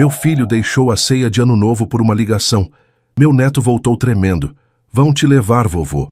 Meu filho deixou a ceia de Ano Novo por uma ligação. Meu neto voltou tremendo. Vão te levar, vovô.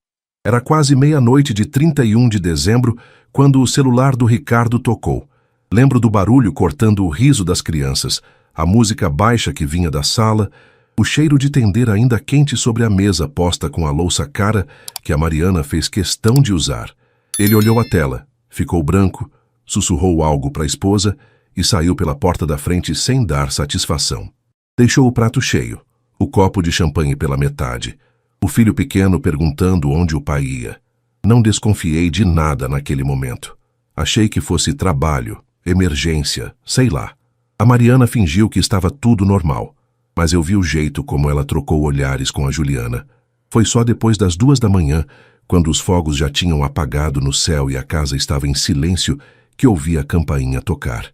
Era quase meia-noite de 31 de dezembro, quando o celular do Ricardo tocou. Lembro do barulho cortando o riso das crianças, a música baixa que vinha da sala, o cheiro de tender ainda quente sobre a mesa posta com a louça cara que a Mariana fez questão de usar. Ele olhou a tela, ficou branco, sussurrou algo para a esposa e saiu pela porta da frente sem dar satisfação. Deixou o prato cheio, o copo de champanhe pela metade, o filho pequeno perguntando onde o pai ia. Não desconfiei de nada naquele momento. Achei que fosse trabalho, emergência, sei lá. A Mariana fingiu que estava tudo normal, mas eu vi o jeito como ela trocou olhares com a Juliana. Foi só depois das 2 da manhã, quando os fogos já tinham apagado no céu e a casa estava em silêncio, que ouvi a campainha tocar.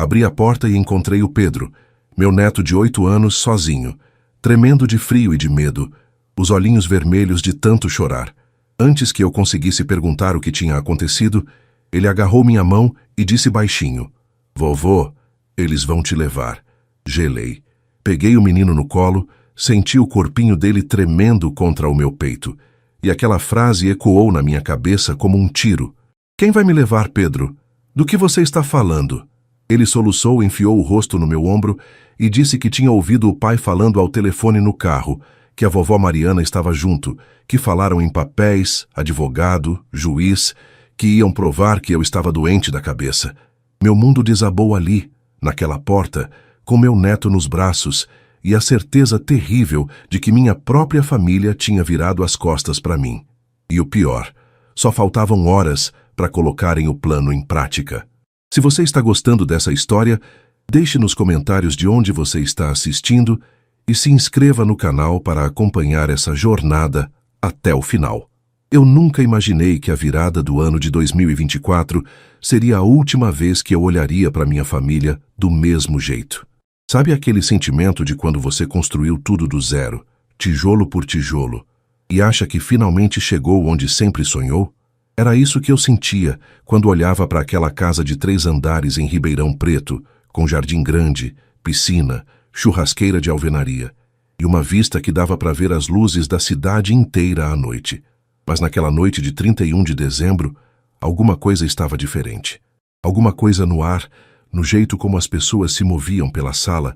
Abri a porta e encontrei o Pedro, meu neto de 8 anos, sozinho, tremendo de frio e de medo, os olhinhos vermelhos de tanto chorar. Antes que eu conseguisse perguntar o que tinha acontecido, ele agarrou minha mão e disse baixinho: "Vovô, eles vão te levar." Gelei. Peguei o menino no colo, senti o corpinho dele tremendo contra o meu peito, e aquela frase ecoou na minha cabeça como um tiro. "Quem vai me levar, Pedro? Do que você está falando?" Ele soluçou, enfiou o rosto no meu ombro e disse que tinha ouvido o pai falando ao telefone no carro, que a vovó Mariana estava junto, que falaram em papéis, advogado, juiz, que iam provar que eu estava doente da cabeça. Meu mundo desabou ali, naquela porta, com meu neto nos braços e a certeza terrível de que minha própria família tinha virado as costas para mim. E o pior, só faltavam horas para colocarem o plano em prática. Se você está gostando dessa história, deixe nos comentários de onde você está assistindo e se inscreva no canal para acompanhar essa jornada até o final. Eu nunca imaginei que a virada do ano de 2024 seria a última vez que eu olharia para minha família do mesmo jeito. Sabe aquele sentimento de quando você construiu tudo do zero, tijolo por tijolo, e acha que finalmente chegou onde sempre sonhou? Era isso que eu sentia quando olhava para aquela casa de 3 andares em Ribeirão Preto, com jardim grande, piscina, churrasqueira de alvenaria, e uma vista que dava para ver as luzes da cidade inteira à noite. Mas naquela noite de 31 de dezembro, alguma coisa estava diferente. Alguma coisa no ar, no jeito como as pessoas se moviam pela sala,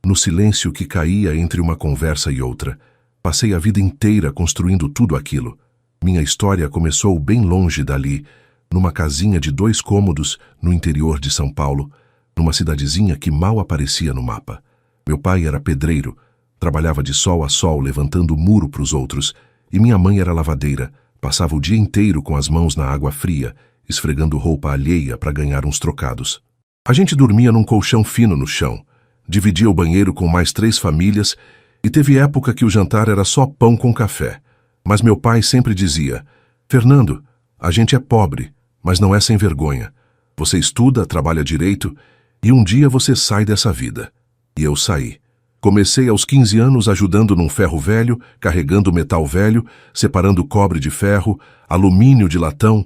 no silêncio que caía entre uma conversa e outra. Passei a vida inteira construindo tudo aquilo. Minha história começou bem longe dali, numa casinha de 2 cômodos no interior de São Paulo, numa cidadezinha que mal aparecia no mapa. Meu pai era pedreiro, trabalhava de sol a sol levantando muro para os outros, e minha mãe era lavadeira, passava o dia inteiro com as mãos na água fria, esfregando roupa alheia para ganhar uns trocados. A gente dormia num colchão fino no chão, dividia o banheiro com mais 3 famílias e teve época que o jantar era só pão com café. Mas meu pai sempre dizia: "Fernando, a gente é pobre, mas não é sem vergonha. Você estuda, trabalha direito e um dia você sai dessa vida." E eu saí. Comecei aos 15 anos ajudando num ferro velho, carregando metal velho, separando cobre de ferro, alumínio de latão.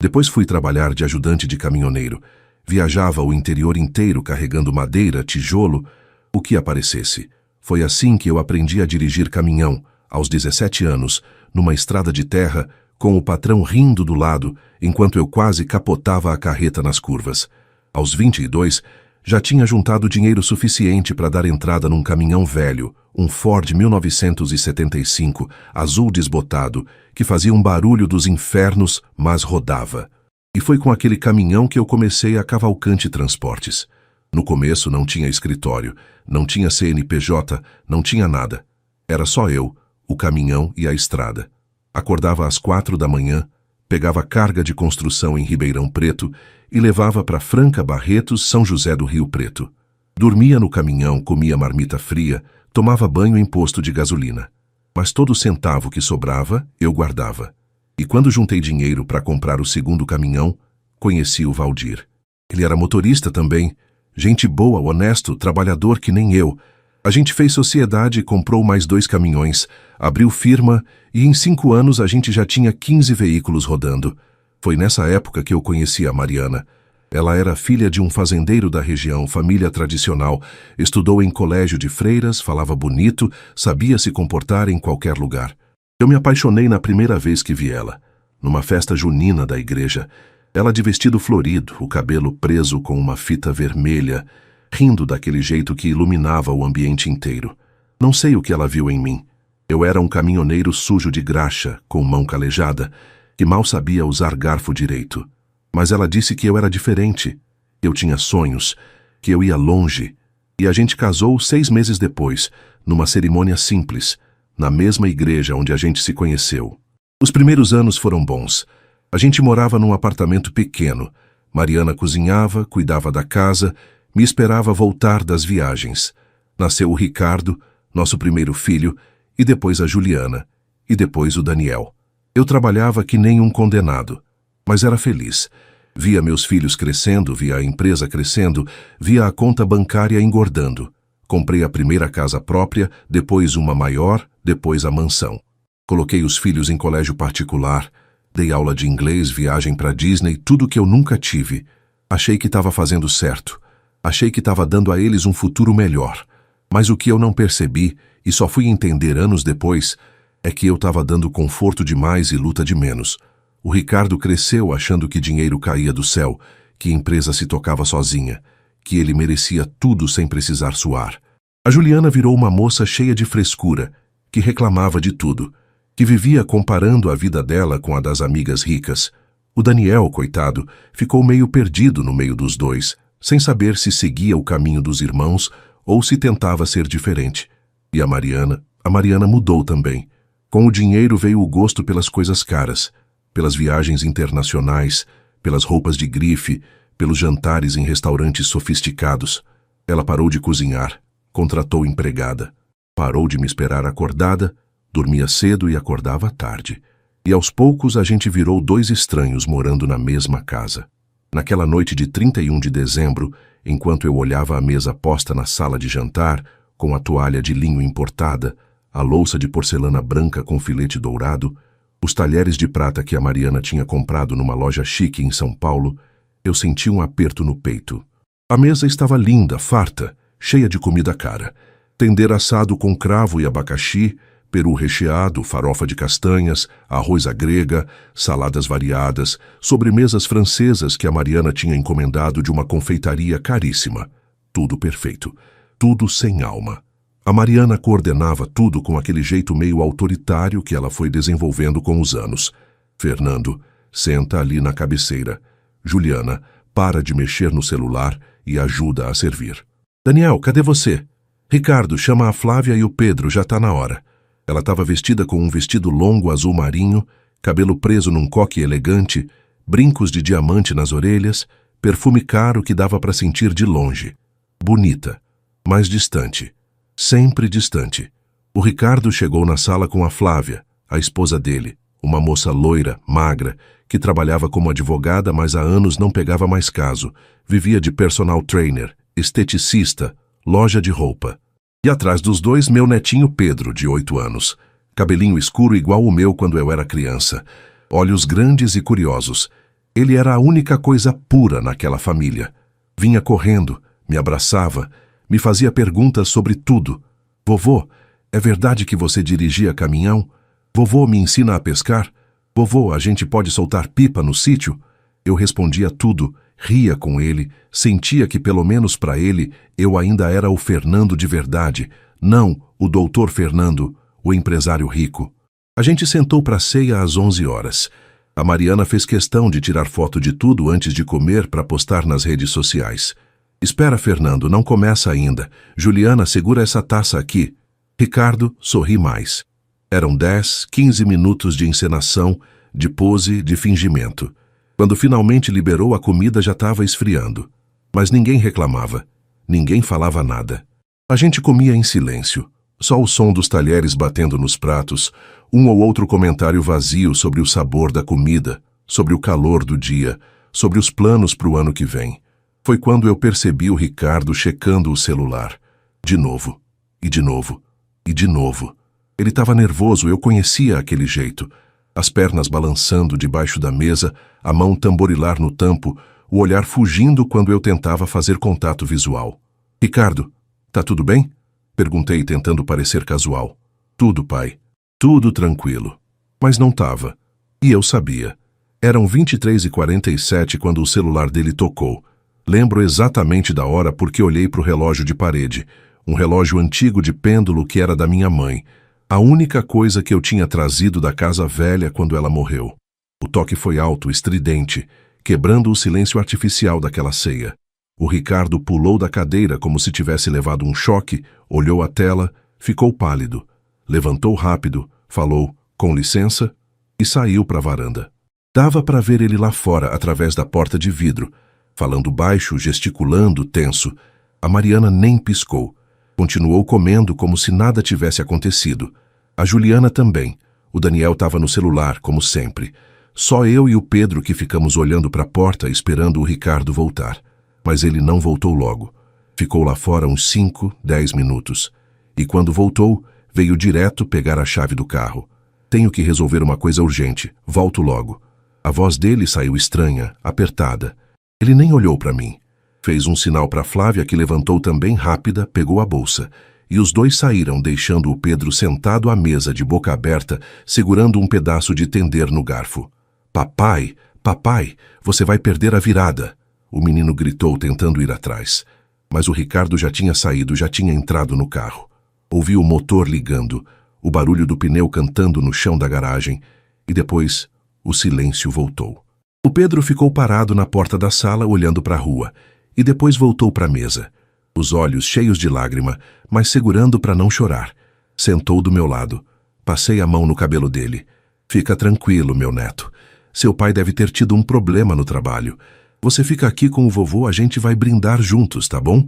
Depois fui trabalhar de ajudante de caminhoneiro. Viajava o interior inteiro carregando madeira, tijolo, o que aparecesse. Foi assim que eu aprendi a dirigir caminhão, aos 17 anos, numa estrada de terra, com o patrão rindo do lado, enquanto eu quase capotava a carreta nas curvas. Aos 22, já tinha juntado dinheiro suficiente para dar entrada num caminhão velho, um Ford 1975, azul desbotado, que fazia um barulho dos infernos, mas rodava. E foi com aquele caminhão que eu comecei a Cavalcante Transportes. No começo não tinha escritório, não tinha CNPJ, não tinha nada. Era só eu, o caminhão e a estrada. Acordava às 4 da manhã, pegava carga de construção em Ribeirão Preto e levava para Franca Barretos, São José do Rio Preto. Dormia no caminhão, comia marmita fria, tomava banho em posto de gasolina. Mas todo centavo que sobrava, eu guardava. E quando juntei dinheiro para comprar o segundo caminhão, conheci o Valdir. Ele era motorista também, gente boa, honesto, trabalhador que nem eu. A gente fez sociedade e comprou mais 2 caminhões, abriu firma e em 5 anos a gente já tinha 15 veículos rodando. Foi nessa época que eu conheci a Mariana. Ela era filha de um fazendeiro da região, família tradicional, estudou em colégio de freiras, falava bonito, sabia se comportar em qualquer lugar. Eu me apaixonei na primeira vez que vi ela, numa festa junina da igreja. Ela de vestido florido, o cabelo preso com uma fita vermelha, rindo daquele jeito que iluminava o ambiente inteiro. Não sei o que ela viu em mim. Eu era um caminhoneiro sujo de graxa, com mão calejada, que mal sabia usar garfo direito. Mas ela disse que eu era diferente. Eu tinha sonhos, que eu ia longe. E a gente casou 6 meses depois, numa cerimônia simples, na mesma igreja onde a gente se conheceu. Os primeiros anos foram bons. A gente morava num apartamento pequeno. Mariana cozinhava, cuidava da casa, me esperava voltar das viagens. Nasceu o Ricardo, nosso primeiro filho, e depois a Juliana, e depois o Daniel. Eu trabalhava que nem um condenado, mas era feliz. Via meus filhos crescendo, via a empresa crescendo, via a conta bancária engordando. Comprei a primeira casa própria, depois uma maior, depois a mansão. Coloquei os filhos em colégio particular, dei aula de inglês, viagem para Disney, tudo que eu nunca tive. Achei que estava fazendo certo. Achei que estava dando a eles um futuro melhor. Mas o que eu não percebi, e só fui entender anos depois, é que eu estava dando conforto demais e luta de menos. O Ricardo cresceu achando que dinheiro caía do céu, que empresa se tocava sozinha, que ele merecia tudo sem precisar suar. A Juliana virou uma moça cheia de frescura, que reclamava de tudo, que vivia comparando a vida dela com a das amigas ricas. O Daniel, coitado, ficou meio perdido no meio dos dois, sem saber se seguia o caminho dos irmãos ou se tentava ser diferente. E a Mariana mudou também. Com o dinheiro veio o gosto pelas coisas caras, pelas viagens internacionais, pelas roupas de grife, pelos jantares em restaurantes sofisticados. Ela parou de cozinhar, contratou empregada. Parou de me esperar acordada, dormia cedo e acordava tarde. E aos poucos a gente virou 2 estranhos morando na mesma casa. Naquela noite de 31 de dezembro, enquanto eu olhava a mesa posta na sala de jantar, com a toalha de linho importada, a louça de porcelana branca com filete dourado, os talheres de prata que a Mariana tinha comprado numa loja chique em São Paulo, eu senti um aperto no peito. A mesa estava linda, farta, cheia de comida cara. Tender assado com cravo e abacaxi, peru recheado, farofa de castanhas, arroz à grega, saladas variadas, sobremesas francesas que a Mariana tinha encomendado de uma confeitaria caríssima. Tudo perfeito, tudo sem alma. A Mariana coordenava tudo com aquele jeito meio autoritário que ela foi desenvolvendo com os anos. Fernando, senta ali na cabeceira. Juliana, para de mexer no celular e ajuda a servir. Daniel, cadê você? Ricardo, chama a Flávia e o Pedro, já tá na hora. Ela estava vestida com um vestido longo azul marinho, cabelo preso num coque elegante, brincos de diamante nas orelhas, perfume caro que dava para sentir de longe. Bonita, mas distante. Sempre distante. O Ricardo chegou na sala com a Flávia, a esposa dele, uma moça loira, magra, que trabalhava como advogada, mas há anos não pegava mais caso, vivia de personal trainer, esteticista, loja de roupa. E atrás dos dois, meu netinho Pedro, de 8 anos. Cabelinho escuro igual o meu quando eu era criança. Olhos grandes e curiosos. Ele era a única coisa pura naquela família. Vinha correndo, me abraçava, me fazia perguntas sobre tudo. Vovô, é verdade que você dirigia caminhão? Vovô, me ensina a pescar? Vovô, a gente pode soltar pipa no sítio? Eu respondia tudo, ria com ele, sentia que pelo menos para ele eu ainda era o Fernando de verdade, não o doutor Fernando, o empresário rico. A gente sentou para a ceia às 11 horas. A Mariana fez questão de tirar foto de tudo antes de comer para postar nas redes sociais. Espera, Fernando, não começa ainda. Juliana, segura essa taça aqui. Ricardo, sorri mais. Eram 10, 15 minutos de encenação, de pose, de fingimento. Quando finalmente liberou, a comida já estava esfriando. Mas ninguém reclamava. Ninguém falava nada. A gente comia em silêncio. Só o som dos talheres batendo nos pratos, um ou outro comentário vazio sobre o sabor da comida, sobre o calor do dia, sobre os planos para o ano que vem. Foi quando eu percebi o Ricardo checando o celular. De novo, e de novo, e de novo. Ele estava nervoso, eu conhecia aquele jeito. As pernas balançando debaixo da mesa, a mão tamborilar no tampo, o olhar fugindo quando eu tentava fazer contato visual. Ricardo, tá tudo bem? Perguntei tentando parecer casual. Tudo, pai. Tudo tranquilo. Mas não tava. E eu sabia. Eram 23h47 quando o celular dele tocou. Lembro exatamente da hora porque olhei para o relógio de parede, um relógio antigo de pêndulo que era da minha mãe, a única coisa que eu tinha trazido da casa velha quando ela morreu. O toque foi alto, estridente, quebrando o silêncio artificial daquela ceia. O Ricardo pulou da cadeira como se tivesse levado um choque, olhou a tela, ficou pálido, levantou rápido, falou, com licença, e saiu para a varanda. Dava para ver ele lá fora, através da porta de vidro, falando baixo, gesticulando, tenso. A Mariana nem piscou. Continuou comendo como se nada tivesse acontecido. A Juliana também. O Daniel estava no celular, como sempre. Só eu e o Pedro que ficamos olhando para a porta, esperando o Ricardo voltar. Mas ele não voltou logo. Ficou lá fora uns 5, 10 minutos. E quando voltou, veio direto pegar a chave do carro. Tenho que resolver uma coisa urgente. Volto logo. A voz dele saiu estranha, apertada. Ele nem olhou para mim. Fez um sinal para Flávia, que levantou também rápida, pegou a bolsa. E os dois saíram, deixando o Pedro sentado à mesa de boca aberta, segurando um pedaço de tender no garfo. Papai, papai, você vai perder a virada. O menino gritou, tentando ir atrás. Mas o Ricardo já tinha saído, já tinha entrado no carro. Ouvi o motor ligando, o barulho do pneu cantando no chão da garagem. E depois, o silêncio voltou. O Pedro ficou parado na porta da sala, olhando para a rua, e depois voltou para a mesa, os olhos cheios de lágrima, mas segurando para não chorar. Sentou do meu lado. Passei a mão no cabelo dele. Fica tranquilo, meu neto. Seu pai deve ter tido um problema no trabalho. Você fica aqui com o vovô, a gente vai brindar juntos, tá bom?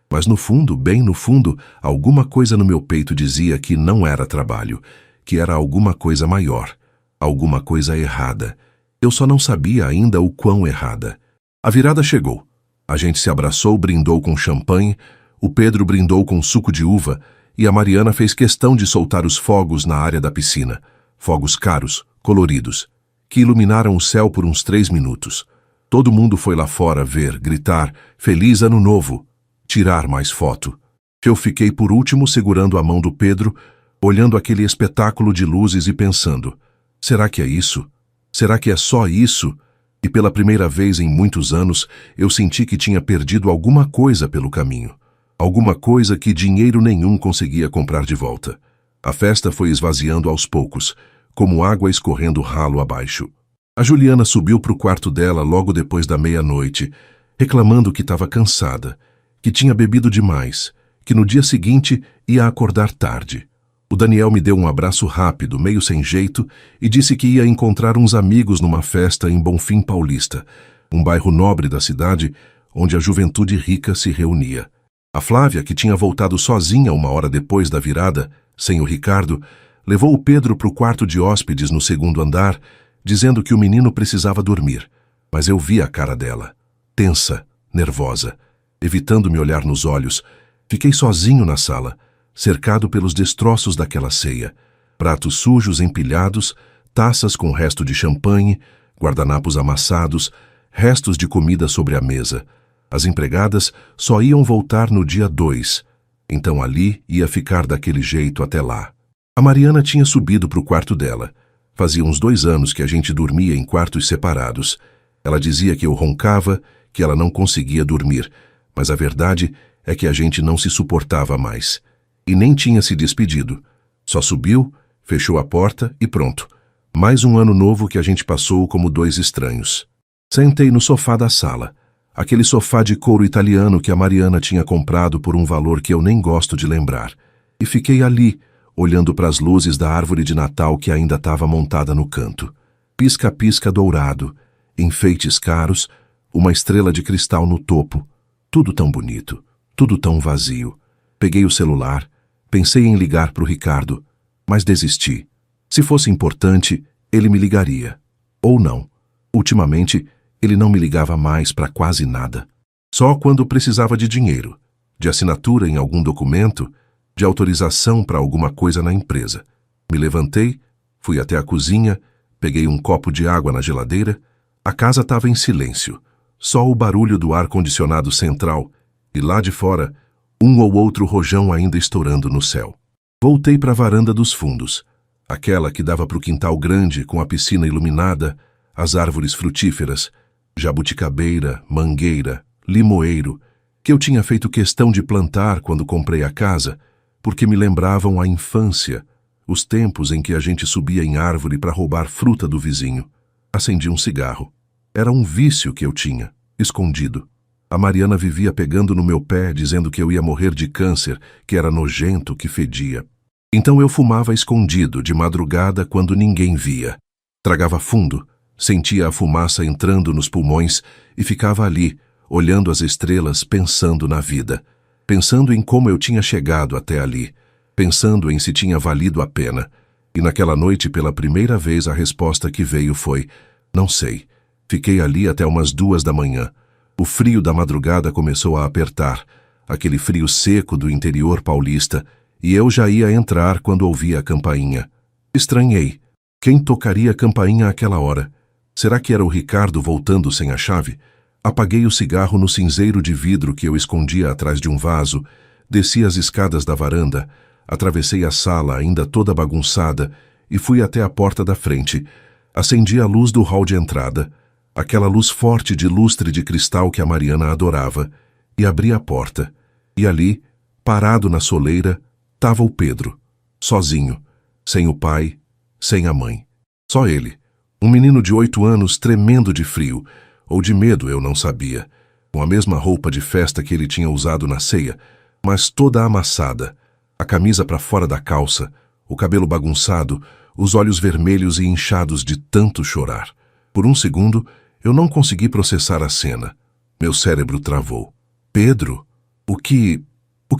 Mas no fundo, bem no fundo, alguma coisa no meu peito dizia que não era trabalho, que era alguma coisa maior, alguma coisa errada. Eu só não sabia ainda o quão errada. A virada chegou. A gente se abraçou, brindou com champanhe, o Pedro brindou com suco de uva e a Mariana fez questão de soltar os fogos na área da piscina. Fogos caros, coloridos, que iluminaram o céu por uns 3 minutos. Todo mundo foi lá fora ver, gritar, Feliz Ano Novo, tirar mais foto. Eu fiquei por último segurando a mão do Pedro, olhando aquele espetáculo de luzes e pensando, será que é isso? Será que é só isso? E pela primeira vez em muitos anos, eu senti que tinha perdido alguma coisa pelo caminho. Alguma coisa que dinheiro nenhum conseguia comprar de volta. A festa foi esvaziando aos poucos, como água escorrendo ralo abaixo. A Juliana subiu para o quarto dela logo depois da meia-noite, reclamando que estava cansada, que tinha bebido demais, que no dia seguinte ia acordar tarde. O Daniel me deu um abraço rápido, meio sem jeito, e disse que ia encontrar uns amigos numa festa em Bonfim Paulista, um bairro nobre da cidade, onde a juventude rica se reunia. A Flávia, que tinha voltado sozinha 1 hora depois da virada, sem o Ricardo, levou o Pedro para o quarto de hóspedes no 2º andar, dizendo que o menino precisava dormir. Mas eu vi a cara dela, tensa, nervosa, evitando me olhar nos olhos. Fiquei sozinho na sala, cercado pelos destroços daquela ceia, pratos sujos empilhados, taças com resto de champanhe, guardanapos amassados, restos de comida sobre a mesa. As empregadas só iam voltar no dia 2, então ali ia ficar daquele jeito até lá. A Mariana tinha subido para o quarto dela. Fazia uns 2 anos que a gente dormia em quartos separados. Ela dizia que eu roncava, que ela não conseguia dormir, mas a verdade é que a gente não se suportava mais. E nem tinha se despedido. Só subiu, fechou a porta e pronto. Mais um ano novo que a gente passou como 2 estranhos. Sentei no sofá da sala. Aquele sofá de couro italiano que a Mariana tinha comprado por um valor que eu nem gosto de lembrar. E fiquei ali, olhando para as luzes da árvore de Natal que ainda estava montada no canto. Pisca-pisca dourado, enfeites caros, uma estrela de cristal no topo. Tudo tão bonito, tudo tão vazio. Peguei o celular, pensei em ligar para o Ricardo, mas desisti. Se fosse importante, ele me ligaria. Ou não. Ultimamente, ele não me ligava mais para quase nada. Só quando precisava de dinheiro, de assinatura em algum documento, de autorização para alguma coisa na empresa. Me levantei, fui até a cozinha, peguei um copo de água na geladeira. A casa estava em silêncio. só o barulho do ar-condicionado central e, lá de fora, um ou outro rojão ainda estourando no céu. Voltei para a varanda dos fundos, aquela que dava para o quintal grande com a piscina iluminada, as árvores frutíferas, jabuticabeira, mangueira, limoeiro, que eu tinha feito questão de plantar quando comprei a casa, porque me lembravam a infância, os tempos em que a gente subia em árvore para roubar fruta do vizinho. Acendi um cigarro. Era um vício que eu tinha, escondido. A Mariana vivia pegando no meu pé, dizendo que eu ia morrer de câncer, que era nojento, que fedia. Então eu fumava escondido, de madrugada, quando ninguém via. Tragava fundo, sentia a fumaça entrando nos pulmões e ficava ali, olhando as estrelas, pensando na vida. Pensando em como eu tinha chegado até ali. Pensando em se tinha valido a pena. E naquela noite, pela primeira vez, a resposta que veio foi: não sei. Fiquei ali até umas 2 da manhã. O frio da madrugada começou a apertar, aquele frio seco do interior paulista, e eu já ia entrar quando ouvi a campainha. Estranhei. Quem tocaria a campainha àquela hora? Será que era o Ricardo voltando sem a chave? Apaguei o cigarro no cinzeiro de vidro que eu escondia atrás de um vaso, desci as escadas da varanda, atravessei a sala ainda toda bagunçada e fui até a porta da frente. Acendi a luz do hall de entrada, aquela luz forte de lustre de cristal que a Mariana adorava, e abri a porta. E ali, parado na soleira, estava o Pedro, sozinho, sem o pai, sem a mãe. Só ele, um menino de 8 anos tremendo de frio, ou de medo, eu não sabia, com a mesma roupa de festa que ele tinha usado na ceia, mas toda amassada, a camisa para fora da calça, o cabelo bagunçado, os olhos vermelhos e inchados de tanto chorar. Por um segundo, eu não consegui processar a cena. Meu cérebro travou. Pedro, o que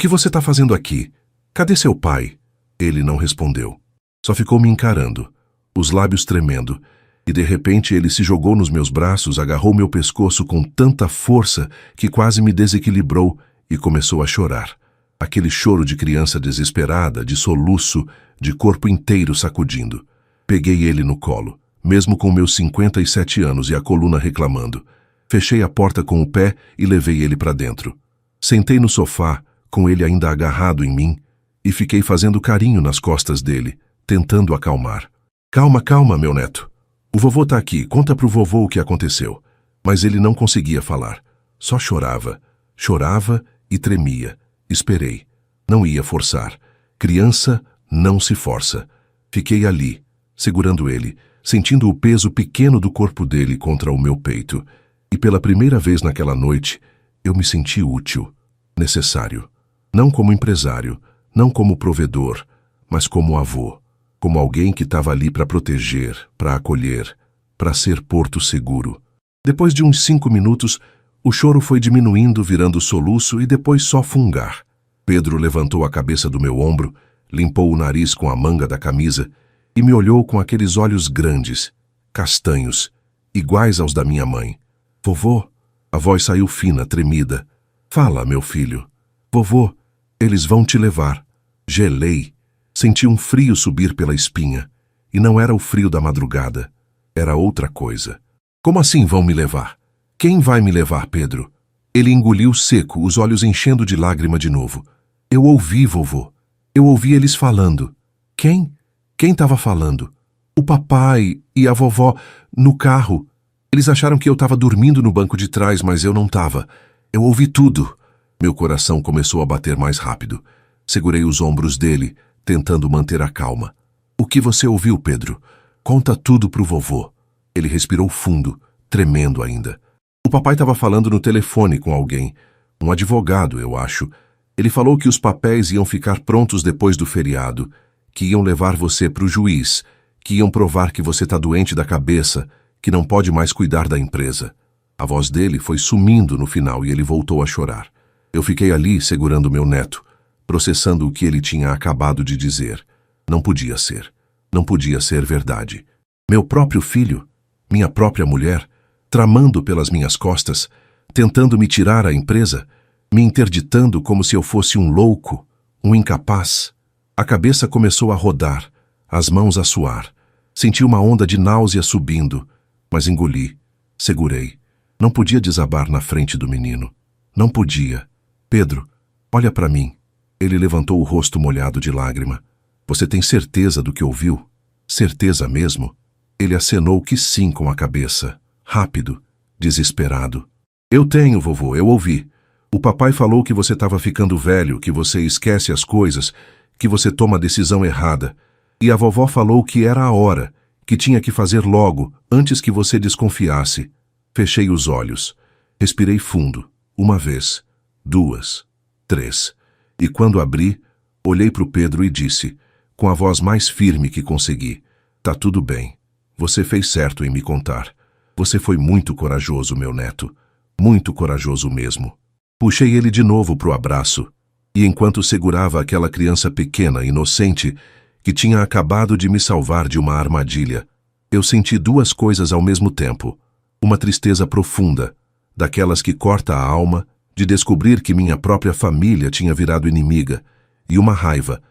você está fazendo aqui? Cadê seu pai? Ele não respondeu. Só ficou me encarando, os lábios tremendo, e de repente ele se jogou nos meus braços, agarrou meu pescoço com tanta força que quase me desequilibrou e começou a chorar. Aquele choro de criança desesperada, de soluço, de corpo inteiro sacudindo. Peguei ele no colo, mesmo com meus 57 anos e a coluna reclamando. Fechei a porta com o pé e levei ele para dentro. Sentei no sofá, com ele ainda agarrado em mim, e fiquei fazendo carinho nas costas dele, tentando acalmar. Calma, calma, meu neto. O vovô tá aqui, conta pro vovô o que aconteceu. Mas ele não conseguia falar. Só chorava. Chorava e tremia. Esperei. Não ia forçar. Criança não se força. Fiquei ali, segurando ele, sentindo o peso pequeno do corpo dele contra o meu peito. E pela primeira vez naquela noite, eu me senti útil, necessário. Não como empresário, não como provedor, mas como avô. Como alguém que estava ali para proteger, para acolher, para ser porto seguro. Depois de uns 5 minutos, o choro foi diminuindo, virando soluço e depois só fungar. Pedro levantou a cabeça do meu ombro, limpou o nariz com a manga da camisa e me olhou com aqueles olhos grandes, castanhos, iguais aos da minha mãe. Vovô, a voz saiu fina, tremida. Fala, meu filho. Vovô, eles vão te levar. Gelei. Senti um frio subir pela espinha. E não era o frio da madrugada. Era outra coisa. Como assim vão me levar? Quem vai me levar, Pedro? Ele engoliu seco, os olhos enchendo de lágrima de novo. Eu ouvi, vovô. Eu ouvi eles falando. Quem? Quem estava falando? O papai e a vovó no carro. Eles acharam que eu estava dormindo no banco de trás, mas eu não estava. Eu ouvi tudo. Meu coração começou a bater mais rápido. Segurei os ombros dele, tentando manter a calma. O que você ouviu, Pedro? Conta tudo pro vovô. Ele respirou fundo, tremendo ainda. O papai estava falando no telefone com alguém. Um advogado, eu acho. Ele falou que os papéis iam ficar prontos depois do feriado, que iam levar você pro juiz, que iam provar que você tá doente da cabeça, que não pode mais cuidar da empresa. A voz dele foi sumindo no final e ele voltou a chorar. Eu fiquei ali segurando meu neto, processando o que ele tinha acabado de dizer. Não podia ser. Não podia ser verdade. Meu próprio filho, minha própria mulher, tramando pelas minhas costas, tentando me tirar a empresa, me interditando como se eu fosse um louco, um incapaz. A cabeça começou a rodar, as mãos a suar. Senti uma onda de náusea subindo, mas engoli, segurei. Não podia desabar na frente do menino. Não podia. Pedro, olha para mim. Ele levantou o rosto molhado de lágrima. Você tem certeza do que ouviu? Certeza mesmo? Ele acenou que sim com a cabeça. Rápido, desesperado. Eu tenho, vovô, eu ouvi. O papai falou que você estava ficando velho, que você esquece as coisas, que você toma a decisão errada. E a vovó falou que era a hora, que tinha que fazer logo, antes que você desconfiasse. Fechei os olhos. Respirei fundo. 1 vez, 2, 3. E quando abri, olhei para o Pedro e disse, com a voz mais firme que consegui, tá tudo bem. Você fez certo em me contar. Você foi muito corajoso, meu neto. Muito corajoso mesmo. Puxei ele de novo pro abraço, e enquanto segurava aquela criança pequena, inocente, que tinha acabado de me salvar de uma armadilha, eu senti 2 coisas ao mesmo tempo. Uma tristeza profunda, daquelas que corta a alma, de descobrir que minha própria família tinha virado inimiga, e uma raiva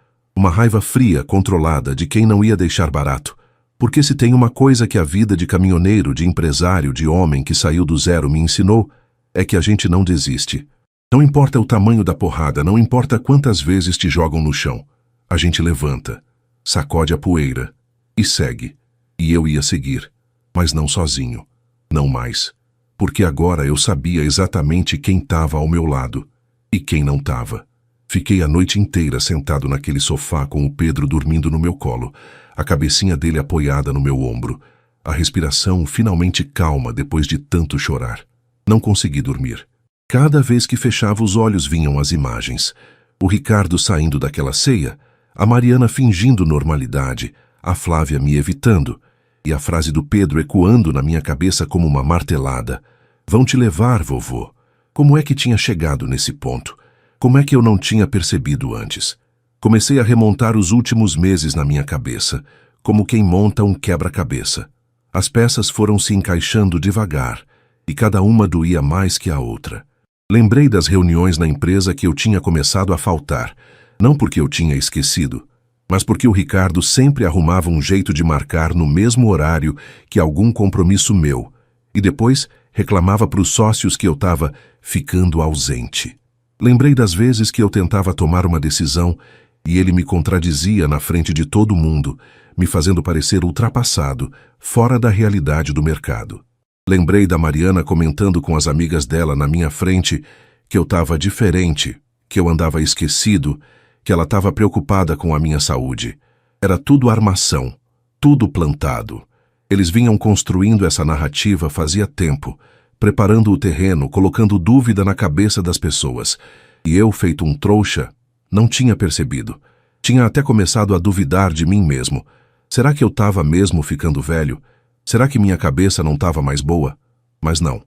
fria, controlada, de quem não ia deixar barato. Porque se tem uma coisa que a vida de caminhoneiro, de empresário, de homem que saiu do zero me ensinou, é que a gente não desiste. Não importa o tamanho da porrada, não importa quantas vezes te jogam no chão. A gente levanta, sacode a poeira e segue. E eu ia seguir, mas não sozinho. Não mais. Porque agora eu sabia exatamente quem estava ao meu lado e quem não estava. Fiquei a noite inteira sentado naquele sofá com o Pedro dormindo no meu colo, a cabecinha dele apoiada no meu ombro, a respiração finalmente calma depois de tanto chorar. Não consegui dormir. Cada vez que fechava os olhos vinham as imagens. O Ricardo saindo daquela ceia, a Mariana fingindo normalidade, a Flávia me evitando, e a frase do Pedro ecoando na minha cabeça como uma martelada. Vão te levar, vovô. Como é que tinha chegado nesse ponto? Como é que eu não tinha percebido antes? Comecei a remontar os últimos meses na minha cabeça, como quem monta um quebra-cabeça. As peças foram se encaixando devagar, e cada uma doía mais que a outra. Lembrei das reuniões na empresa que eu tinha começado a faltar, não porque eu tinha esquecido, mas porque o Ricardo sempre arrumava um jeito de marcar no mesmo horário que algum compromisso meu, e depois reclamava para os sócios que eu estava ficando ausente. Lembrei das vezes que eu tentava tomar uma decisão e ele me contradizia na frente de todo mundo, me fazendo parecer ultrapassado, fora da realidade do mercado. Lembrei da Mariana comentando com as amigas dela na minha frente que eu estava diferente, que eu andava esquecido, que ela estava preocupada com a minha saúde. Era tudo armação, tudo plantado. Eles vinham construindo essa narrativa fazia tempo, preparando o terreno, colocando dúvida na cabeça das pessoas. E eu, feito um trouxa, não tinha percebido. Tinha até começado a duvidar de mim mesmo. Será que eu estava mesmo ficando velho? Será que minha cabeça não estava mais boa? Mas não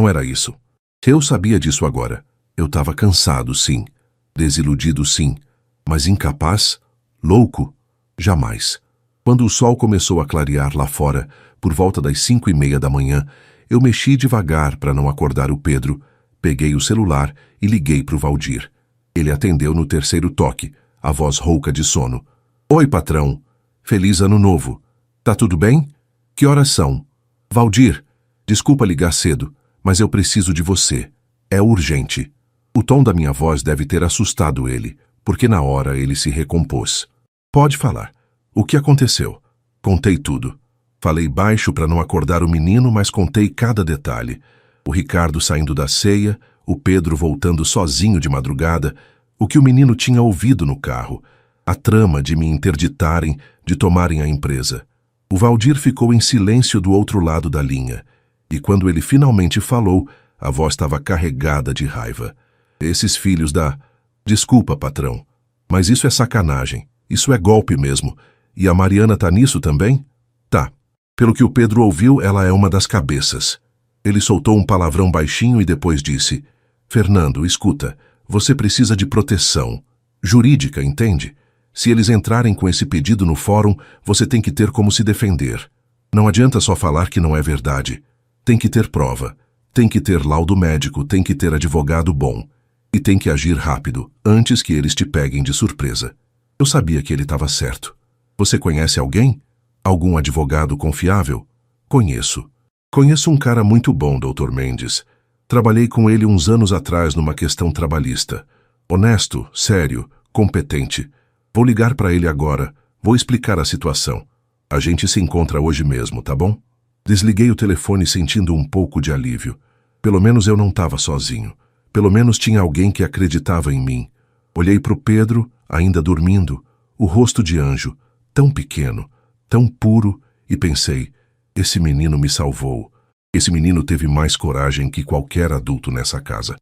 era isso. Eu sabia disso agora. Eu estava cansado, sim. Desiludido, sim. Mas incapaz? Louco? Jamais. Quando o sol começou a clarear lá fora, por volta das 5:30 da manhã, eu mexi devagar para não acordar o Pedro, peguei o celular e liguei para o Valdir. Ele atendeu no 3º toque, a voz rouca de sono. Oi, patrão. Feliz ano novo. Tá tudo bem? Que horas são? Valdir, desculpa ligar cedo, mas eu preciso de você. É urgente. O tom da minha voz deve ter assustado ele, porque na hora ele se recompôs. Pode falar. O que aconteceu? Contei tudo. Falei baixo para não acordar o menino, mas contei cada detalhe. O Ricardo saindo da ceia, o Pedro voltando sozinho de madrugada, o que o menino tinha ouvido no carro, a trama de me interditarem, de tomarem a empresa. O Valdir ficou em silêncio do outro lado da linha, e quando ele finalmente falou, a voz estava carregada de raiva. Esses filhos da... Desculpa, patrão, mas isso é sacanagem, isso é golpe mesmo. E a Mariana tá nisso também? Tá. Pelo que o Pedro ouviu, ela é uma das cabeças. Ele soltou um palavrão baixinho e depois disse, Fernando, escuta, você precisa de proteção. Jurídica, entende? Se eles entrarem com esse pedido no fórum, você tem que ter como se defender. Não adianta só falar que não é verdade. Tem que ter prova. Tem que ter laudo médico, tem que ter advogado bom. E tem que agir rápido, antes que eles te peguem de surpresa. Eu sabia que ele estava certo. Você conhece alguém? Algum advogado confiável? Conheço. Conheço um cara muito bom, Dr. Mendes. Trabalhei com ele uns anos atrás numa questão trabalhista. Honesto, sério, competente. Vou ligar para ele agora. Vou explicar a situação. A gente se encontra hoje mesmo, tá bom? Desliguei o telefone sentindo um pouco de alívio. Pelo menos eu não estava sozinho. Pelo menos tinha alguém que acreditava em mim. Olhei para o Pedro, ainda dormindo, o rosto de anjo, tão pequeno, tão puro, e pensei, esse menino me salvou. Esse menino teve mais coragem que qualquer adulto nessa casa.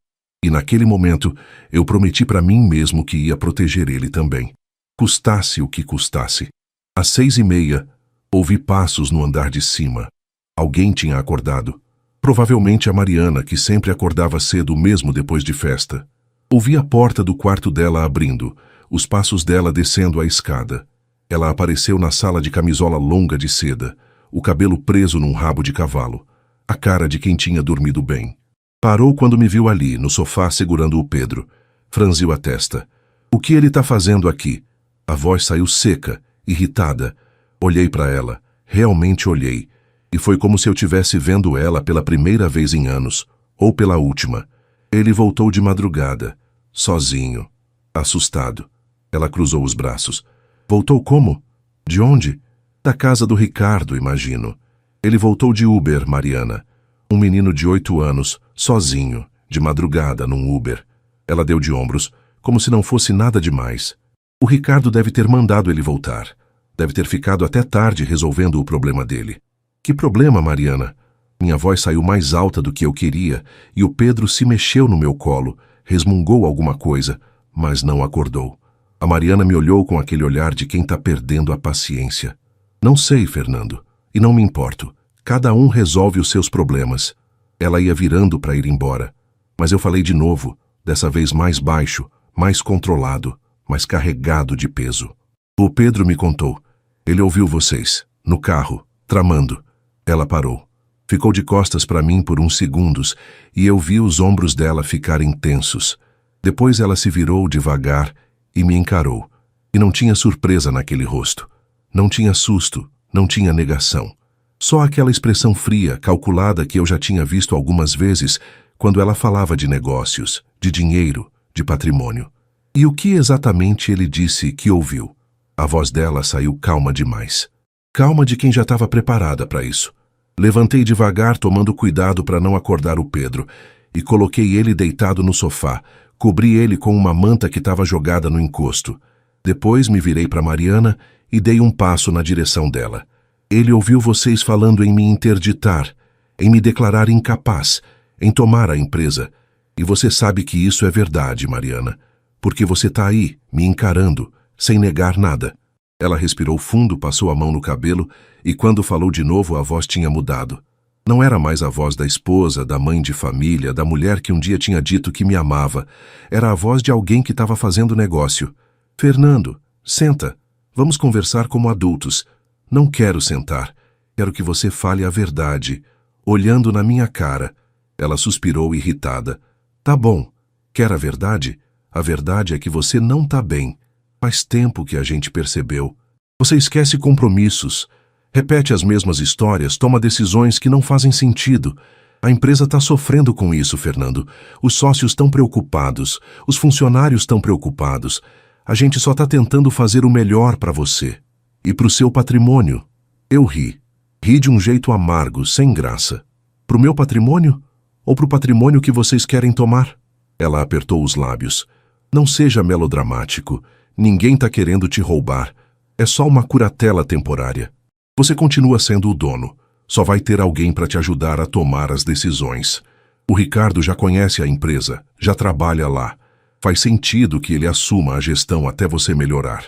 E naquele momento, eu prometi para mim mesmo que ia proteger ele também. Custasse o que custasse. Às 6h30, ouvi passos no andar de cima. Alguém tinha acordado. Provavelmente a Mariana, que sempre acordava cedo mesmo depois de festa. Ouvi a porta do quarto dela abrindo, os passos dela descendo a escada. Ela apareceu na sala de camisola longa de seda, o cabelo preso num rabo de cavalo, a cara de quem tinha dormido bem. Parou quando me viu ali, no sofá, segurando o Pedro. Franziu a testa. O que ele tá fazendo aqui? A voz saiu seca, irritada. Olhei para ela, realmente olhei, e foi como se eu tivesse vendo ela pela primeira vez em anos, ou pela última. Ele voltou de madrugada, sozinho, assustado. Ela cruzou os braços. Voltou como? De onde? Da casa do Ricardo, imagino. Ele voltou de Uber, Mariana. Um menino de 8 anos, sozinho, de madrugada, num Uber. Ela deu de ombros, como se não fosse nada demais. O Ricardo deve ter mandado ele voltar. Deve ter ficado até tarde resolvendo o problema dele. Que problema, Mariana? Minha voz saiu mais alta do que eu queria e o Pedro se mexeu no meu colo, resmungou alguma coisa, mas não acordou. A Mariana me olhou com aquele olhar de quem tá perdendo a paciência. Não sei, Fernando, e não me importo. Cada um resolve os seus problemas. Ela ia virando para ir embora, mas eu falei de novo, dessa vez mais baixo, mais controlado, mais carregado de peso. O Pedro me contou. Ele ouviu vocês, no carro, tramando. Ela parou. Ficou de costas para mim por uns segundos e eu vi os ombros dela ficarem tensos. Depois ela se virou devagar e me encarou. E não tinha surpresa naquele rosto. Não tinha susto, não tinha negação. Só aquela expressão fria, calculada que eu já tinha visto algumas vezes quando ela falava de negócios, de dinheiro, de patrimônio. E o que exatamente ele disse que ouviu? A voz dela saiu calma demais. Calma de quem já estava preparada para isso. Levantei devagar, tomando cuidado para não acordar o Pedro, e coloquei ele deitado no sofá, cobri ele com uma manta que estava jogada no encosto. Depois me virei para Mariana e dei um passo na direção dela. Ele ouviu vocês falando em me interditar, em me declarar incapaz, em tomar a empresa. E você sabe que isso é verdade, Mariana, porque você está aí, me encarando, sem negar nada. Ela respirou fundo, passou a mão no cabelo e quando falou de novo a voz tinha mudado. Não era mais a voz da esposa, da mãe de família, da mulher que um dia tinha dito que me amava. Era a voz de alguém que estava fazendo negócio. Fernando, senta. Vamos conversar como adultos. Não quero sentar. Quero que você fale a verdade, olhando na minha cara. Ela suspirou irritada. Tá bom. Quer a verdade? A verdade é que você não tá bem. Faz tempo que a gente percebeu. Você esquece compromissos, repete as mesmas histórias, toma decisões que não fazem sentido. A empresa está sofrendo com isso, Fernando. Os sócios estão preocupados, os funcionários estão preocupados. A gente só está tentando fazer o melhor para você. E para o seu patrimônio. Eu ri. Ri de um jeito amargo, sem graça. Para o meu patrimônio? Ou para o patrimônio que vocês querem tomar? Ela apertou os lábios. Não seja melodramático. Ninguém está querendo te roubar. É só uma curatela temporária. Você continua sendo o dono. Só vai ter alguém para te ajudar a tomar as decisões. O Ricardo já conhece a empresa, já trabalha lá. Faz sentido que ele assuma a gestão até você melhorar.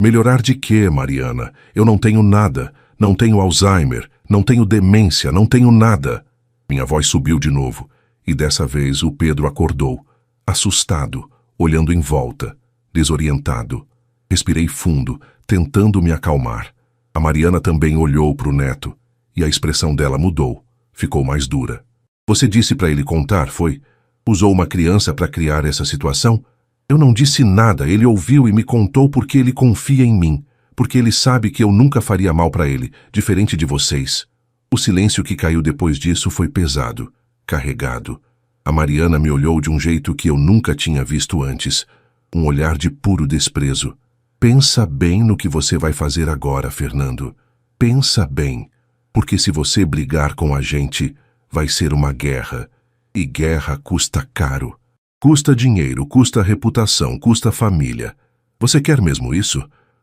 Melhorar de quê, Mariana? Eu não tenho nada. Não tenho Alzheimer. Não tenho demência. Não tenho nada. Minha voz subiu de novo. E dessa vez o Pedro acordou. Assustado, olhando em volta. Desorientado. Respirei fundo, tentando me acalmar. A Mariana também olhou para o neto, e a expressão dela mudou, ficou mais dura. Você disse para ele contar, foi? Usou uma criança para criar essa situação? Eu não disse nada, ele ouviu e me contou porque ele confia em mim, porque ele sabe que eu nunca faria mal para ele, diferente de vocês. O silêncio que caiu depois disso foi pesado, carregado. A Mariana me olhou de um jeito que eu nunca tinha visto antes, um olhar de puro desprezo. Pensa bem no que você vai fazer agora, Fernando. Pensa bem, porque se você brigar com a gente, vai ser uma guerra. E guerra custa caro. Custa dinheiro, custa reputação, custa família. Você quer mesmo isso?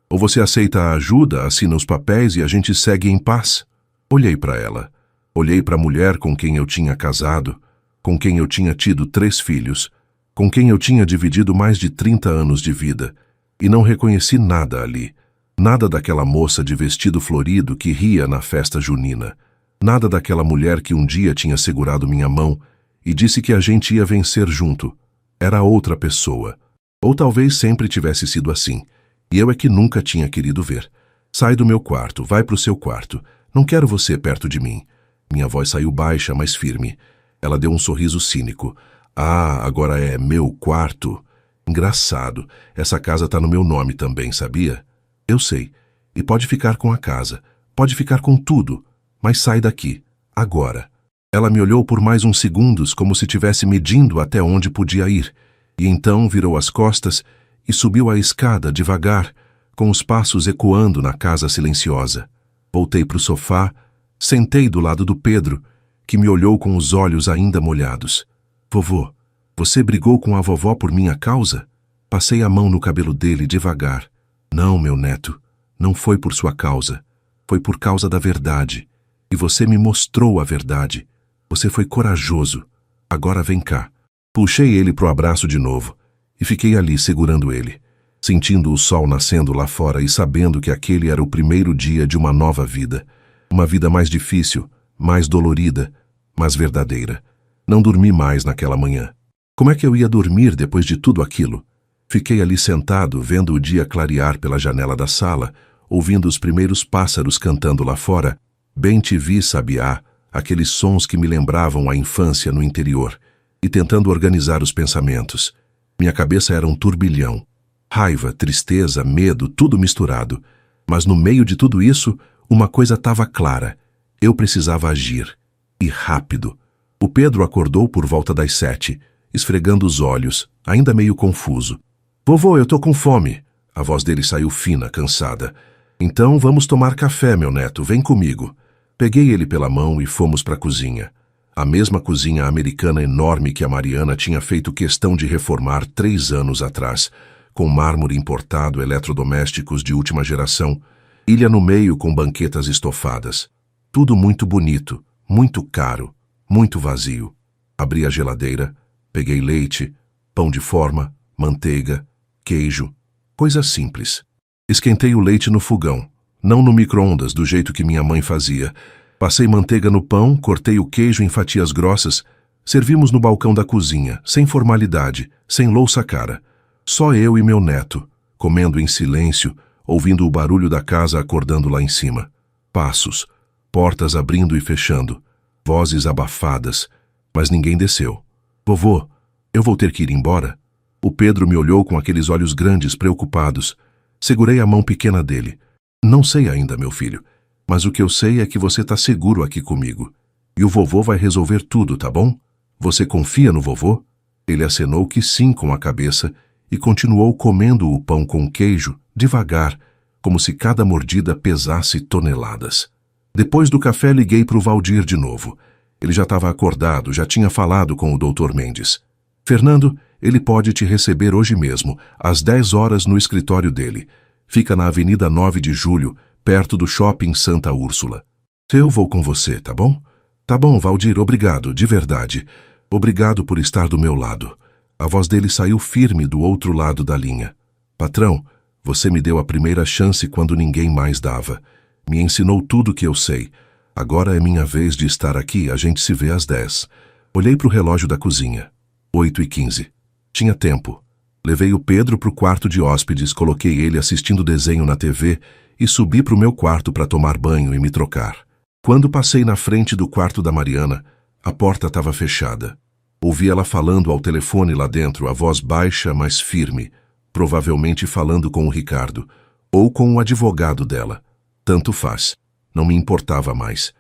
Ou você aceita a ajuda, assina os papéis e a gente segue em paz? Olhei para ela. Olhei para a mulher com quem eu tinha casado, com quem eu tinha tido 3 filhos, com quem eu tinha dividido mais de 30 anos de vida, e não reconheci nada ali. Nada daquela moça de vestido florido que ria na festa junina. Nada daquela mulher que um dia tinha segurado minha mão e disse que a gente ia vencer junto. Era outra pessoa. Ou talvez sempre tivesse sido assim, e eu é que nunca tinha querido ver. Sai do meu quarto, vai pro seu quarto. Não quero você perto de mim. Minha voz saiu baixa, mas firme. Ela deu um sorriso cínico. Ah, agora é meu quarto? Engraçado, essa casa tá no meu nome também, sabia? Eu sei. E pode ficar com a casa, pode ficar com tudo, mas sai daqui, agora. Ela me olhou por mais uns segundos como se estivesse medindo até onde podia ir, e então virou as costas e subiu a escada devagar, com os passos ecoando na casa silenciosa. Voltei pro sofá, sentei do lado do Pedro, que me olhou com os olhos ainda molhados. Vovô, você brigou com a vovó por minha causa? Passei a mão no cabelo dele devagar. Não, meu neto, não foi por sua causa. Foi por causa da verdade. E você me mostrou a verdade. Você foi corajoso. Agora vem cá. Puxei ele pro abraço de novo e fiquei ali segurando ele, sentindo o sol nascendo lá fora e sabendo que aquele era o primeiro dia de uma nova vida. Uma vida mais difícil, mais dolorida, mas verdadeira. Não dormi mais naquela manhã. Como é que eu ia dormir depois de tudo aquilo? Fiquei ali sentado, vendo o dia clarear pela janela da sala, ouvindo os primeiros pássaros cantando lá fora, bem-te-vi, sabiá, aqueles sons que me lembravam a infância no interior, e tentando organizar os pensamentos. Minha cabeça era um turbilhão. Raiva, tristeza, medo, tudo misturado. Mas no meio de tudo isso, uma coisa estava clara. Eu precisava agir. E rápido. O Pedro acordou por volta das 7, esfregando os olhos, ainda meio confuso. Vovô, eu tô com fome. A voz dele saiu fina, cansada. Então vamos tomar café, meu neto, vem comigo. Peguei ele pela mão e fomos para a cozinha. A mesma cozinha americana enorme que a Mariana tinha feito questão de reformar 3 anos atrás, com mármore importado, eletrodomésticos de última geração, ilha no meio com banquetas estofadas. Tudo muito bonito, muito caro, muito vazio. Abri a geladeira, peguei leite, pão de forma, manteiga, queijo, coisa simples. Esquentei o leite no fogão, não no micro-ondas do jeito que minha mãe fazia. Passei manteiga no pão, cortei o queijo em fatias grossas, servimos no balcão da cozinha, sem formalidade, sem louça cara. Só eu e meu neto, comendo em silêncio, ouvindo o barulho da casa acordando lá em cima. Passos, portas abrindo e fechando, vozes abafadas, mas ninguém desceu. Vovô, eu vou ter que ir embora? O Pedro me olhou com aqueles olhos grandes, preocupados. Segurei a mão pequena dele. Não sei ainda, meu filho, mas o que eu sei é que você está seguro aqui comigo. E o vovô vai resolver tudo, tá bom? Você confia no vovô? Ele acenou que sim com a cabeça e continuou comendo o pão com queijo, devagar, como se cada mordida pesasse toneladas. Depois do café liguei para o Valdir de novo. Ele já estava acordado, já tinha falado com o Dr. Mendes. Fernando, ele pode te receber hoje mesmo, às 10 horas no escritório dele. Fica na Avenida 9 de Julho, perto do Shopping Santa Úrsula. Eu vou com você, tá bom? Tá bom, Valdir, obrigado, de verdade. Obrigado por estar do meu lado. A voz dele saiu firme do outro lado da linha. Patrão, você me deu a primeira chance quando ninguém mais dava. Me ensinou tudo o que eu sei. Agora é minha vez de estar aqui, a gente se vê às 10. Olhei para o relógio da cozinha. 8h15. Tinha tempo. Levei o Pedro para o quarto de hóspedes, coloquei ele assistindo desenho na TV e subi para o meu quarto para tomar banho e me trocar. Quando passei na frente do quarto da Mariana, a porta estava fechada. Ouvi ela falando ao telefone lá dentro, a voz baixa, mas firme, provavelmente falando com o Ricardo, ou com o advogado dela. Tanto faz. Não me importava mais.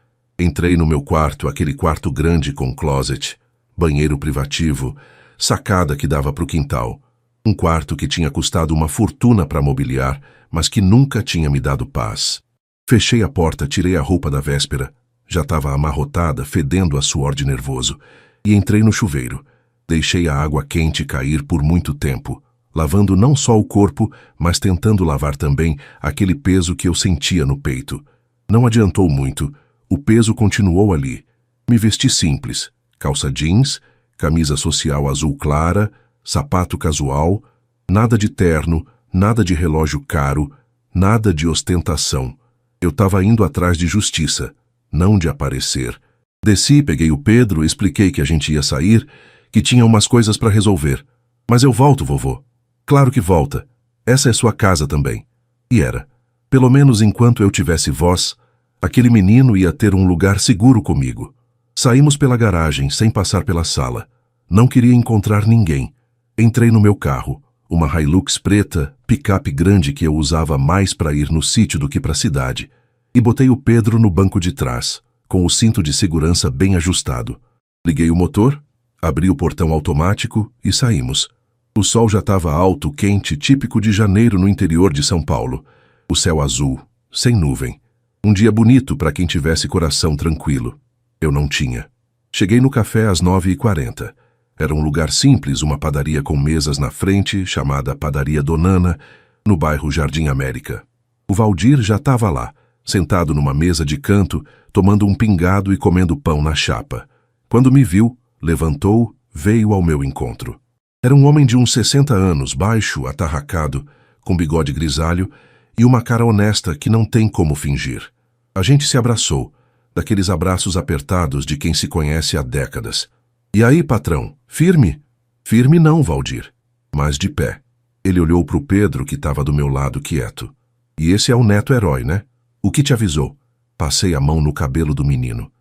Entrei no meu quarto, aquele quarto grande com closet, banheiro privativo, sacada que dava para o quintal. Um quarto que tinha custado uma fortuna para mobiliar, mas que nunca tinha me dado paz. Fechei a porta, tirei a roupa da véspera, já estava amarrotada, fedendo a suor de nervoso, e entrei no chuveiro. Deixei a água quente cair por muito tempo, lavando não só o corpo, mas tentando lavar também aquele peso que eu sentia no peito. Não adiantou muito, o peso continuou ali. Me vesti simples, calça jeans, camisa social azul clara, sapato casual, nada de terno, nada de relógio caro, nada de ostentação. Eu estava indo atrás de justiça, não de aparecer. Desci, peguei o Pedro, expliquei que a gente ia sair, que tinha umas coisas para resolver. Mas eu volto, vovô. Claro que volta. Essa é sua casa também. E era. Pelo menos enquanto eu tivesse voz, aquele menino ia ter um lugar seguro comigo. Saímos pela garagem, sem passar pela sala. Não queria encontrar ninguém. Entrei no meu carro, uma Hilux preta, picape grande que eu usava mais para ir no sítio do que para a cidade, e botei o Pedro no banco de trás, com o cinto de segurança bem ajustado. Liguei o motor, abri o portão automático e saímos. O sol já estava alto, quente, típico de janeiro no interior de São Paulo. O céu azul, sem nuvem. Um dia bonito para quem tivesse coração tranquilo. Eu não tinha. Cheguei no café às 9h40. Era um lugar simples, uma padaria com mesas na frente, chamada Padaria Donana, no bairro Jardim América. O Valdir já estava lá, sentado numa mesa de canto, tomando um pingado e comendo pão na chapa. Quando me viu, levantou, veio ao meu encontro. Era um homem de uns 60 anos, baixo, atarracado, com bigode grisalho e uma cara honesta que não tem como fingir. A gente se abraçou, daqueles abraços apertados de quem se conhece há décadas. E aí, patrão, firme? Firme não, Valdir, mas de pé. Ele olhou para o Pedro, que estava do meu lado, quieto. E esse é o neto herói, né? O que te avisou? Passei a mão no cabelo do menino.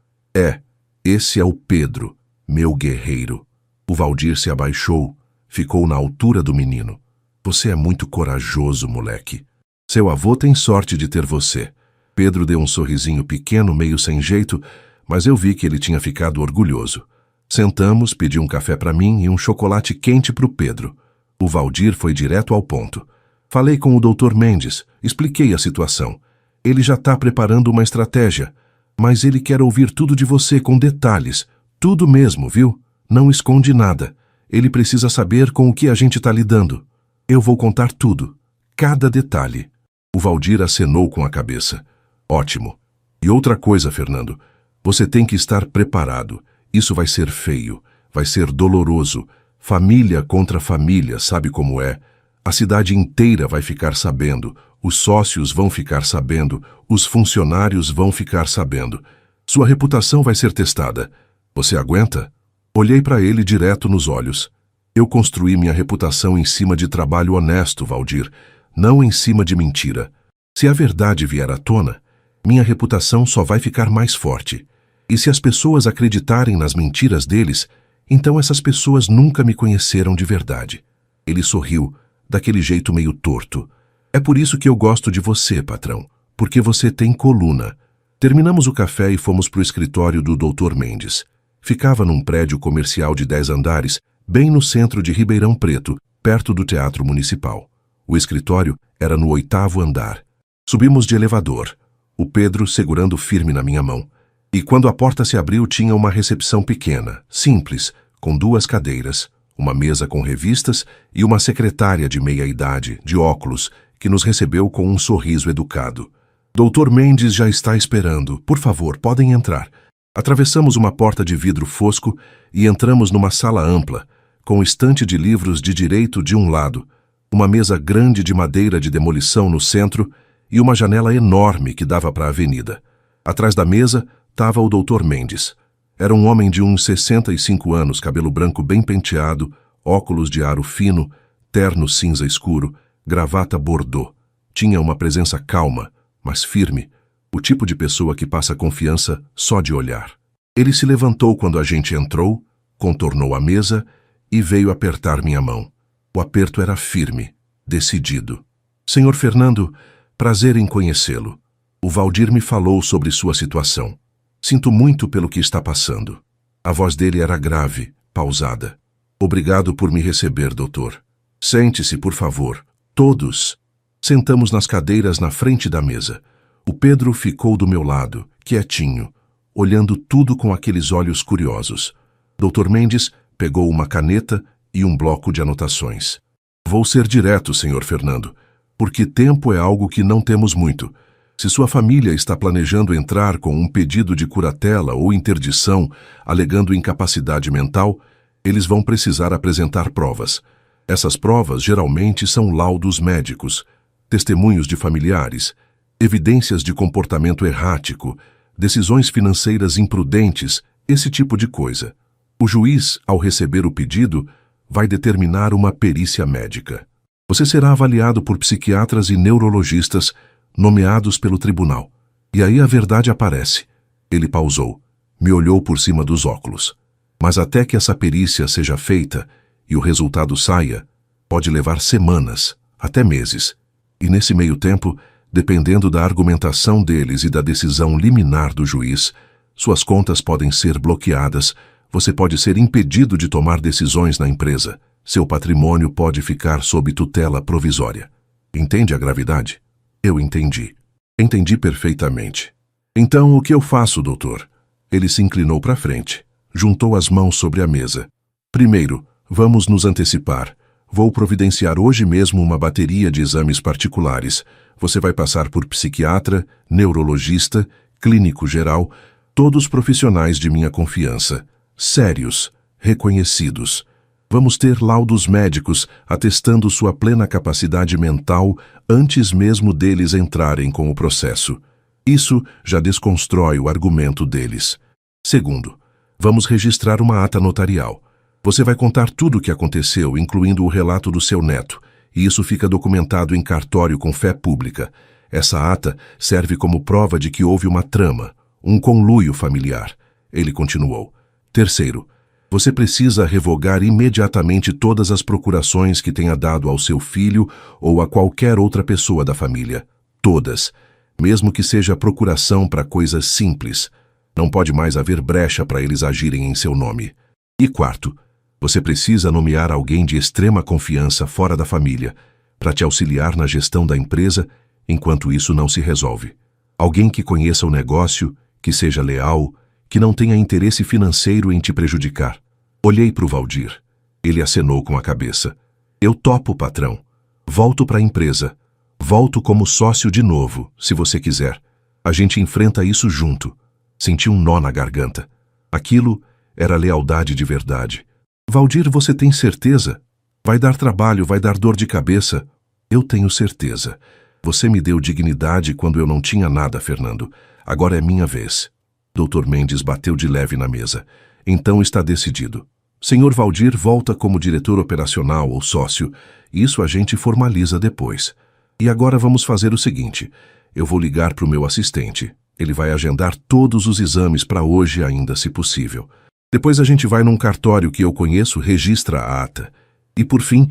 Esse é o Pedro, meu guerreiro. O Valdir se abaixou, ficou na altura do menino. Você é muito corajoso, moleque. Seu avô tem sorte de ter você. Pedro deu um sorrisinho pequeno, meio sem jeito, mas eu vi que ele tinha ficado orgulhoso. Sentamos, pedi um café para mim e um chocolate quente para o Pedro. O Valdir foi direto ao ponto. Falei com o Dr. Mendes, expliquei a situação. Ele já está preparando uma estratégia, mas ele quer ouvir tudo de você com detalhes. Tudo mesmo, viu? Não esconde nada. Ele precisa saber com o que a gente está lidando. Eu vou contar tudo, cada detalhe. O Valdir acenou com a cabeça. Ótimo. E outra coisa, Fernando, você tem que estar preparado. Isso vai ser feio, vai ser doloroso. Família contra família, sabe como é? A cidade inteira vai ficar sabendo, os sócios vão ficar sabendo, os funcionários vão ficar sabendo. Sua reputação vai ser testada. Você aguenta? Olhei para ele direto nos olhos. Eu construí minha reputação em cima de trabalho honesto, Valdir, não em cima de mentira. Se a verdade vier à tona, minha reputação só vai ficar mais forte. E se as pessoas acreditarem nas mentiras deles, então essas pessoas nunca me conheceram de verdade. Ele sorriu, daquele jeito meio torto. É por isso que eu gosto de você, patrão, porque você tem coluna. Terminamos o café e fomos para o escritório do Dr. Mendes. Ficava num prédio comercial de 10 andares, bem no centro de Ribeirão Preto, perto do Teatro Municipal. O escritório era no 8º andar. Subimos de elevador, o Pedro segurando firme na minha mão. E quando a porta se abriu, tinha uma recepção pequena, simples, com 2 cadeiras, uma mesa com revistas e uma secretária de meia-idade, de óculos, que nos recebeu com um sorriso educado. Dr. Mendes já está esperando. Por favor, podem entrar. Atravessamos uma porta de vidro fosco e entramos numa sala ampla, com estante de livros de direito de um lado, uma mesa grande de madeira de demolição no centro e uma janela enorme que dava para a avenida. Atrás da mesa estava o Dr. Mendes. Era um homem de uns 65 anos, cabelo branco bem penteado, óculos de aro fino, terno cinza escuro, gravata bordô. Tinha uma presença calma, mas firme, o tipo de pessoa que passa confiança só de olhar. Ele se levantou quando a gente entrou, contornou a mesa e veio apertar minha mão. O aperto era firme, decidido. Senhor Fernando, prazer em conhecê-lo. O Valdir me falou sobre sua situação. Sinto muito pelo que está passando. A voz dele era grave, pausada. Obrigado por me receber, doutor. Sente-se, por favor. Todos. Sentamos nas cadeiras na frente da mesa. O Pedro ficou do meu lado, quietinho, olhando tudo com aqueles olhos curiosos. Dr. Mendes pegou uma caneta e um bloco de anotações. Vou ser direto, Sr. Fernando, porque tempo é algo que não temos muito. Se sua família está planejando entrar com um pedido de curatela ou interdição, alegando incapacidade mental, eles vão precisar apresentar provas. Essas provas geralmente são laudos médicos, testemunhos de familiares, evidências de comportamento errático, decisões financeiras imprudentes, esse tipo de coisa. O juiz, ao receber o pedido, vai determinar uma perícia médica. Você será avaliado por psiquiatras e neurologistas nomeados pelo tribunal. E aí a verdade aparece. Ele pausou, me olhou por cima dos óculos. Mas até que essa perícia seja feita e o resultado saia, pode levar semanas, até meses. E nesse meio tempo, dependendo da argumentação deles e da decisão liminar do juiz, suas contas podem ser bloqueadas, você pode ser impedido de tomar decisões na empresa, seu patrimônio pode ficar sob tutela provisória. Entende a gravidade? Eu entendi. Entendi perfeitamente. Então, o que eu faço, doutor? Ele se inclinou para frente, juntou as mãos sobre a mesa. Primeiro, vamos nos antecipar. Vou providenciar hoje mesmo uma bateria de exames particulares. Você vai passar por psiquiatra, neurologista, clínico geral, todos profissionais de minha confiança, sérios, reconhecidos. Vamos ter laudos médicos atestando sua plena capacidade mental antes mesmo deles entrarem com o processo. Isso já desconstrói o argumento deles. Segundo, vamos registrar uma ata notarial. Você vai contar tudo o que aconteceu, incluindo o relato do seu neto, e isso fica documentado em cartório com fé pública. Essa ata serve como prova de que houve uma trama, um conluio familiar. Ele continuou. Terceiro, você precisa revogar imediatamente todas as procurações que tenha dado ao seu filho ou a qualquer outra pessoa da família. Todas. Mesmo que seja procuração para coisas simples. Não pode mais haver brecha para eles agirem em seu nome. E quarto, você precisa nomear alguém de extrema confiança fora da família para te auxiliar na gestão da empresa enquanto isso não se resolve. Alguém que conheça o negócio, que seja leal, que não tenha interesse financeiro em te prejudicar. Olhei para o Valdir. Ele acenou com a cabeça. Eu topo, patrão. Volto para a empresa. Volto como sócio de novo, se você quiser. A gente enfrenta isso junto. Senti um nó na garganta. Aquilo era lealdade de verdade. Valdir, você tem certeza? Vai dar trabalho, vai dar dor de cabeça. Eu tenho certeza. Você me deu dignidade quando eu não tinha nada, Fernando. Agora é minha vez. Dr. Mendes bateu de leve na mesa. Então está decidido. Senhor Valdir volta como diretor operacional ou sócio. Isso a gente formaliza depois. E agora vamos fazer o seguinte. Eu vou ligar para o meu assistente. Ele vai agendar todos os exames para hoje ainda, se possível. Depois a gente vai num cartório que eu conheço, registra a ata. E por fim,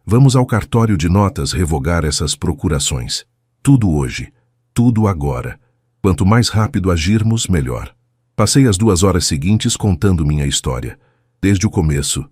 vamos ao cartório de notas revogar essas procurações. Tudo hoje. Tudo agora. Quanto mais rápido agirmos, melhor. Passei as 2 horas seguintes contando minha história. Desde o começo.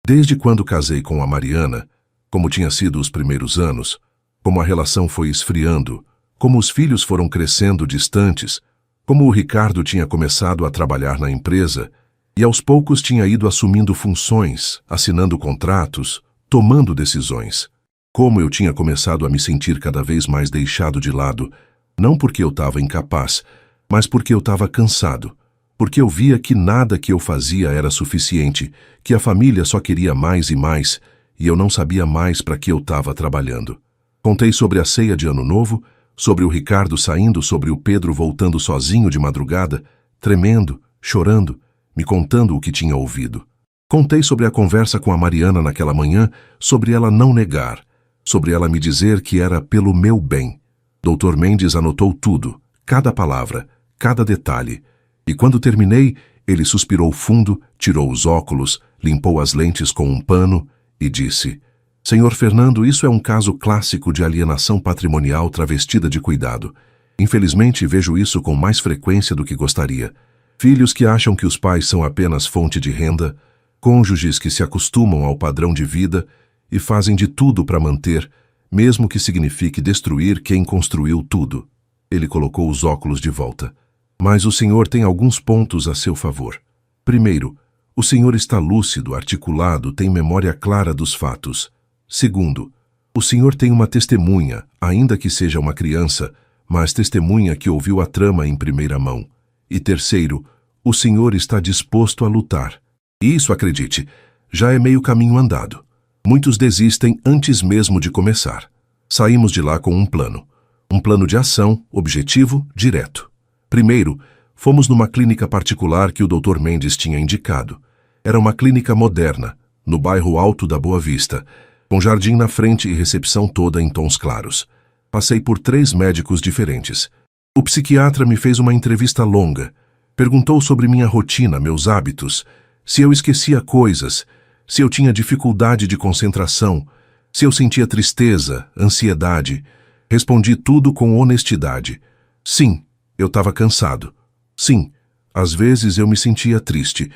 Desde quando casei com a Mariana, como tinha sido os primeiros anos, como a relação foi esfriando, como os filhos foram crescendo distantes, como o Ricardo tinha começado a trabalhar na empresa e aos poucos tinha ido assumindo funções, assinando contratos, tomando decisões. Como eu tinha começado a me sentir cada vez mais deixado de lado, não porque eu estava incapaz, mas porque eu estava cansado, porque eu via que nada que eu fazia era suficiente, que a família só queria mais e mais, e eu não sabia mais para que eu estava trabalhando. Contei sobre a ceia de Ano Novo, sobre o Ricardo saindo, sobre o Pedro voltando sozinho de madrugada, tremendo, chorando, me contando o que tinha ouvido. Contei sobre a conversa com a Mariana naquela manhã, sobre ela não negar, sobre ela me dizer que era pelo meu bem. Dr. Mendes anotou tudo, cada palavra, cada detalhe, e quando terminei, ele suspirou fundo, tirou os óculos, limpou as lentes com um pano e disse: Senhor Fernando, isso é um caso clássico de alienação patrimonial travestida de cuidado. Infelizmente, vejo isso com mais frequência do que gostaria. Filhos que acham que os pais são apenas fonte de renda, cônjuges que se acostumam ao padrão de vida e fazem de tudo para manter, mesmo que signifique destruir quem construiu tudo. Ele colocou os óculos de volta. Mas o senhor tem alguns pontos a seu favor. Primeiro, o senhor está lúcido, articulado, tem memória clara dos fatos. Segundo, o senhor tem uma testemunha, ainda que seja uma criança, mas testemunha que ouviu a trama em primeira mão. E terceiro, o senhor está disposto a lutar. E isso, acredite, já é meio caminho andado. Muitos desistem antes mesmo de começar. Saímos de lá com um plano. Um plano de ação, objetivo, direto. Primeiro, fomos numa clínica particular que o Dr. Mendes tinha indicado. Era uma clínica moderna, no bairro Alto da Boa Vista, com jardim na frente e recepção toda em tons claros. Passei por 3 médicos diferentes. O psiquiatra me fez uma entrevista longa. Perguntou sobre minha rotina, meus hábitos, se eu esquecia coisas, se eu tinha dificuldade de concentração, se eu sentia tristeza, ansiedade. Respondi tudo com honestidade. Sim, eu estava cansado. Sim, às vezes eu me sentia triste,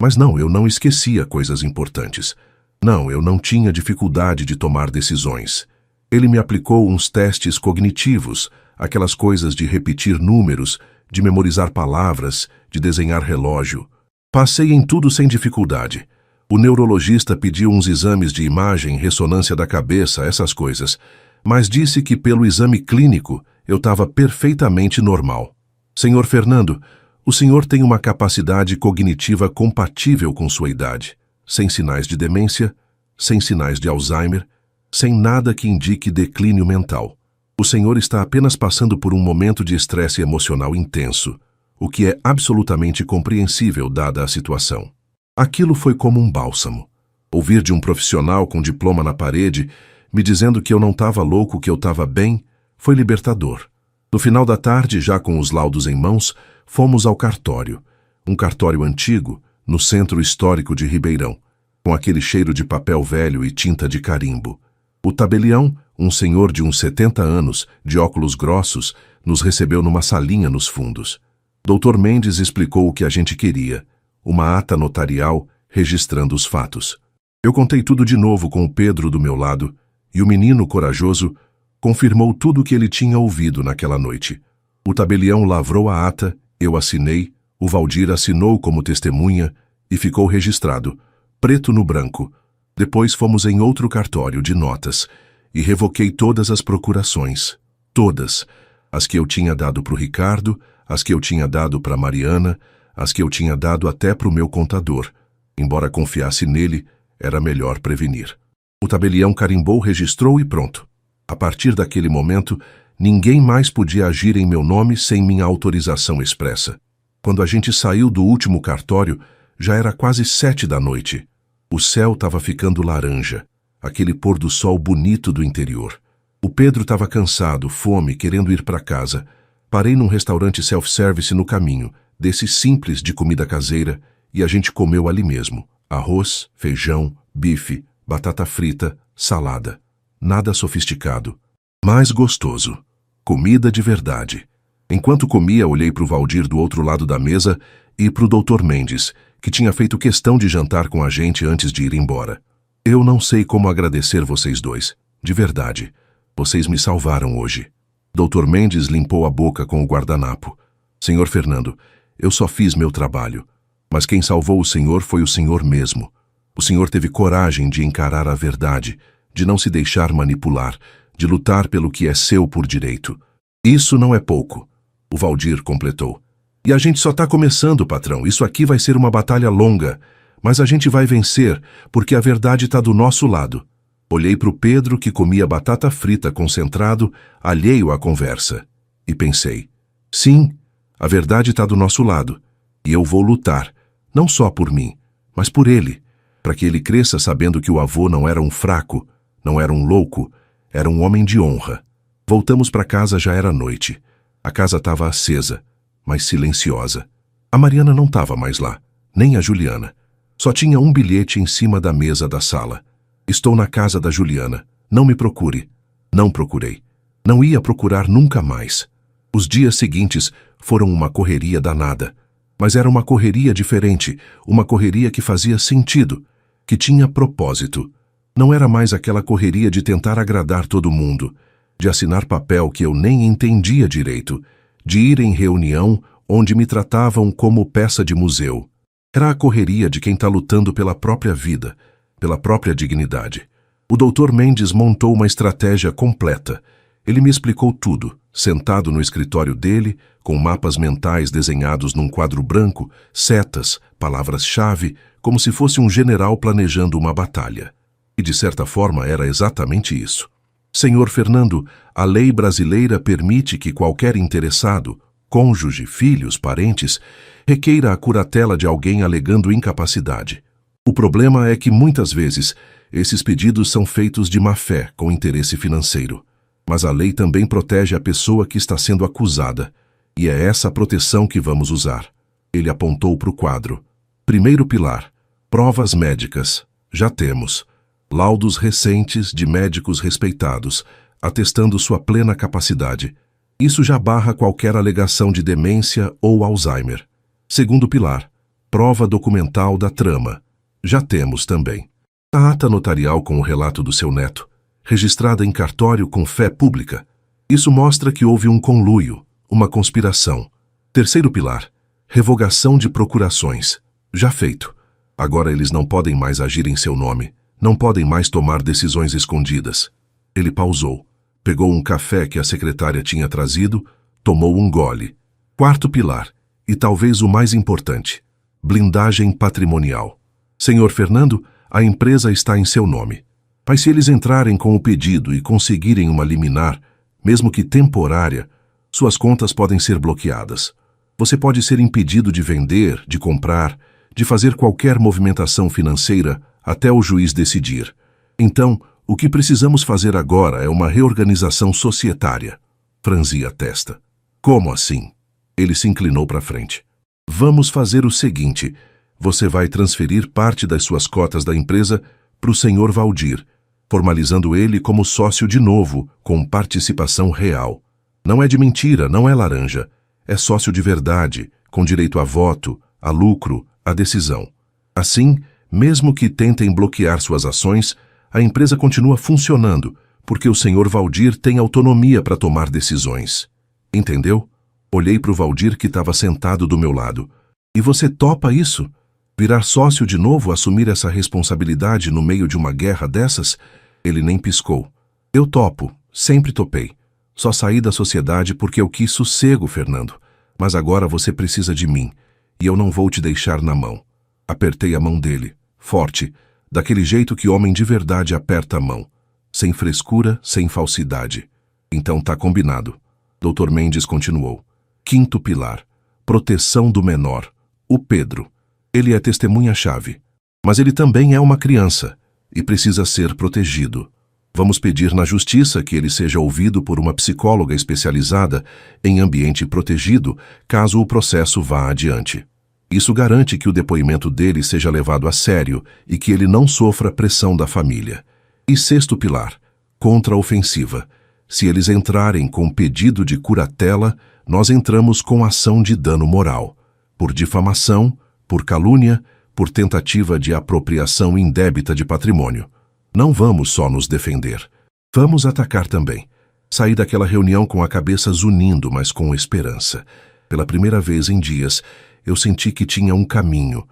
mas não, eu não esquecia coisas importantes. Não, eu não tinha dificuldade de tomar decisões. Ele me aplicou uns testes cognitivos, aquelas coisas de repetir números, de memorizar palavras, de desenhar relógio. Passei em tudo sem dificuldade. O neurologista pediu uns exames de imagem, ressonância da cabeça, essas coisas, mas disse que pelo exame clínico eu estava perfeitamente normal. Senhor Fernando, o senhor tem uma capacidade cognitiva compatível com sua idade, sem sinais de demência, sem sinais de Alzheimer, sem nada que indique declínio mental. O senhor está apenas passando por um momento de estresse emocional intenso, o que é absolutamente compreensível dada a situação. Aquilo foi como um bálsamo. Ouvir de um profissional com diploma na parede, me dizendo que eu não estava louco, que eu estava bem, foi libertador. No final da tarde, já com os laudos em mãos, fomos ao cartório. Um cartório antigo, no centro histórico de Ribeirão, com aquele cheiro de papel velho e tinta de carimbo. O tabelião, um senhor de uns 70 anos, de óculos grossos, nos recebeu numa salinha nos fundos. Dr. Mendes explicou o que a gente queria, uma ata notarial registrando os fatos. Eu contei tudo de novo com o Pedro do meu lado, e o menino corajoso confirmou tudo o que ele tinha ouvido naquela noite. O tabelião lavrou a ata, eu assinei, o Valdir assinou como testemunha e ficou registrado, preto no branco. Depois fomos em outro cartório de notas e revoquei todas as procurações. Todas. As que eu tinha dado para o Ricardo, as que eu tinha dado para Mariana, as que eu tinha dado até para o meu contador. Embora confiasse nele, era melhor prevenir. O tabelião carimbou, registrou e pronto. A partir daquele momento, ninguém mais podia agir em meu nome sem minha autorização expressa. Quando a gente saiu do último cartório, já era quase 7 da noite. O céu estava ficando laranja, aquele pôr do sol bonito do interior. O Pedro estava cansado, fome, querendo ir para casa. Parei num restaurante self-service no caminho, desses simples de comida caseira, e a gente comeu ali mesmo. Arroz, feijão, bife, batata frita, salada. Nada sofisticado, mas gostoso. Comida de verdade. Enquanto comia, olhei para o Valdir do outro lado da mesa e para o Dr. Mendes, que tinha feito questão de jantar com a gente antes de ir embora. Eu não sei como agradecer vocês dois, de verdade. Vocês me salvaram hoje. Dr. Mendes limpou a boca com o guardanapo. Senhor Fernando, eu só fiz meu trabalho, mas quem salvou o senhor foi o senhor mesmo. O senhor teve coragem de encarar a verdade, de não se deixar manipular, de lutar pelo que é seu por direito. Isso não é pouco, o Valdir completou. E a gente só está começando, patrão. Isso aqui vai ser uma batalha longa, mas a gente vai vencer, porque a verdade está do nosso lado. Olhei para o Pedro, que comia batata frita concentrado, alheio à conversa, e pensei, sim, a verdade está do nosso lado, e eu vou lutar, não só por mim, mas por ele, para que ele cresça sabendo que o avô não era um fraco, não era um louco, era um homem de honra. Voltamos para casa, já era noite. A casa estava acesa, mas silenciosa. A Mariana não estava mais lá, nem a Juliana. Só tinha um bilhete em cima da mesa da sala. Estou na casa da Juliana. Não me procure. Não procurei. Não ia procurar nunca mais. Os dias seguintes foram uma correria danada. Mas era uma correria diferente, uma correria que fazia sentido, que tinha propósito. Não era mais aquela correria de tentar agradar todo mundo, de assinar papel que eu nem entendia direito, de ir em reunião onde me tratavam como peça de museu. Era a correria de quem está lutando pela própria vida, pela própria dignidade. O Dr. Mendes montou uma estratégia completa. Ele me explicou tudo, sentado no escritório dele, com mapas mentais desenhados num quadro branco, setas, palavras-chave, como se fosse um general planejando uma batalha. E de certa forma era exatamente isso. Senhor Fernando, a lei brasileira permite que qualquer interessado, cônjuge, filhos, parentes, requeira a curatela de alguém alegando incapacidade. O problema é que muitas vezes esses pedidos são feitos de má fé, com interesse financeiro. Mas a lei também protege a pessoa que está sendo acusada, e é essa proteção que vamos usar. Ele apontou para o quadro. Primeiro pilar, provas médicas. Já temos. Laudos recentes de médicos respeitados, atestando sua plena capacidade. Isso já barra qualquer alegação de demência ou Alzheimer. Segundo pilar, prova documental da trama. Já temos também. A ata notarial com o relato do seu neto, registrada em cartório com fé pública. Isso mostra que houve um conluio, uma conspiração. Terceiro pilar, revogação de procurações. Já feito. Agora eles não podem mais agir em seu nome, não podem mais tomar decisões escondidas. Ele pausou, pegou um café que a secretária tinha trazido, tomou um gole. Quarto pilar, e talvez o mais importante, blindagem patrimonial. Senhor Fernando, a empresa está em seu nome. Mas se eles entrarem com o pedido e conseguirem uma liminar, mesmo que temporária, suas contas podem ser bloqueadas. Você pode ser impedido de vender, de comprar, de fazer qualquer movimentação financeira até o juiz decidir. Então, o que precisamos fazer agora é uma reorganização societária. Franzi a testa. Como assim? Ele se inclinou para frente. Vamos fazer o seguinte. Você vai transferir parte das suas cotas da empresa para o Sr. Valdir, formalizando ele como sócio de novo, com participação real. Não é de mentira, não é laranja. É sócio de verdade, com direito a voto, a lucro, a decisão. Assim, mesmo que tentem bloquear suas ações, a empresa continua funcionando, porque o Sr. Valdir tem autonomia para tomar decisões. Entendeu? Olhei para o Valdir que estava sentado do meu lado. E você topa isso? Virar sócio de novo, assumir essa responsabilidade no meio de uma guerra dessas? Ele nem piscou. Eu topo, sempre topei. Só saí da sociedade porque eu quis sossego, Fernando. Mas agora você precisa de mim, e eu não vou te deixar na mão. Apertei a mão dele, forte, daquele jeito que homem de verdade aperta a mão. Sem frescura, sem falsidade. Então tá combinado. Dr. Mendes continuou. Quinto pilar, proteção do menor, o Pedro. Ele é testemunha-chave, mas ele também é uma criança e precisa ser protegido. Vamos pedir na justiça que ele seja ouvido por uma psicóloga especializada em ambiente protegido, caso o processo vá adiante. Isso garante que o depoimento dele seja levado a sério e que ele não sofra pressão da família. E sexto pilar, contra-ofensiva. Se eles entrarem com pedido de curatela, nós entramos com ação de dano moral, por difamação, por calúnia, por tentativa de apropriação indébita de patrimônio. Não vamos só nos defender. Vamos atacar também. Saí daquela reunião com a cabeça zunindo, mas com esperança. Pela primeira vez em dias, eu senti que tinha um caminho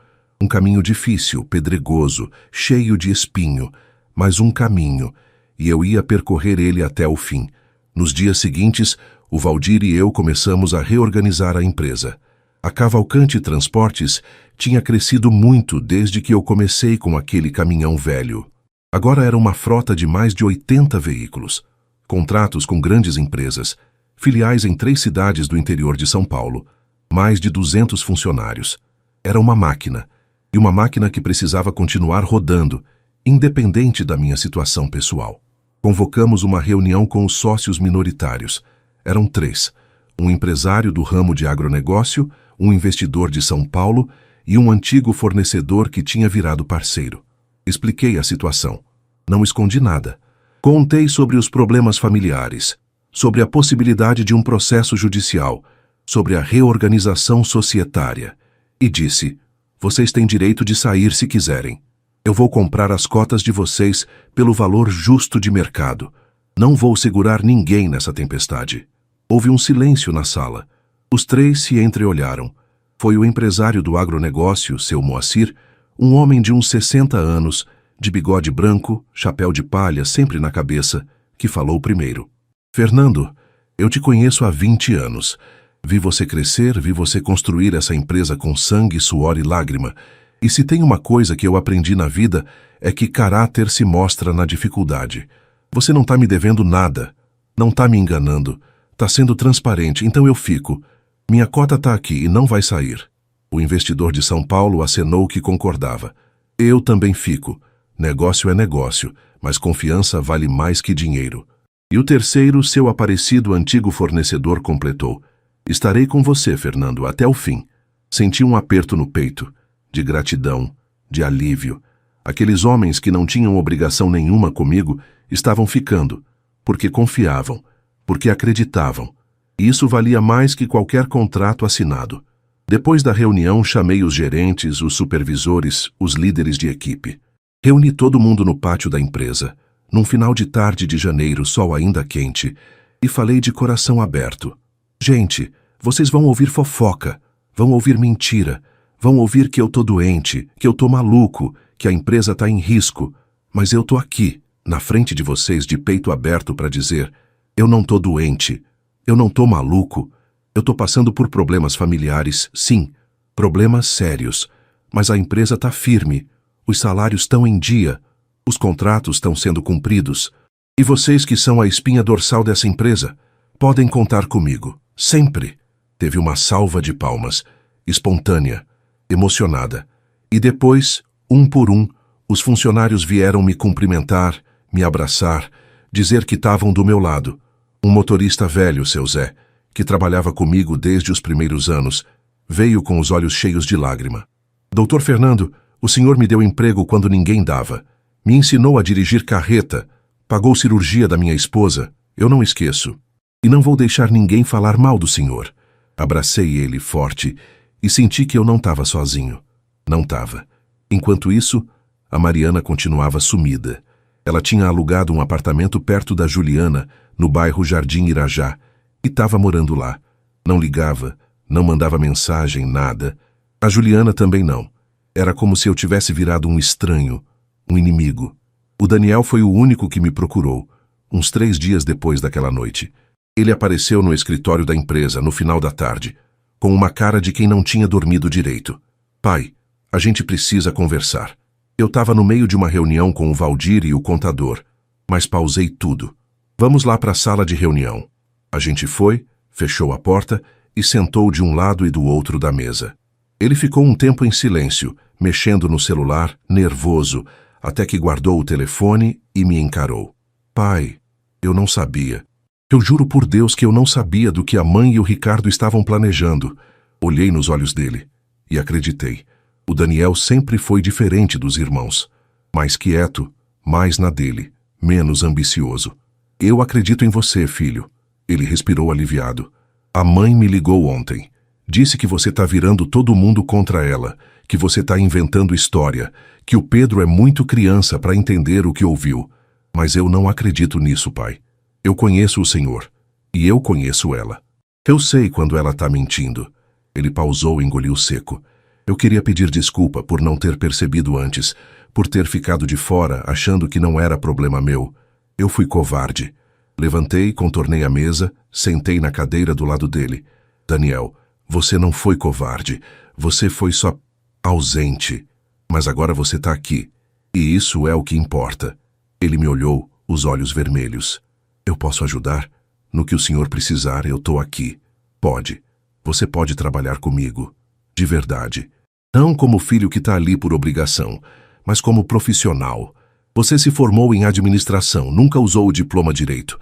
difícil, pedregoso, cheio de espinho, mas um caminho, e eu ia percorrer ele até o fim. Nos dias seguintes, o Valdir e eu começamos a reorganizar a empresa. A Cavalcante Transportes tinha crescido muito desde que eu comecei com aquele caminhão velho. Agora era uma frota de mais de 80 veículos, contratos com grandes empresas, filiais em 3 cidades do interior de São Paulo, mais de 200 funcionários. Era uma máquina, e uma máquina que precisava continuar rodando, independente da minha situação pessoal. Convocamos uma reunião com os sócios minoritários. Eram 3, um empresário do ramo de agronegócio, um investidor de São Paulo e um antigo fornecedor que tinha virado parceiro. Expliquei a situação. Não escondi nada. Contei sobre os problemas familiares, sobre a possibilidade de um processo judicial, sobre a reorganização societária e disse: vocês têm direito de sair se quiserem. Eu vou comprar as cotas de vocês pelo valor justo de mercado. Não vou segurar ninguém nessa tempestade. Houve um silêncio na sala. Os três se entreolharam. Foi o empresário do agronegócio, seu Moacir, um homem de uns 60 anos, de bigode branco, chapéu de palha sempre na cabeça, que falou primeiro. Fernando, eu te conheço há 20 anos. Vi você crescer, vi você construir essa empresa com sangue, suor e lágrima. E se tem uma coisa que eu aprendi na vida, é que caráter se mostra na dificuldade. Você não está me devendo nada. Não está me enganando. Está sendo transparente, então eu fico. Minha cota está aqui e não vai sair. O investidor de São Paulo acenou que concordava. Eu também fico. Negócio é negócio, mas confiança vale mais que dinheiro. E o terceiro, seu aparecido antigo fornecedor, completou. Estarei com você, Fernando, até o fim. Senti um aperto no peito, de gratidão, de alívio. Aqueles homens que não tinham obrigação nenhuma comigo estavam ficando, porque confiavam, porque acreditavam. E isso valia mais que qualquer contrato assinado. Depois da reunião, chamei os gerentes, os supervisores, os líderes de equipe. Reuni todo mundo no pátio da empresa, num final de tarde de janeiro, sol ainda quente, e falei de coração aberto. Gente, vocês vão ouvir fofoca, vão ouvir mentira, vão ouvir que eu tô doente, que eu tô maluco, que a empresa tá em risco, mas eu tô aqui, na frente de vocês, de peito aberto para dizer, eu não tô doente, eu não tô maluco, eu tô passando por problemas familiares, sim, problemas sérios, mas a empresa tá firme, os salários estão em dia, os contratos estão sendo cumpridos, e vocês que são a espinha dorsal dessa empresa, podem contar comigo, sempre. Teve uma salva de palmas, espontânea, emocionada, e depois, um por um, os funcionários vieram me cumprimentar, me abraçar, dizer que estavam do meu lado. Um motorista velho, seu Zé, que trabalhava comigo desde os primeiros anos, veio com os olhos cheios de lágrima. Doutor Fernando, o senhor me deu emprego quando ninguém dava. Me ensinou a dirigir carreta, pagou cirurgia da minha esposa, eu não esqueço. E não vou deixar ninguém falar mal do senhor. Abracei ele forte e senti que eu não estava sozinho. Não estava. Enquanto isso, a Mariana continuava sumida. Ela tinha alugado um apartamento perto da Juliana, no bairro Jardim Irajá, e estava morando lá. Não ligava, não mandava mensagem, nada. A Juliana também não. Era como se eu tivesse virado um estranho, um inimigo. O Daniel foi o único que me procurou, uns 3 dias depois daquela noite. Ele apareceu no escritório da empresa, no final da tarde, com uma cara de quem não tinha dormido direito. Pai, a gente precisa conversar. Eu estava no meio de uma reunião com o Valdir e o contador, mas pausei tudo. Vamos lá para a sala de reunião. A gente foi, fechou a porta e sentou de um lado e do outro da mesa. Ele ficou um tempo em silêncio, mexendo no celular, nervoso, até que guardou o telefone e me encarou. Pai, eu não sabia. Eu juro por Deus que eu não sabia do que a mãe e o Ricardo estavam planejando. Olhei nos olhos dele e acreditei. O Daniel sempre foi diferente dos irmãos. Mais quieto, mais na dele, menos ambicioso. Eu acredito em você, filho. Ele respirou aliviado. A mãe me ligou ontem. Disse que você tá virando todo mundo contra ela, que você tá inventando história, que o Pedro é muito criança para entender o que ouviu. Mas eu não acredito nisso, pai. Eu conheço o senhor, e eu conheço ela. Eu sei quando ela tá mentindo. Ele pausou e engoliu seco. Eu queria pedir desculpa por não ter percebido antes, por ter ficado de fora achando que não era problema meu. Eu fui covarde. Levantei, contornei a mesa, sentei na cadeira do lado dele. Daniel, você não foi covarde. Você foi só ausente. Mas agora você tá aqui. E isso é o que importa. Ele me olhou, os olhos vermelhos. Eu posso ajudar? No que o senhor precisar, eu tô aqui. Pode. Você pode trabalhar comigo. De verdade. Não como filho que tá ali por obrigação, mas como profissional. Você se formou em administração, nunca usou o diploma direito.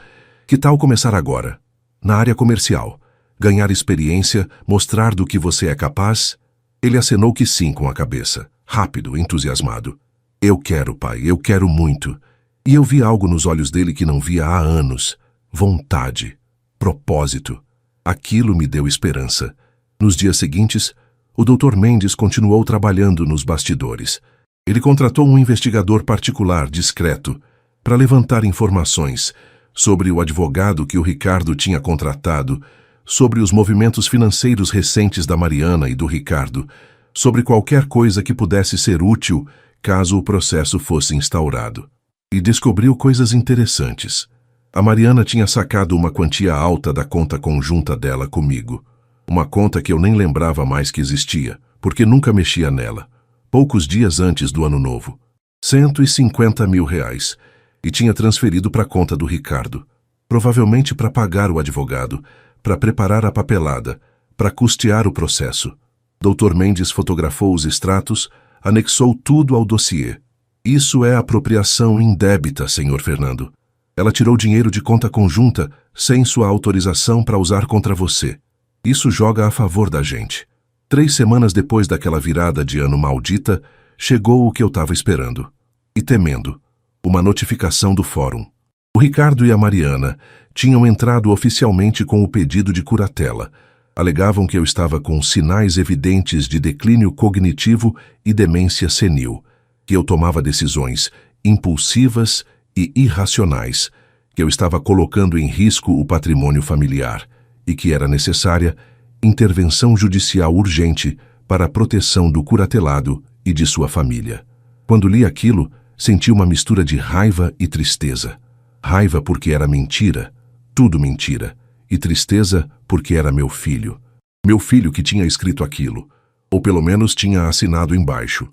Que tal começar agora? Na área comercial. Ganhar experiência, mostrar do que você é capaz? Ele acenou que sim com a cabeça. Rápido, entusiasmado. Eu quero, pai, eu quero muito. E eu vi algo nos olhos dele que não via há anos. Vontade. Propósito. Aquilo me deu esperança. Nos dias seguintes, O Dr. Mendes continuou trabalhando nos bastidores. Ele contratou um investigador particular discreto para levantar informações sobre o advogado que o Ricardo tinha contratado, sobre os movimentos financeiros recentes da Mariana e do Ricardo, sobre qualquer coisa que pudesse ser útil caso o processo fosse instaurado. E descobriu coisas interessantes. A Mariana tinha sacado uma quantia alta da conta conjunta dela comigo. Uma conta que eu nem lembrava mais que existia, porque nunca mexia nela. Poucos dias antes do Ano Novo. 150 mil reais. E tinha transferido para a conta do Ricardo. Provavelmente para pagar o advogado, para preparar a papelada, para custear o processo. Dr. Mendes fotografou os extratos, anexou tudo ao dossiê. Isso é apropriação indébita, Sr. Fernando. Ela tirou dinheiro de conta conjunta sem sua autorização para usar contra você. Isso joga a favor da gente. 3 semanas depois daquela virada de ano maldita, chegou o que eu estava esperando. E temendo. Uma notificação do fórum. O Ricardo e a Mariana tinham entrado oficialmente com o pedido de curatela. Alegavam que eu estava com sinais evidentes de declínio cognitivo e demência senil, que eu tomava decisões impulsivas e irracionais, que eu estava colocando em risco o patrimônio familiar e que era necessária intervenção judicial urgente para a proteção do curatelado e de sua família. Quando li aquilo, senti uma mistura de raiva e tristeza. Raiva porque era mentira, tudo mentira, e tristeza porque era meu filho. Meu filho que tinha escrito aquilo, ou pelo menos tinha assinado embaixo.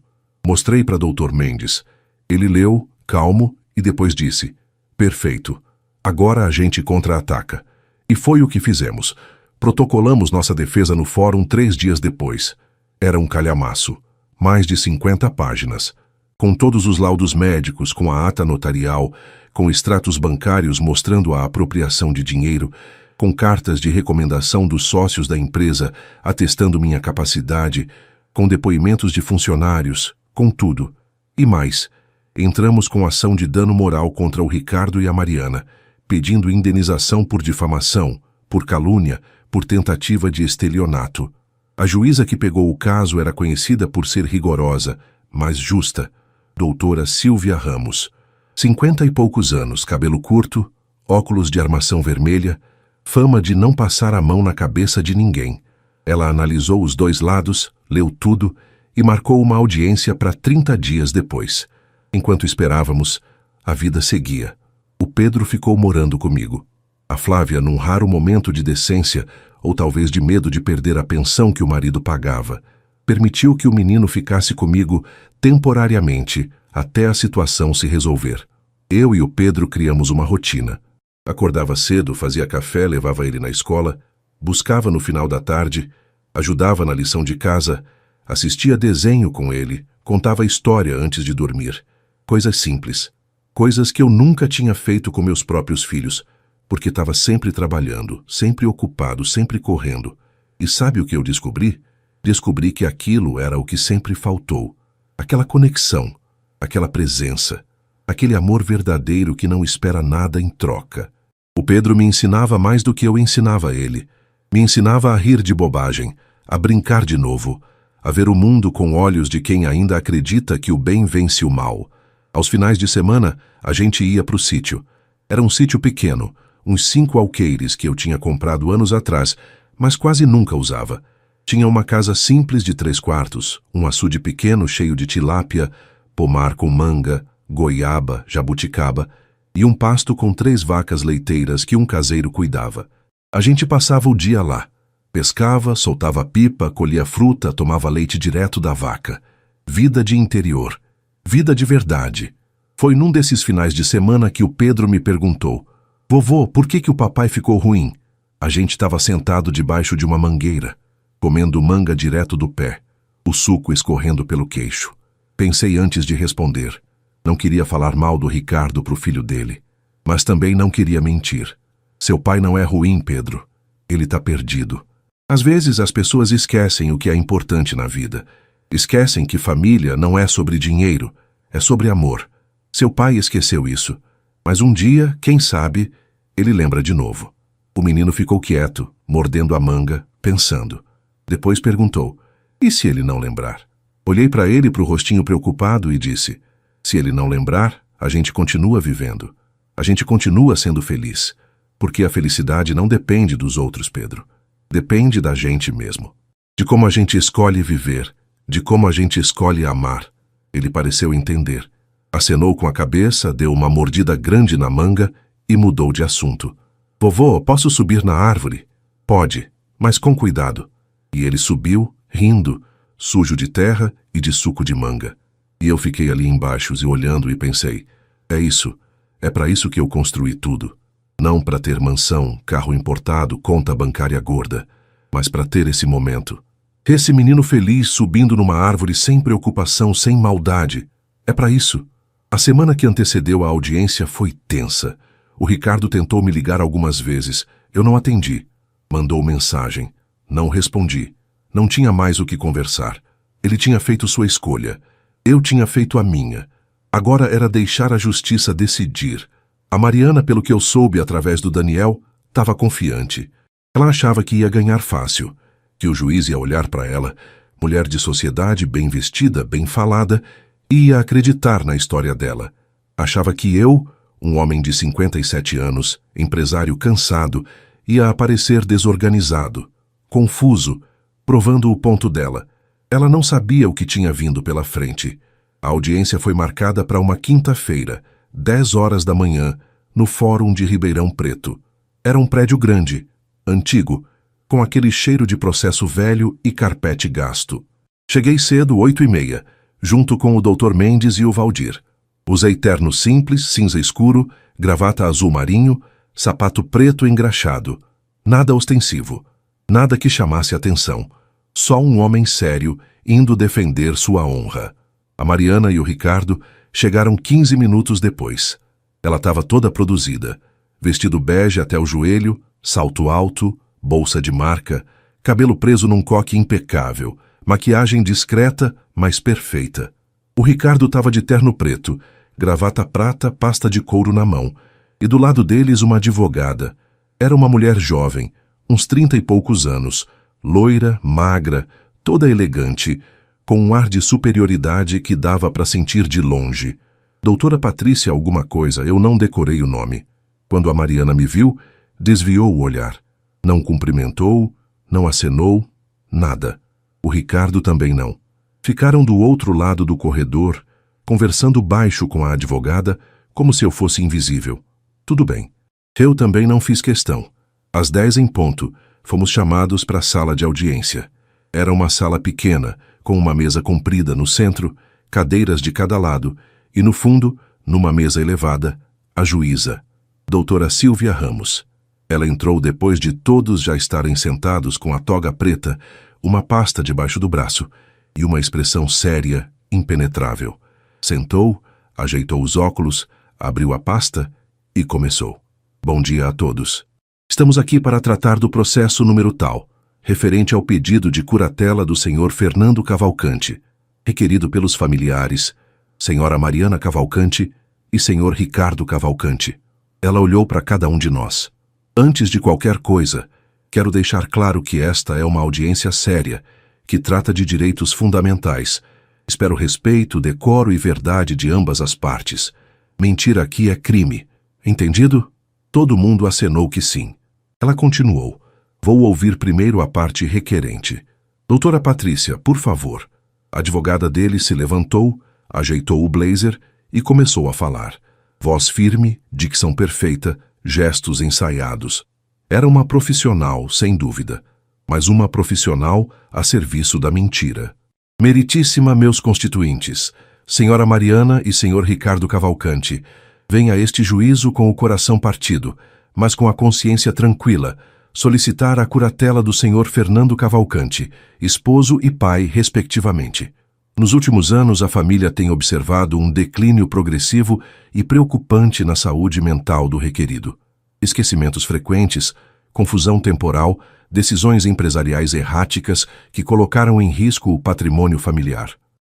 Mostrei para Dr. Mendes. Ele leu, calmo, e depois disse: perfeito, agora a gente contra-ataca. E foi o que fizemos. Protocolamos nossa defesa no fórum 3 dias depois. Era um calhamaço, mais de 50 páginas, com todos os laudos médicos, com a ata notarial, com extratos bancários mostrando a apropriação de dinheiro, com cartas de recomendação dos sócios da empresa atestando minha capacidade, com depoimentos de funcionários, com tudo. E mais, entramos com ação de dano moral contra o Ricardo e a Mariana, pedindo indenização por difamação, por calúnia, por tentativa de estelionato. A juíza que pegou o caso era conhecida por ser rigorosa, mas justa, doutora Silvia Ramos. 50 e poucos anos, cabelo curto, óculos de armação vermelha, fama de não passar a mão na cabeça de ninguém. Ela analisou os 2 lados, leu tudo e marcou uma audiência para 30 dias depois. Enquanto esperávamos, a vida seguia. O Pedro ficou morando comigo. A Flávia, num raro momento de decência, ou talvez de medo de perder a pensão que o marido pagava, permitiu que o menino ficasse comigo temporariamente até a situação se resolver. Eu e o Pedro criamos uma rotina. Acordava cedo, fazia café, levava ele na escola, buscava no final da tarde, ajudava na lição de casa, assistia desenho com ele, contava história antes de dormir. Coisas simples. Coisas que eu nunca tinha feito com meus próprios filhos, porque estava sempre trabalhando, sempre ocupado, sempre correndo. E sabe o que eu descobri? Descobri que aquilo era o que sempre faltou. Aquela conexão, aquela presença, aquele amor verdadeiro que não espera nada em troca. O Pedro me ensinava mais do que eu ensinava a ele. Me ensinava a rir de bobagem, a brincar de novo, a ver o mundo com olhos de quem ainda acredita que o bem vence o mal. Aos finais de semana, a gente ia para o sítio. Era um sítio pequeno, uns 5 alqueires que eu tinha comprado anos atrás, mas quase nunca usava. Tinha uma casa simples de 3 quartos, um açude pequeno cheio de tilápia, pomar com manga, goiaba, jabuticaba e um pasto com 3 vacas leiteiras que um caseiro cuidava. A gente passava o dia lá. Pescava, soltava pipa, colhia fruta, tomava leite direto da vaca. Vida de interior. Vida de verdade. Foi num desses finais de semana que o Pedro me perguntou: vovô, por que o papai ficou ruim? A gente estava sentado debaixo de uma mangueira, comendo manga direto do pé, o suco escorrendo pelo queixo. Pensei antes de responder. Não queria falar mal do Ricardo pro filho dele, mas também não queria mentir. Seu pai não é ruim, Pedro. Ele tá perdido. Às vezes as pessoas esquecem o que é importante na vida. Esquecem que família não é sobre dinheiro, é sobre amor. Seu pai esqueceu isso. Mas um dia, quem sabe, ele lembra de novo. O menino ficou quieto, mordendo a manga, pensando. Depois perguntou: E se ele não lembrar? Olhei para ele, para o rostinho preocupado e disse: se ele não lembrar, a gente continua vivendo. A gente continua sendo feliz. Porque a felicidade não depende dos outros, Pedro. Depende da gente mesmo. De como a gente escolhe viver, de como a gente escolhe amar. Ele pareceu entender. Acenou com a cabeça, deu uma mordida grande na manga e mudou de assunto. Vovô, posso subir na árvore? Pode, mas com cuidado. E ele subiu, rindo, sujo de terra e de suco de manga. E eu fiquei ali embaixo e olhando e pensei, é isso, é para isso que eu construí tudo. Não para ter mansão, carro importado, conta bancária gorda, mas para ter esse momento. Esse menino feliz subindo numa árvore sem preocupação, sem maldade. É para isso. A semana que antecedeu a audiência foi tensa. O Ricardo tentou me ligar algumas vezes. Eu não atendi. Mandou mensagem. Não respondi. Não tinha mais o que conversar. Ele tinha feito sua escolha. Eu tinha feito a minha. Agora era deixar a justiça decidir. A Mariana, pelo que eu soube através do Daniel, estava confiante. Ela achava que ia ganhar fácil, que o juiz ia olhar para ela, mulher de sociedade, bem vestida, bem falada, e ia acreditar na história dela. Achava que eu, um homem de 57 anos, empresário cansado, ia aparecer desorganizado, confuso, provando o ponto dela. Ela não sabia o que tinha vindo pela frente. A audiência foi marcada para uma quinta-feira, 10 horas da manhã, no Fórum de Ribeirão Preto. Era um prédio grande, antigo, com aquele cheiro de processo velho e carpete gasto. Cheguei cedo, 8h30, junto com o Dr. Mendes e o Valdir. Usei terno simples, cinza escuro, gravata azul marinho, sapato preto engraxado. Nada ostensivo, nada que chamasse atenção. Só um homem sério indo defender sua honra. A Mariana e o Ricardo chegaram 15 minutos depois. Ela estava toda produzida, vestido bege até o joelho, salto alto, bolsa de marca, cabelo preso num coque impecável, maquiagem discreta, mas perfeita. O Ricardo estava de terno preto, gravata prata, pasta de couro na mão, e do lado deles uma advogada. Era uma mulher jovem, uns 30 e poucos anos, loira, magra, toda elegante, com um ar de superioridade que dava para sentir de longe. Doutora Patrícia alguma coisa, eu não decorei o nome. Quando a Mariana me viu, desviou o olhar. Não cumprimentou, não acenou, nada. O Ricardo também não. Ficaram do outro lado do corredor, conversando baixo com a advogada, como se eu fosse invisível. Tudo bem. Eu também não fiz questão. Às 10 em ponto, fomos chamados para a sala de audiência. Era uma sala pequena, com uma mesa comprida no centro, cadeiras de cada lado, e no fundo, numa mesa elevada, a juíza, doutora Silvia Ramos. Ela entrou depois de todos já estarem sentados com a toga preta, uma pasta debaixo do braço e uma expressão séria, impenetrável. Sentou, ajeitou os óculos, abriu a pasta e começou. Bom dia a todos. Estamos aqui para tratar do processo número tal, referente ao pedido de curatela do senhor Fernando Cavalcante, requerido pelos familiares, senhora Mariana Cavalcante e senhor Ricardo Cavalcante. Ela olhou para cada um de nós. Antes de qualquer coisa, quero deixar claro que esta é uma audiência séria, que trata de direitos fundamentais. Espero respeito, decoro e verdade de ambas as partes. Mentir aqui é crime. Entendido? Todo mundo acenou que sim. Ela continuou. Vou ouvir primeiro a parte requerente. Doutora Patrícia, por favor. A advogada dele se levantou, ajeitou o blazer e começou a falar. Voz firme, dicção perfeita, gestos ensaiados. Era uma profissional, sem dúvida, mas uma profissional a serviço da mentira. Meritíssima meus constituintes, senhora Mariana e senhor Ricardo Cavalcante, venha a este juízo com o coração partido, mas com a consciência tranquila, solicitar a curatela do senhor Fernando Cavalcante, esposo e pai, respectivamente. Nos últimos anos, a família tem observado um declínio progressivo e preocupante na saúde mental do requerido. Esquecimentos frequentes, confusão temporal, decisões empresariais erráticas que colocaram em risco o patrimônio familiar.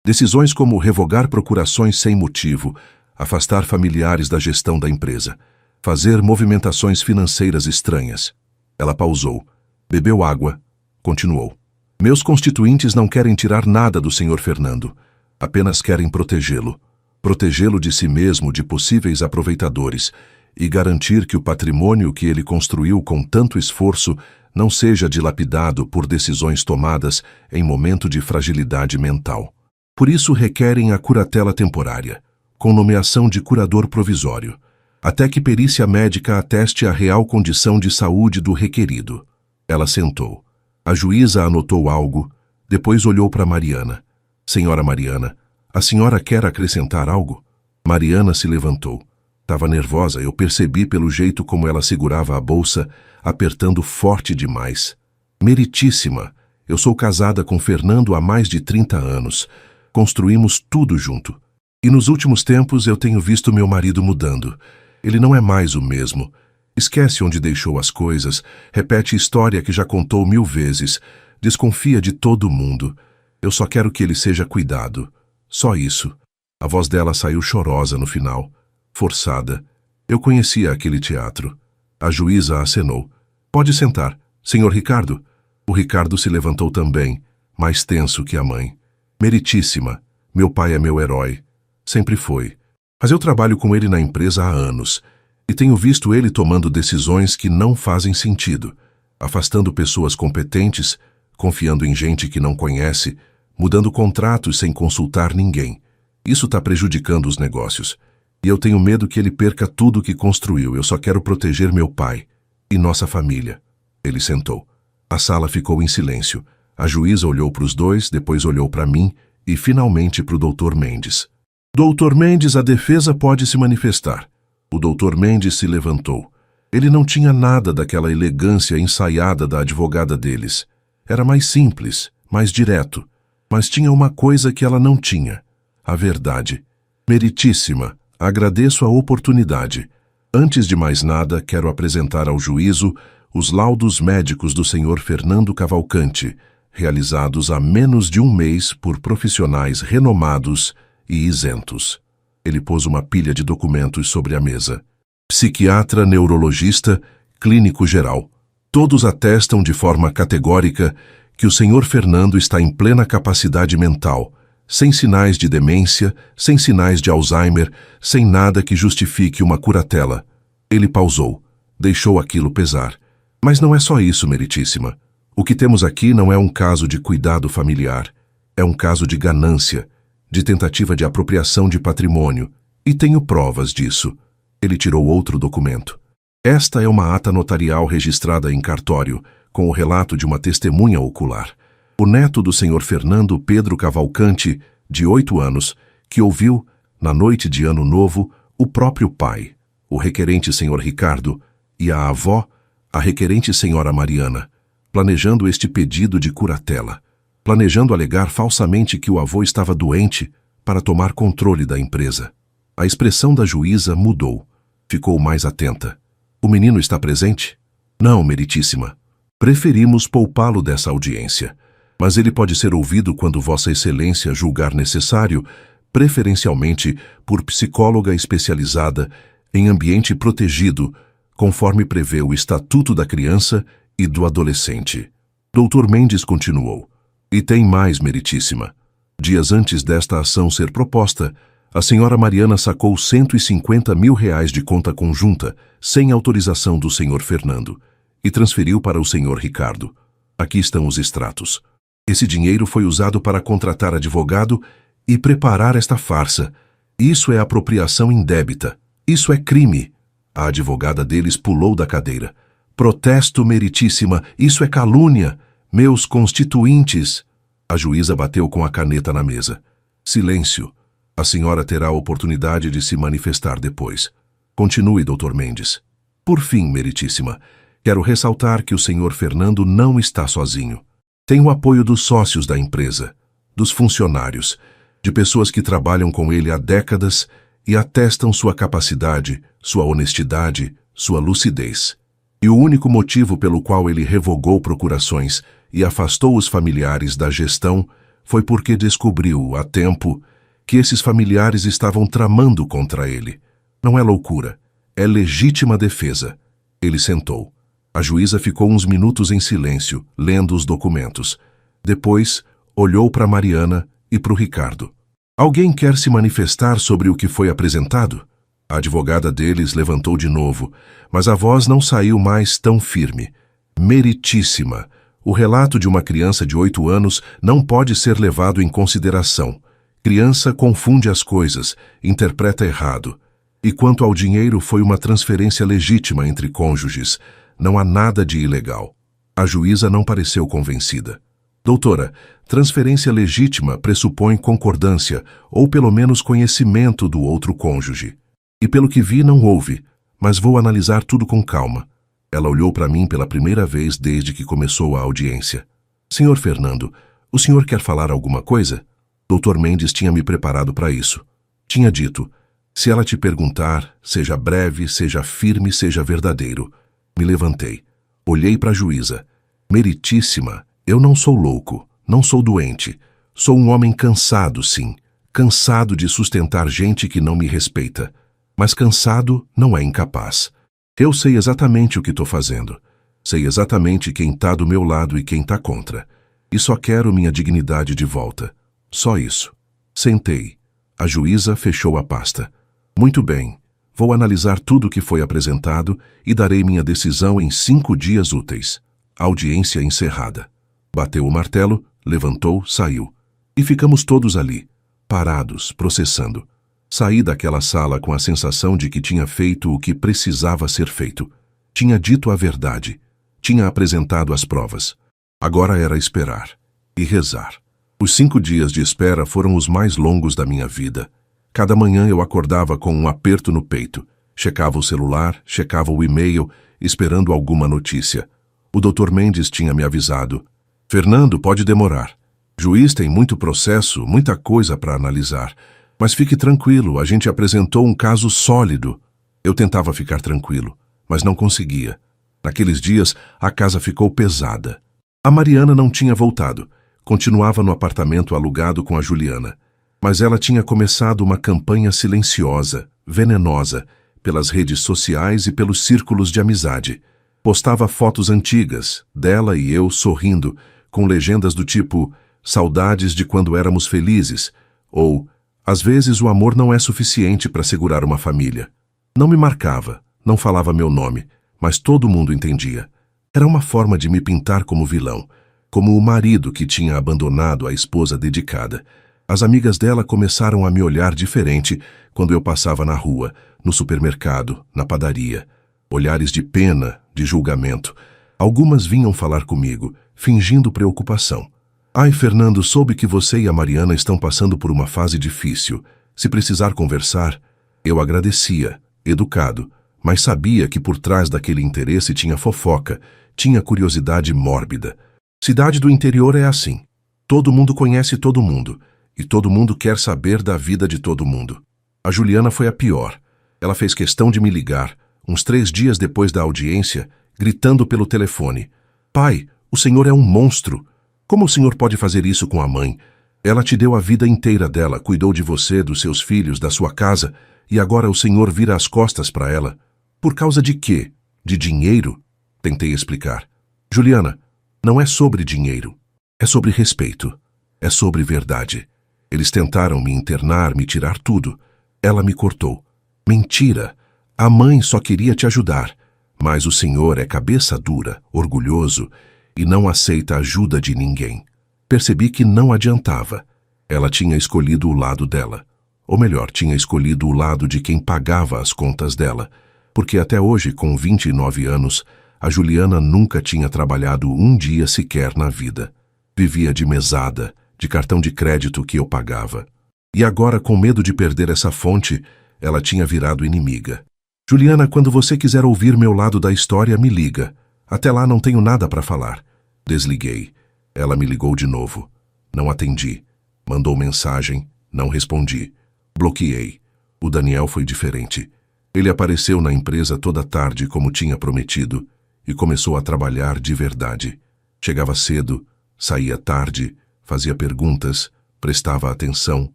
Decisões como revogar procurações sem motivo, afastar familiares da gestão da empresa, fazer movimentações financeiras estranhas. Ela pausou, bebeu água, continuou. Meus constituintes não querem tirar nada do Sr. Fernando, apenas querem protegê-lo. Protegê-lo de si mesmo, de possíveis aproveitadores, e garantir que o patrimônio que ele construiu com tanto esforço não seja dilapidado por decisões tomadas em momento de fragilidade mental. Por isso requerem a curatela temporária, com nomeação de curador provisório, até que perícia médica ateste a real condição de saúde do requerido. Ela sentou. A juíza anotou algo, depois olhou para Mariana. Senhora Mariana, a senhora quer acrescentar algo? Mariana se levantou. Estava nervosa, eu percebi pelo jeito como ela segurava a bolsa, apertando forte demais. Meritíssima, eu sou casada com Fernando há mais de 30 anos. Construímos tudo junto. E nos últimos tempos eu tenho visto meu marido mudando. Ele não é mais o mesmo. Esquece onde deixou as coisas, repete história que já contou 1000 vezes, desconfia de todo mundo. Eu só quero que ele seja cuidado. Só isso. A voz dela saiu chorosa no final, forçada. Eu conhecia aquele teatro. A juíza acenou. Pode sentar, senhor Ricardo. O Ricardo se levantou também, mais tenso que a mãe. Meritíssima, meu pai é meu herói. Sempre foi. Mas eu trabalho com ele na empresa há anos e tenho visto ele tomando decisões que não fazem sentido, afastando pessoas competentes, confiando em gente que não conhece, mudando contratos sem consultar ninguém. Isso está prejudicando os negócios. E eu tenho medo que ele perca tudo que construiu. Eu só quero proteger meu pai e nossa família. Ele sentou. A sala ficou em silêncio. A juíza olhou para os dois, depois olhou para mim e finalmente para o Dr. Mendes. Dr. Mendes, a defesa pode se manifestar. O Dr. Mendes se levantou. Ele não tinha nada daquela elegância ensaiada da advogada deles. Era mais simples, mais direto. Mas tinha uma coisa que ela não tinha: a verdade. Meritíssima, agradeço a oportunidade. Antes de mais nada, quero apresentar ao juízo os laudos médicos do Sr. Fernando Cavalcante, realizados há menos de um mês por profissionais renomados e isentos. Ele pôs uma pilha de documentos sobre a mesa. Psiquiatra, neurologista, clínico geral. Todos atestam de forma categórica que o Sr. Fernando está em plena capacidade mental, sem sinais de demência, sem sinais de Alzheimer, sem nada que justifique uma curatela. Ele pausou, deixou aquilo pesar. Mas não é só isso, Meritíssima. O que temos aqui não é um caso de cuidado familiar. É um caso de ganância, de tentativa de apropriação de patrimônio, e tenho provas disso. Ele tirou outro documento. Esta é uma ata notarial registrada em cartório, com o relato de uma testemunha ocular. O neto do Sr. Fernando, Pedro Cavalcante, de 8 anos, que ouviu, na noite de Ano Novo, o próprio pai, o requerente Sr. Ricardo, e a avó, a requerente Sra. Mariana, planejando este pedido de curatela, planejando alegar falsamente que o avô estava doente para tomar controle da empresa. A expressão da juíza mudou. Ficou mais atenta. O menino está presente? Não, Meritíssima. Preferimos poupá-lo dessa audiência, mas ele pode ser ouvido quando Vossa Excelência julgar necessário, preferencialmente por psicóloga especializada em ambiente protegido, conforme prevê o Estatuto da Criança e do Adolescente. Dr. Mendes continuou. E tem mais, Meritíssima. Dias antes desta ação ser proposta, a senhora Mariana sacou 150 mil reais de conta conjunta, sem autorização do Sr. Fernando, e transferiu para o Sr. Ricardo. Aqui estão os extratos. Esse dinheiro foi usado para contratar advogado e preparar esta farsa. Isso é apropriação indébita. Isso é crime. A advogada deles pulou da cadeira. Protesto, Meritíssima, isso é calúnia. Meus constituintes. A juíza bateu com a caneta na mesa. Silêncio. A senhora terá a oportunidade de se manifestar depois. Continue, Dr. Mendes. Por fim, Meritíssima, quero ressaltar que o Sr. Fernando não está sozinho. Tem o apoio dos sócios da empresa, dos funcionários, de pessoas que trabalham com ele há décadas e atestam sua capacidade, sua honestidade, sua lucidez. E o único motivo pelo qual ele revogou procurações e afastou os familiares da gestão foi porque descobriu, a tempo, que esses familiares estavam tramando contra ele. Não é loucura, é legítima defesa. Ele sentou. A juíza ficou uns minutos em silêncio, lendo os documentos. Depois, olhou para Mariana e para o Ricardo. Alguém quer se manifestar sobre o que foi apresentado? A advogada deles levantou de novo, mas a voz não saiu mais tão firme. Meritíssima, o relato de uma criança de 8 anos não pode ser levado em consideração. Criança confunde as coisas, interpreta errado. E quanto ao dinheiro, foi uma transferência legítima entre cônjuges. Não há nada de ilegal. A juíza não pareceu convencida. Doutora, transferência legítima pressupõe concordância, ou pelo menos conhecimento do outro cônjuge. E pelo que vi, não houve, mas vou analisar tudo com calma. Ela olhou para mim pela primeira vez desde que começou a audiência. Senhor Fernando, o senhor quer falar alguma coisa? Dr. Mendes tinha me preparado para isso. Tinha dito, se ela te perguntar, seja breve, seja firme, seja verdadeiro. Me levantei. Olhei para a juíza. Meritíssima, eu não sou louco, não sou doente. Sou um homem cansado, sim. Cansado de sustentar gente que não me respeita. Mas cansado não é incapaz. Eu sei exatamente o que estou fazendo. Sei exatamente quem está do meu lado e quem está contra. E só quero minha dignidade de volta. Só isso. Sentei. A juíza fechou a pasta. Muito bem. Vou analisar tudo o que foi apresentado e darei minha decisão em 5 dias úteis. Audiência encerrada. Bateu o martelo, levantou, saiu. E ficamos todos ali, parados, processando. Saí daquela sala com a sensação de que tinha feito o que precisava ser feito. Tinha dito a verdade. Tinha apresentado as provas. Agora era esperar. E rezar. Os 5 dias de espera foram os mais longos da minha vida. Cada manhã eu acordava com um aperto no peito. Checava o celular, checava o e-mail, esperando alguma notícia. O Dr. Mendes tinha me avisado. Fernando, pode demorar. Juiz tem muito processo, muita coisa para analisar. Mas fique tranquilo, a gente apresentou um caso sólido. Eu tentava ficar tranquilo, mas não conseguia. Naqueles dias, a casa ficou pesada. A Mariana não tinha voltado. Continuava no apartamento alugado com a Juliana. Mas ela tinha começado uma campanha silenciosa, venenosa, pelas redes sociais e pelos círculos de amizade. Postava fotos antigas, dela e eu sorrindo, com legendas do tipo "Saudades de quando éramos felizes", ou "Às vezes o amor não é suficiente para segurar uma família". Não me marcava, não falava meu nome, mas todo mundo entendia. Era uma forma de me pintar como vilão, como o marido que tinha abandonado a esposa dedicada. As amigas dela começaram a me olhar diferente quando eu passava na rua, no supermercado, na padaria. Olhares de pena, de julgamento. Algumas vinham falar comigo, fingindo preocupação. "Ai, Fernando, soube que você e a Mariana estão passando por uma fase difícil. Se precisar conversar..." Eu agradecia, educado, mas sabia que por trás daquele interesse tinha fofoca, tinha curiosidade mórbida. Cidade do interior é assim. Todo mundo conhece todo mundo, e todo mundo quer saber da vida de todo mundo. A Juliana foi a pior. Ela fez questão de me ligar, uns 3 dias depois da audiência, gritando pelo telefone: "Pai, o senhor é um monstro. Como o senhor pode fazer isso com a mãe? Ela te deu a vida inteira dela, cuidou de você, dos seus filhos, da sua casa, e agora o senhor vira as costas para ela. Por causa de quê? De dinheiro?" Tentei explicar. "Juliana, não é sobre dinheiro. É sobre respeito. É sobre verdade. Eles tentaram me internar, me tirar tudo. Ela me cortou. Mentira. A mãe só queria te ajudar. Mas o senhor é cabeça dura, orgulhoso, e não aceita ajuda de ninguém." Percebi que não adiantava. Ela tinha escolhido o lado dela. Ou melhor, tinha escolhido o lado de quem pagava as contas dela. Porque até hoje, com 29 anos, a Juliana nunca tinha trabalhado um dia sequer na vida. Vivia de mesada, de cartão de crédito que eu pagava. E agora, com medo de perder essa fonte, ela tinha virado inimiga. "Juliana, quando você quiser ouvir meu lado da história, me liga. Até lá não tenho nada para falar." Desliguei. Ela me ligou de novo. Não atendi. Mandou mensagem. Não respondi. Bloqueei. O Daniel foi diferente. Ele apareceu na empresa toda tarde como tinha prometido e começou a trabalhar de verdade. Chegava cedo, saía tarde, fazia perguntas, prestava atenção,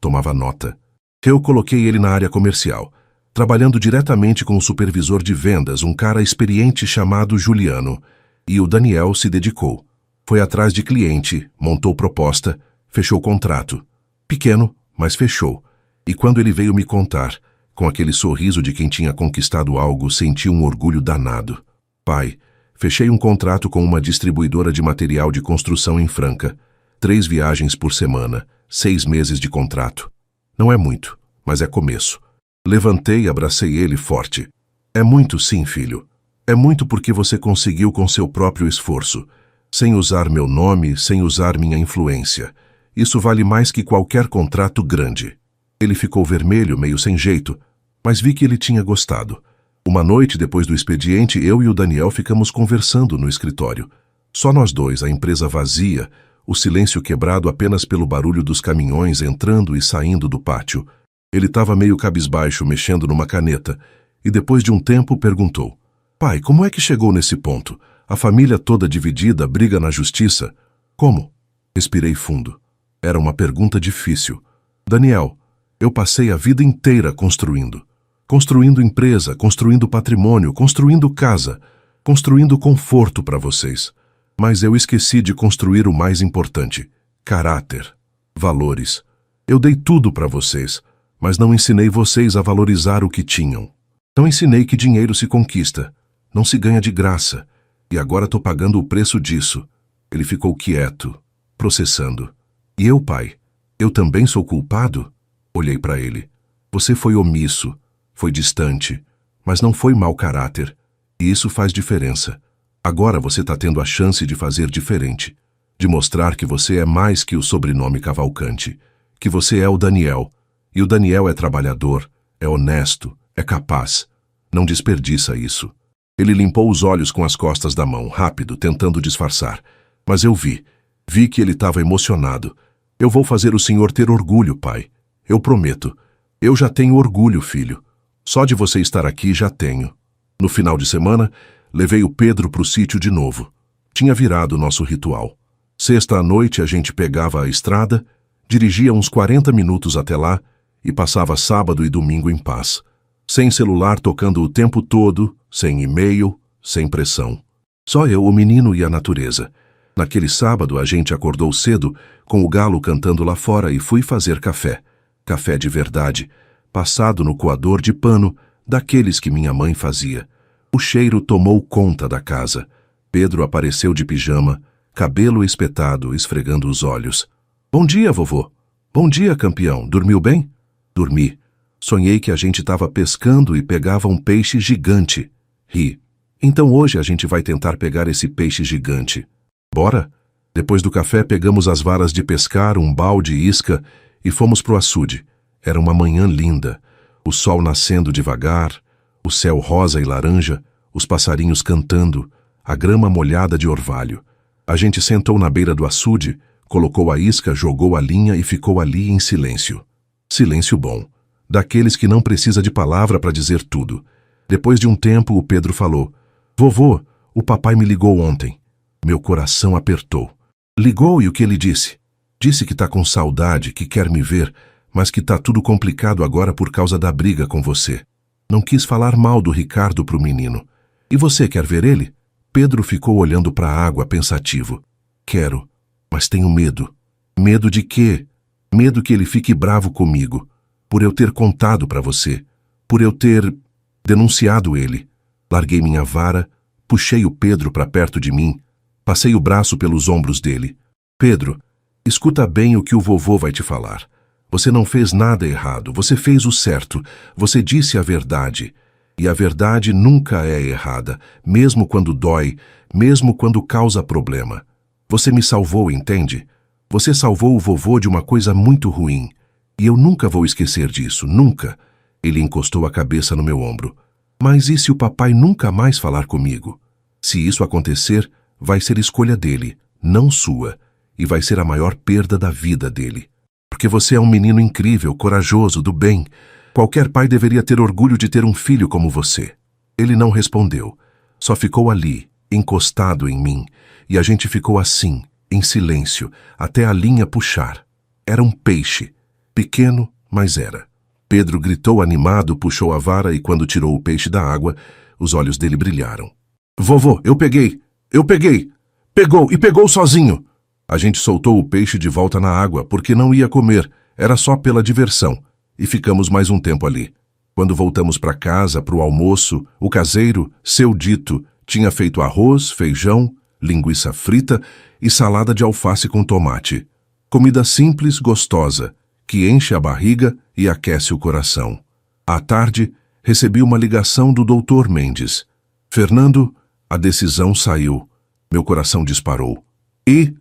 tomava nota. Eu coloquei ele na área comercial, trabalhando diretamente com o supervisor de vendas, um cara experiente chamado Juliano, e o Daniel se dedicou. Foi atrás de cliente, montou proposta, fechou contrato. Pequeno, mas fechou. E quando ele veio me contar, com aquele sorriso de quem tinha conquistado algo, senti um orgulho danado. Pai, fechei um contrato com uma distribuidora de material de construção em Franca. 3 viagens por semana, 6 meses de contrato. Não é muito, mas é começo. Levantei e abracei ele forte. É muito sim, filho. É muito porque você conseguiu com seu próprio esforço, sem usar meu nome, sem usar minha influência. Isso vale mais que qualquer contrato grande. Ele ficou vermelho, meio sem jeito, mas vi que ele tinha gostado. Uma noite depois do expediente, eu e o Daniel ficamos conversando no escritório. Só nós dois, a empresa vazia, o silêncio quebrado apenas pelo barulho dos caminhões entrando e saindo do pátio. Ele estava meio cabisbaixo, mexendo numa caneta, e depois de um tempo perguntou: Pai, como é que chegou nesse ponto? A família toda dividida, briga na justiça? Como? Respirei fundo. Era uma pergunta difícil. Daniel, eu passei a vida inteira construindo. Construindo empresa, construindo patrimônio, construindo casa, construindo conforto para vocês. Mas eu esqueci de construir o mais importante: caráter, valores. Eu dei tudo para vocês, mas não ensinei vocês a valorizar o que tinham. Não ensinei que dinheiro se conquista, não se ganha de graça, e agora estou pagando o preço disso. Ele ficou quieto, processando. E eu, pai, eu também sou culpado? Olhei para ele. Você foi omisso, foi distante, mas não foi mau caráter, e isso faz diferença. Agora você está tendo a chance de fazer diferente, de mostrar que você é mais que o sobrenome Cavalcante, que você é o Daniel, e o Daniel é trabalhador, é honesto, é capaz. Não desperdiça isso. Ele limpou os olhos com as costas da mão, rápido, tentando disfarçar. Mas eu vi que ele estava emocionado. Eu vou fazer o senhor ter orgulho, pai. Eu prometo. Eu já tenho orgulho, filho. Só de você estar aqui já tenho. No final de semana, levei o Pedro para o sítio de novo. Tinha virado o nosso ritual. Sexta à noite a gente pegava a estrada, dirigia uns 40 minutos até lá e passava sábado e domingo em paz. Sem celular tocando o tempo todo, sem e-mail, sem pressão. Só eu, o menino e a natureza. Naquele sábado a gente acordou cedo, com o galo cantando lá fora, e fui fazer café. Café de verdade, passado no coador de pano, daqueles que minha mãe fazia. O cheiro tomou conta da casa. Pedro apareceu de pijama, cabelo espetado, esfregando os olhos. Bom dia, vovô. Bom dia, campeão. Dormiu bem? Dormi. Sonhei que a gente estava pescando e pegava um peixe gigante. Ri. Então hoje a gente vai tentar pegar esse peixe gigante. Bora? Depois do café pegamos as varas de pescar, um balde e isca e fomos pro açude. Era uma manhã linda. O sol nascendo devagar, o céu rosa e laranja, os passarinhos cantando, a grama molhada de orvalho. A gente sentou na beira do açude, colocou a isca, jogou a linha e ficou ali em silêncio. Silêncio bom. Daqueles que não precisa de palavra para dizer tudo. Depois de um tempo, o Pedro falou: Vovô, o papai me ligou ontem. Meu coração apertou. Ligou e o que ele disse? Disse que tá com saudade, que quer me ver, mas que tá tudo complicado agora por causa da briga com você. Não quis falar mal do Ricardo pro menino. E você quer ver ele? Pedro ficou olhando para a água pensativo. Quero, mas tenho medo. Medo de quê? Medo que ele fique bravo comigo. Por eu ter contado para você, por eu ter denunciado ele. Larguei minha vara, puxei o Pedro para perto de mim, passei o braço pelos ombros dele. Pedro, escuta bem o que o vovô vai te falar. Você não fez nada errado, você fez o certo, você disse a verdade. E a verdade nunca é errada, mesmo quando dói, mesmo quando causa problema. Você me salvou, entende? Você salvou o vovô de uma coisa muito ruim. E eu nunca vou esquecer disso, nunca. Ele encostou a cabeça no meu ombro. Mas e se o papai nunca mais falar comigo? Se isso acontecer, vai ser escolha dele, não sua, e vai ser a maior perda da vida dele. Porque você é um menino incrível, corajoso, do bem. Qualquer pai deveria ter orgulho de ter um filho como você. Ele não respondeu, só ficou ali, encostado em mim, e a gente ficou assim, em silêncio, até a linha puxar. Era um peixe. Pequeno, mas era. Pedro gritou animado, puxou a vara e quando tirou o peixe da água, os olhos dele brilharam. Vovô, eu peguei! Eu peguei! Pegou, e pegou sozinho! A gente soltou o peixe de volta na água, porque não ia comer, era só pela diversão, e ficamos mais um tempo ali. Quando voltamos para casa, para o almoço, o caseiro, seu Dito, tinha feito arroz, feijão, linguiça frita e salada de alface com tomate. Comida simples, gostosa, que enche a barriga e aquece o coração. À tarde, recebi uma ligação do Dr. Mendes. Fernando, a decisão saiu. Meu coração disparou. E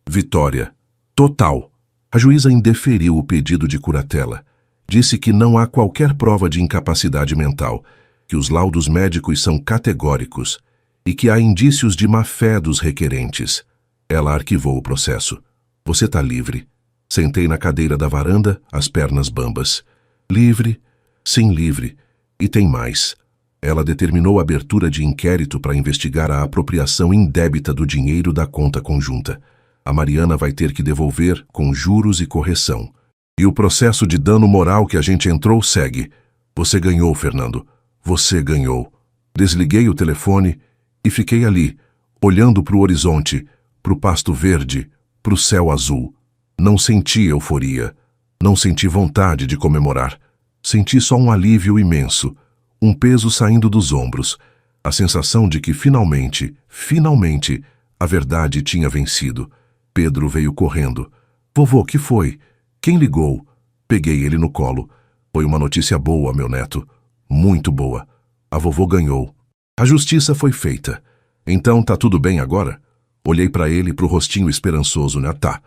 vitória. Total. A juíza indeferiu o pedido de curatela. Disse que não há qualquer prova de incapacidade mental, que os laudos médicos são categóricos e que há indícios de má-fé dos requerentes. Ela arquivou o processo. Você está livre. Sentei na cadeira da varanda, as pernas bambas. Livre? Sim, livre. E tem mais. Ela determinou a abertura de inquérito para investigar a apropriação indébita do dinheiro da conta conjunta. A Mariana vai ter que devolver com juros e correção. E o processo de dano moral que a gente entrou segue. Você ganhou, Fernando. Você ganhou. Desliguei o telefone e fiquei ali, olhando para o horizonte, para o pasto verde, para o céu azul. Não senti euforia. Não senti vontade de comemorar. Senti só um alívio imenso, um peso saindo dos ombros, a sensação de que finalmente, a verdade tinha vencido. Pedro veio correndo. Vovô, que foi? Quem ligou? Peguei ele no colo. Foi uma notícia boa, meu neto. Muito boa. A vovô ganhou. A justiça foi feita. Então tá tudo bem agora? Olhei para ele, pro rostinho esperançoso, né? Tá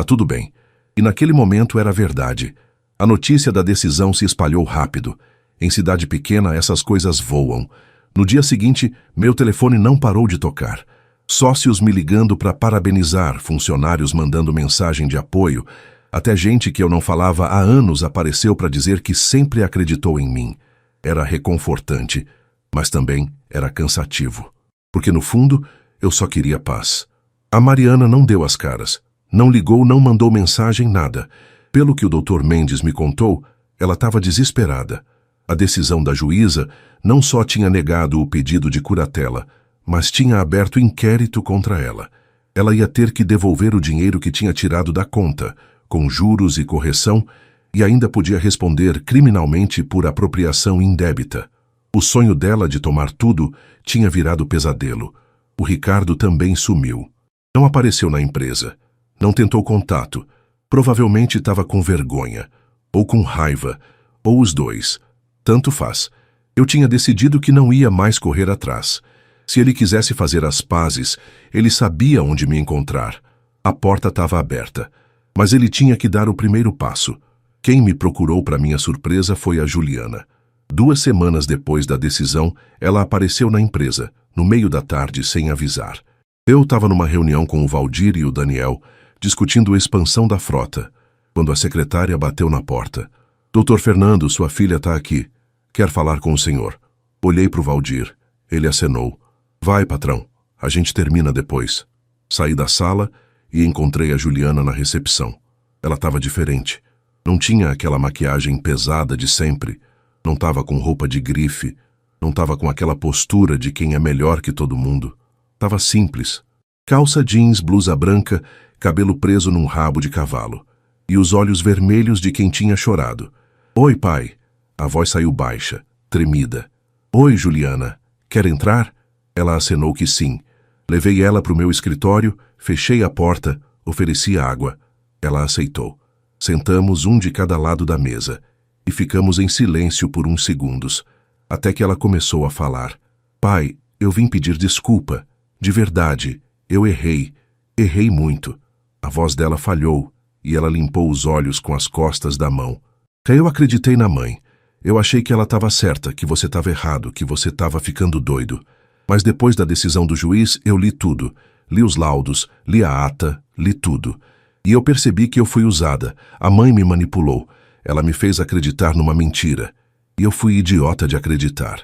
tudo bem. E naquele momento era verdade. A notícia da decisão se espalhou rápido. Em cidade pequena, essas coisas voam. No dia seguinte, meu telefone não parou de tocar. Sócios me ligando para parabenizar, funcionários mandando mensagem de apoio. Até gente que eu não falava há anos apareceu para dizer que sempre acreditou em mim. Era reconfortante, mas também era cansativo. Porque no fundo, eu só queria paz. A Mariana não deu as caras. Não ligou, não mandou mensagem, nada. Pelo que o Dr. Mendes me contou, ela estava desesperada. A decisão da juíza não só tinha negado o pedido de curatela, mas tinha aberto inquérito contra ela. Ela ia ter que devolver o dinheiro que tinha tirado da conta, com juros e correção, e ainda podia responder criminalmente por apropriação indébita. O sonho dela de tomar tudo tinha virado pesadelo. O Ricardo também sumiu. Não apareceu na empresa. Não tentou contato. Provavelmente estava com vergonha, ou com raiva, ou os dois. Tanto faz. Eu tinha decidido que não ia mais correr atrás. Se ele quisesse fazer as pazes, ele sabia onde me encontrar. A porta estava aberta. Mas ele tinha que dar o primeiro passo. Quem me procurou para minha surpresa foi a Juliana. 2 semanas depois da decisão, ela apareceu na empresa, no meio da tarde, sem avisar. Eu estava numa reunião com o Valdir e o Daniel, discutindo a expansão da frota, quando a secretária bateu na porta. Doutor Fernando, sua filha está aqui. Quer falar com o senhor. Olhei para o Valdir. Ele acenou. Vai, patrão. A gente termina depois. Saí da sala e encontrei a Juliana na recepção. Ela estava diferente. Não tinha aquela maquiagem pesada de sempre. Não estava com roupa de grife. Não estava com aquela postura de quem é melhor que todo mundo. Estava simples. Calça jeans, blusa branca, cabelo preso num rabo de cavalo. E os olhos vermelhos de quem tinha chorado. Oi, pai. A voz saiu baixa, tremida. Oi, Juliana. Quer entrar? Ela acenou que sim. Levei ela para o meu escritório, fechei a porta, ofereci água. Ela aceitou. Sentamos um de cada lado da mesa e ficamos em silêncio por uns segundos, até que ela começou a falar. Pai, eu vim pedir desculpa. De verdade, eu errei. Errei muito. A voz dela falhou e ela limpou os olhos com as costas da mão. Eu acreditei na mãe. Eu achei que ela estava certa, que você estava errado, que você estava ficando doido. Mas depois da decisão do juiz, eu li tudo. Li os laudos, li a ata, li tudo. E eu percebi que eu fui usada. A mãe me manipulou. Ela me fez acreditar numa mentira. E eu fui idiota de acreditar.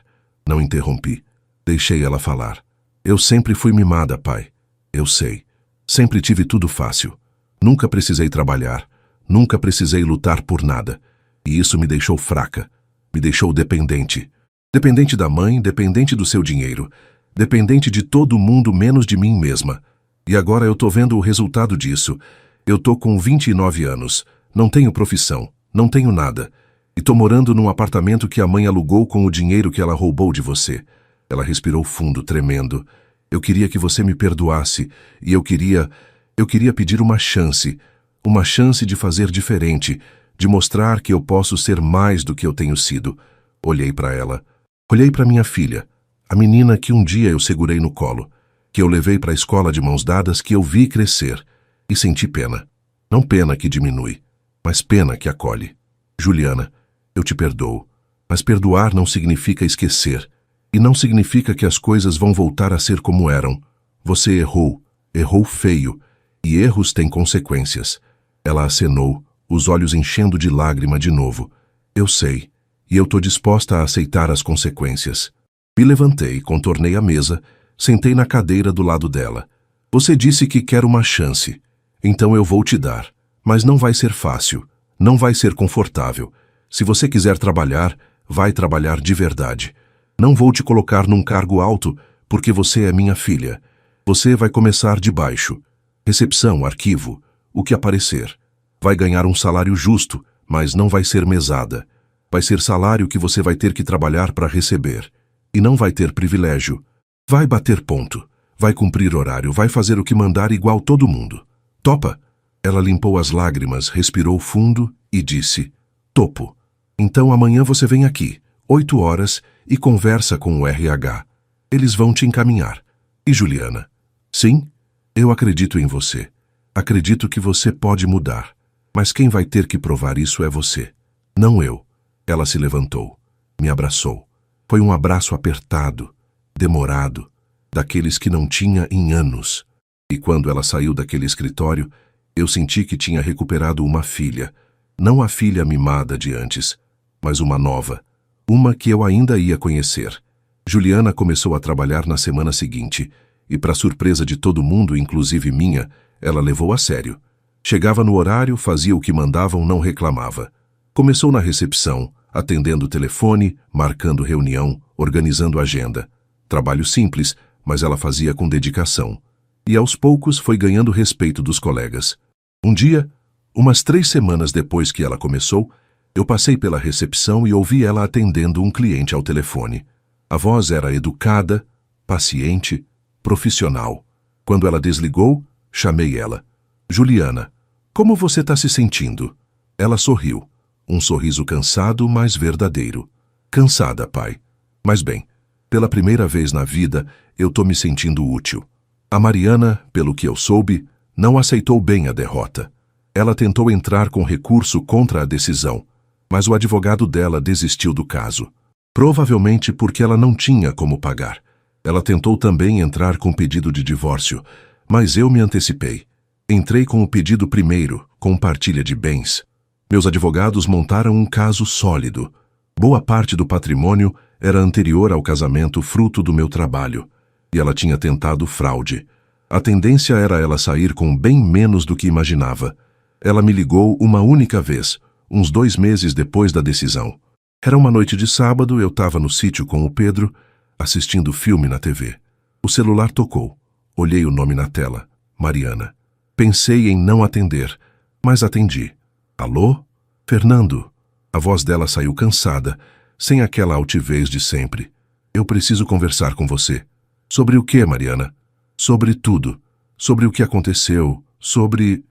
Não interrompi. Deixei ela falar. Eu sempre fui mimada, pai. Eu sei. Sempre tive tudo fácil. Nunca precisei trabalhar. Nunca precisei lutar por nada. E isso me deixou fraca. Me deixou dependente. Dependente da mãe, dependente do seu dinheiro. Dependente de todo mundo menos de mim mesma. E agora eu tô vendo o resultado disso. Eu tô com 29 anos, não tenho profissão, não tenho nada. E tô morando num apartamento que a mãe alugou com o dinheiro que ela roubou de você. Ela respirou fundo, tremendo. Eu queria que você me perdoasse, e eu queria pedir uma chance de fazer diferente, de mostrar que eu posso ser mais do que eu tenho sido. Olhei para ela. Olhei para minha filha, a menina que um dia eu segurei no colo, que eu levei para a escola de mãos dadas, que eu vi crescer, e senti pena. Não pena que diminui, mas pena que acolhe. Juliana, eu te perdoo, mas perdoar não significa esquecer, e não significa que as coisas vão voltar a ser como eram. Você errou feio, e erros têm consequências. Ela acenou, os olhos enchendo de lágrima de novo. Eu sei, e eu tô disposta a aceitar as consequências. Me levantei, contornei a mesa, sentei na cadeira do lado dela. Você disse que quer uma chance, então eu vou te dar. Mas não vai ser fácil, não vai ser confortável. Se você quiser trabalhar, vai trabalhar de verdade. Não vou te colocar num cargo alto, porque você é minha filha. Você vai começar de baixo. Recepção, arquivo, o que aparecer. Vai ganhar um salário justo, mas não vai ser mesada. Vai ser salário que você vai ter que trabalhar para receber. E não vai ter privilégio. Vai bater ponto. Vai cumprir horário, vai fazer o que mandar igual todo mundo. Topa? Ela limpou as lágrimas, respirou fundo e disse: topo. Então amanhã você vem aqui, 8 horas, e conversa com o RH. Eles vão te encaminhar. E Juliana? Sim, eu acredito em você. Acredito que você pode mudar. Mas quem vai ter que provar isso é você, não eu. Ela se levantou, me abraçou. Foi um abraço apertado, demorado, daqueles que não tinha em anos. E quando ela saiu daquele escritório, eu senti que tinha recuperado uma filha. Não a filha mimada de antes, mas uma nova. Uma que eu ainda ia conhecer. Juliana começou a trabalhar na semana seguinte, e para surpresa de todo mundo, inclusive minha, ela levou a sério. Chegava no horário, fazia o que mandavam, não reclamava. Começou na recepção, atendendo o telefone, marcando reunião, organizando agenda. Trabalho simples, mas ela fazia com dedicação. E aos poucos foi ganhando respeito dos colegas. Um dia, umas 3 semanas depois que ela começou, eu passei pela recepção e ouvi ela atendendo um cliente ao telefone. A voz era educada, paciente, profissional. Quando ela desligou, chamei ela. Juliana, como você está se sentindo? Ela sorriu. Um sorriso cansado, mas verdadeiro. Cansada, pai. Mas bem, pela primeira vez na vida, eu tô me sentindo útil. A Mariana, pelo que eu soube, não aceitou bem a derrota. Ela tentou entrar com recurso contra a decisão, mas o advogado dela desistiu do caso. Provavelmente porque ela não tinha como pagar. Ela tentou também entrar com pedido de divórcio, mas eu me antecipei. Entrei com o pedido primeiro, com partilha de bens. Meus advogados montaram um caso sólido. Boa parte do patrimônio era anterior ao casamento, fruto do meu trabalho. E ela tinha tentado fraude. A tendência era ela sair com bem menos do que imaginava. Ela me ligou uma única vez, uns 2 meses depois da decisão. Era uma noite de sábado, eu estava no sítio com o Pedro, assistindo filme na TV. O celular tocou. Olhei o nome na tela. Mariana. Pensei em não atender, mas atendi. Alô? Fernando? A voz dela saiu cansada, sem aquela altivez de sempre. Eu preciso conversar com você. Sobre o que, Mariana? Sobre tudo. Sobre o que aconteceu. Sobre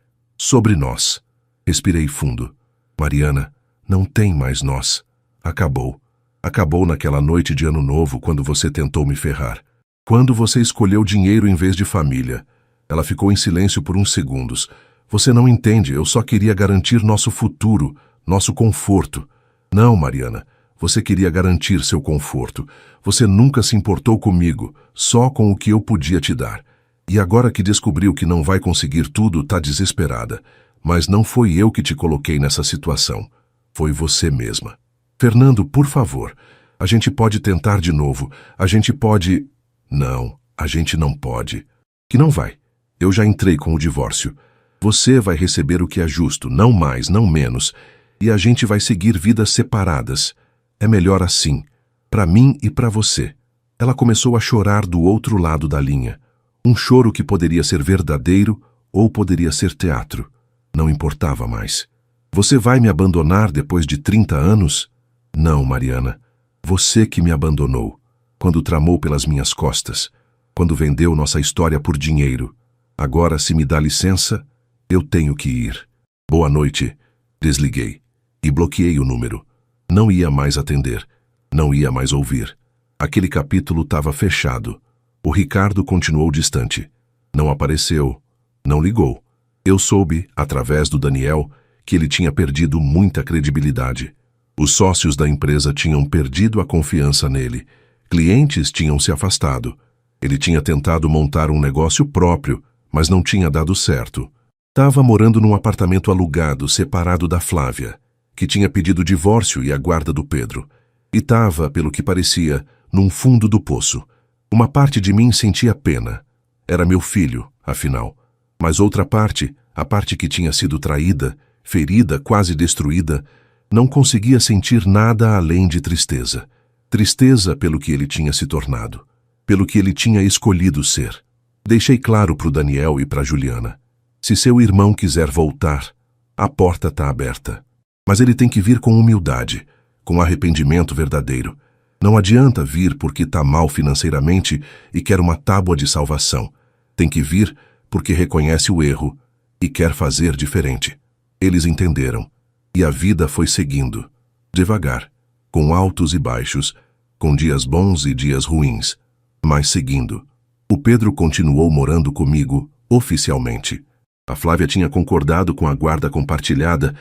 nós. Respirei fundo. Mariana, não tem mais nós. Acabou. Acabou naquela noite de Ano Novo, quando você tentou me ferrar. Quando você escolheu dinheiro em vez de família. Ela ficou em silêncio por uns segundos. Você não entende, eu só queria garantir nosso futuro, nosso conforto. Não, Mariana, você queria garantir seu conforto. Você nunca se importou comigo, só com o que eu podia te dar. E agora que descobriu que não vai conseguir tudo, tá desesperada. Mas não foi eu que te coloquei nessa situação. Foi você mesma. Fernando, por favor, a gente pode tentar de novo. A gente pode... Não, a gente não pode. Que não vai. Eu já entrei com o divórcio. Você vai receber o que é justo, não mais, não menos. E a gente vai seguir vidas separadas. É melhor assim. Para mim e para você. Ela começou a chorar do outro lado da linha. Um choro que poderia ser verdadeiro ou poderia ser teatro. Não importava mais. Você vai me abandonar depois de 30 anos? Não, Mariana. Você que me abandonou. Quando tramou pelas minhas costas. Quando vendeu nossa história por dinheiro. Agora, se me dá licença, eu tenho que ir. Boa noite. Desliguei. E bloqueei o número. Não ia mais atender. Não ia mais ouvir. Aquele capítulo estava fechado. O Ricardo continuou distante. Não apareceu. Não ligou. Eu soube, através do Daniel, que ele tinha perdido muita credibilidade. Os sócios da empresa tinham perdido a confiança nele. Clientes tinham se afastado. Ele tinha tentado montar um negócio próprio, mas não tinha dado certo. Estava morando num apartamento alugado, separado da Flávia, que tinha pedido divórcio e a guarda do Pedro. E estava, pelo que parecia, num fundo do poço. Uma parte de mim sentia pena. Era meu filho, afinal. Mas outra parte, a parte que tinha sido traída, ferida, quase destruída, não conseguia sentir nada além de tristeza. Tristeza pelo que ele tinha se tornado, pelo que ele tinha escolhido ser. Deixei claro para o Daniel e para a Juliana. Se seu irmão quiser voltar, a porta está aberta. Mas ele tem que vir com humildade, com arrependimento verdadeiro. Não adianta vir porque está mal financeiramente e quer uma tábua de salvação. Tem que vir porque reconhece o erro e quer fazer diferente. Eles entenderam. E a vida foi seguindo, devagar, com altos e baixos, com dias bons e dias ruins, mas seguindo. O Pedro continuou morando comigo, oficialmente. A Flávia tinha concordado com a guarda compartilhada,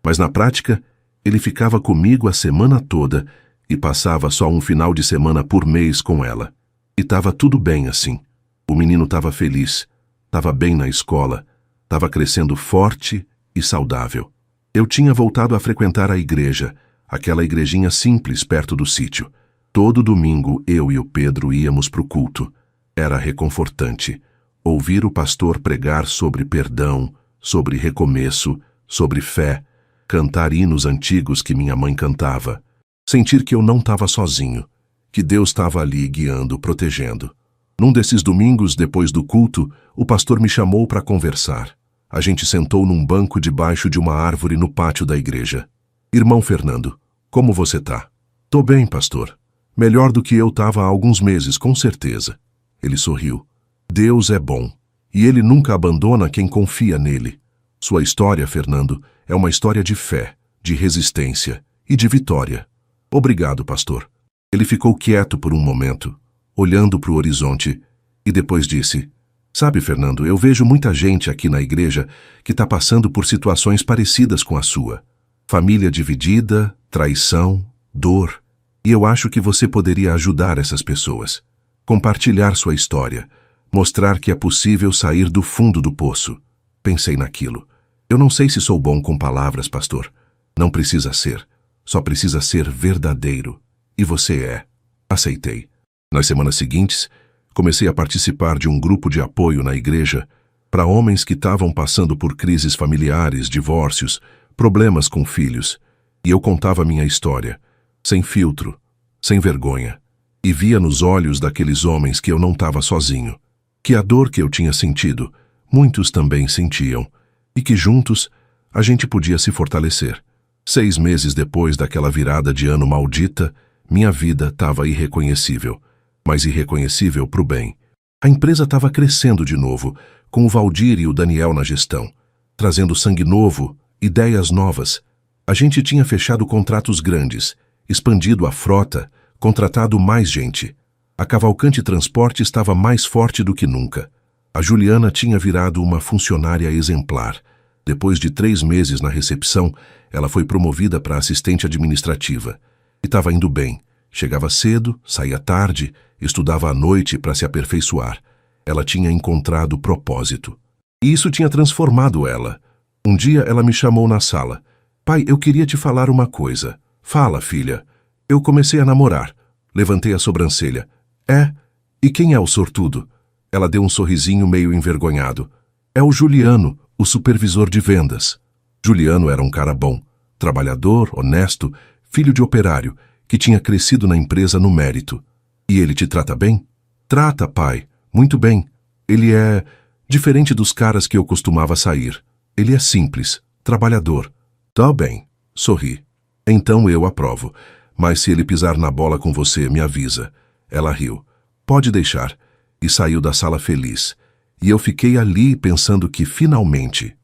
mas na prática, ele ficava comigo a semana toda e passava só um final de semana por mês com ela. E estava tudo bem assim. O menino estava feliz, estava bem na escola, estava crescendo forte e saudável. Eu tinha voltado a frequentar a igreja, aquela igrejinha simples perto do sítio. Todo domingo eu e o Pedro íamos para o culto. Era reconfortante. Ouvir o pastor pregar sobre perdão, sobre recomeço, sobre fé, cantar hinos antigos que minha mãe cantava. Sentir que eu não estava sozinho, que Deus estava ali guiando, protegendo. Num desses domingos, depois do culto, o pastor me chamou para conversar. A gente sentou num banco debaixo de uma árvore no pátio da igreja. Irmão Fernando, como você tá? Tô bem, pastor. Melhor do que eu estava há alguns meses, com certeza. Ele sorriu. Deus é bom, e ele nunca abandona quem confia nele. Sua história, Fernando, é uma história de fé, de resistência e de vitória. Obrigado, pastor. Ele ficou quieto por um momento, olhando para o horizonte, e depois disse: Sabe, Fernando, eu vejo muita gente aqui na igreja que está passando por situações parecidas com a sua. Família dividida, traição, dor. E eu acho que você poderia ajudar essas pessoas. Compartilhar sua história. Mostrar que é possível sair do fundo do poço. Pensei naquilo. Eu não sei se sou bom com palavras, pastor. Não precisa ser. Só precisa ser verdadeiro. E você é. Aceitei. Nas semanas seguintes, comecei a participar de um grupo de apoio na igreja para homens que estavam passando por crises familiares, divórcios, problemas com filhos. E eu contava minha história, sem filtro, sem vergonha. E via nos olhos daqueles homens que eu não estava sozinho, que a dor que eu tinha sentido, muitos também sentiam, e que juntos a gente podia se fortalecer. 6 meses depois daquela virada de ano maldita, minha vida estava irreconhecível. Mas irreconhecível para o bem. A empresa estava crescendo de novo, com o Valdir e o Daniel na gestão, trazendo sangue novo, ideias novas. A gente tinha fechado contratos grandes, expandido a frota, contratado mais gente. A Cavalcante Transporte estava mais forte do que nunca. A Juliana tinha virado uma funcionária exemplar. Depois de 3 meses na recepção, ela foi promovida para assistente administrativa. E estava indo bem. Chegava cedo, saía tarde, estudava à noite para se aperfeiçoar. Ela tinha encontrado propósito. E isso tinha transformado ela. Um dia ela me chamou na sala. Pai, eu queria te falar uma coisa. Fala, filha. Eu comecei a namorar. Levantei a sobrancelha. É? E quem é o sortudo? Ela deu um sorrisinho meio envergonhado. É o Juliano, o supervisor de vendas. Juliano era um cara bom, trabalhador, honesto, filho de operário, que tinha crescido na empresa no mérito. E ele te trata bem? Trata, pai. Muito bem. Ele é diferente dos caras que eu costumava sair. Ele é simples, trabalhador. Tá bem, sorri. Então eu aprovo. Mas se ele pisar na bola com você, me avisa. Ela riu. Pode deixar. E saiu da sala feliz. E eu fiquei ali pensando que finalmente,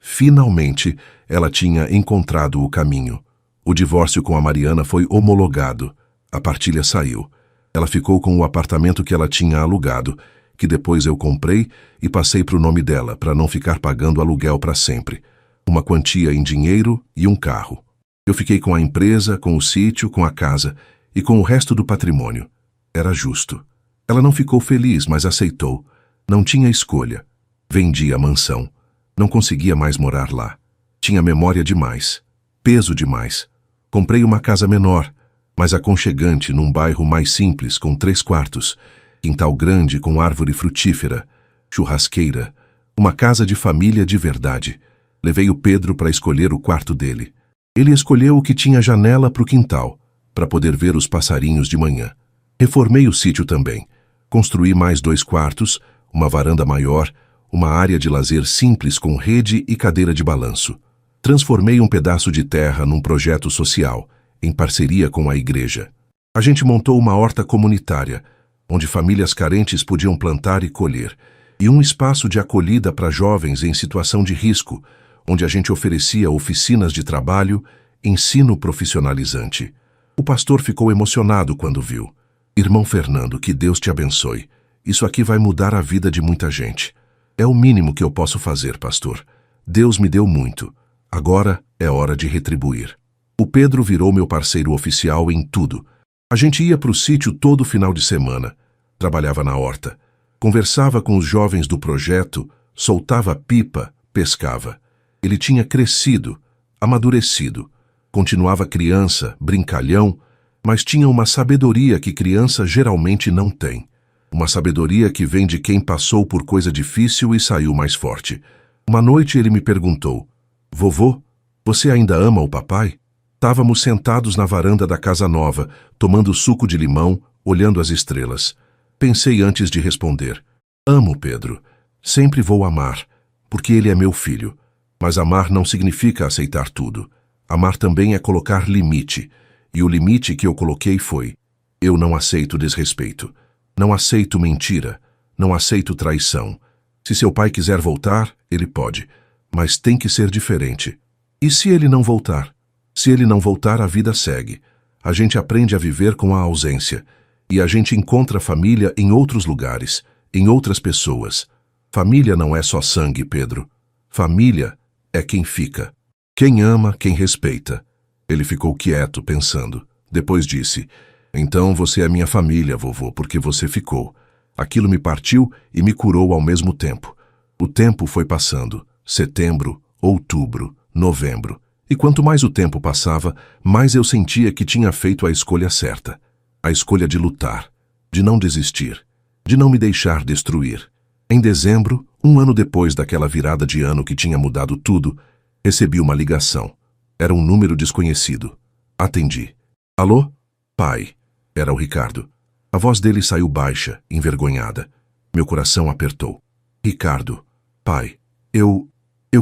ela tinha encontrado o caminho. O divórcio com a Mariana foi homologado. A partilha saiu. Ela ficou com o apartamento que ela tinha alugado, que depois eu comprei e passei para o nome dela, para não ficar pagando aluguel para sempre. Uma quantia em dinheiro e um carro. Eu fiquei com a empresa, com o sítio, com a casa e com o resto do patrimônio. Era justo. Ela não ficou feliz, mas aceitou. Não tinha escolha. Vendi a mansão. Não conseguia mais morar lá. Tinha memória demais. Peso demais. Comprei uma casa menor, mais aconchegante, num bairro mais simples, com 3 quartos, quintal grande com árvore frutífera, churrasqueira, uma casa de família de verdade. Levei o Pedro para escolher o quarto dele. Ele escolheu o que tinha janela para o quintal, para poder ver os passarinhos de manhã. Reformei o sítio também. Construí mais 2 quartos, uma varanda maior, uma área de lazer simples com rede e cadeira de balanço. Transformei um pedaço de terra num projeto social, em parceria com a igreja. A gente montou uma horta comunitária, onde famílias carentes podiam plantar e colher, e um espaço de acolhida para jovens em situação de risco, onde a gente oferecia oficinas de trabalho, ensino profissionalizante. O pastor ficou emocionado quando viu. Irmão Fernando, que Deus te abençoe. Isso aqui vai mudar a vida de muita gente. É o mínimo que eu posso fazer, pastor. Deus me deu muito. Agora é hora de retribuir. O Pedro virou meu parceiro oficial em tudo. A gente ia para o sítio todo final de semana. Trabalhava na horta. Conversava com os jovens do projeto, soltava pipa, pescava. Ele tinha crescido, amadurecido. Continuava criança, brincalhão, mas tinha uma sabedoria que criança geralmente não tem. Uma sabedoria que vem de quem passou por coisa difícil e saiu mais forte. Uma noite ele me perguntou: "Vovô, você ainda ama o papai?" Estávamos sentados na varanda da casa nova, tomando suco de limão, olhando as estrelas. Pensei antes de responder. Amo Pedro. Sempre vou amar, porque ele é meu filho. Mas amar não significa aceitar tudo. Amar também é colocar limite. E o limite que eu coloquei foi: eu não aceito desrespeito. Não aceito mentira. Não aceito traição. Se seu pai quiser voltar, ele pode. Mas tem que ser diferente. E se ele não voltar? Se ele não voltar, a vida segue. A gente aprende a viver com a ausência. E a gente encontra família em outros lugares, em outras pessoas. Família não é só sangue, Pedro. Família é quem fica. Quem ama, quem respeita. Ele ficou quieto, pensando. Depois disse: "Então você é minha família, vovô, porque você ficou." Aquilo me partiu e me curou ao mesmo tempo. O tempo foi passando. Setembro, outubro, novembro. E quanto mais o tempo passava, mais eu sentia que tinha feito a escolha certa. A escolha de lutar, de não desistir, de não me deixar destruir. Em dezembro, 1 ano depois daquela virada de ano que tinha mudado tudo, recebi uma ligação. Era um número desconhecido. Atendi. Alô? Pai. Era o Ricardo. A voz dele saiu baixa, envergonhada. Meu coração apertou. Ricardo. Pai, eu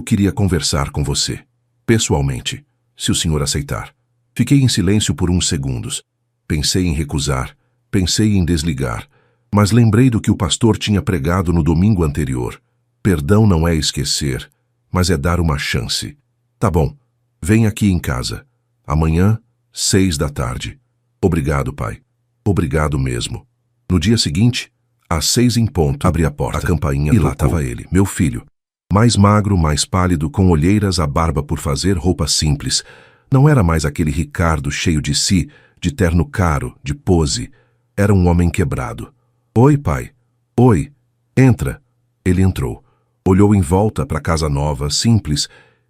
queria conversar com você. Pessoalmente, se o senhor aceitar. Fiquei em silêncio por uns segundos. Pensei em recusar, pensei em desligar, mas lembrei do que o pastor tinha pregado no domingo anterior. Perdão não é esquecer, mas é dar uma chance. Tá bom, vem aqui em casa. Amanhã, 6 da tarde. Obrigado, pai. Obrigado mesmo. No dia seguinte, às 6 em ponto, abri a porta, a campainha e lá estava ele, meu filho. Mais magro, mais pálido, com olheiras, a barba por fazer, roupa simples. Não era mais aquele Ricardo cheio de si, de terno caro, de pose. Era um homem quebrado. Oi, pai. Oi. Entra. Ele entrou. Olhou em volta para a casa nova, simples,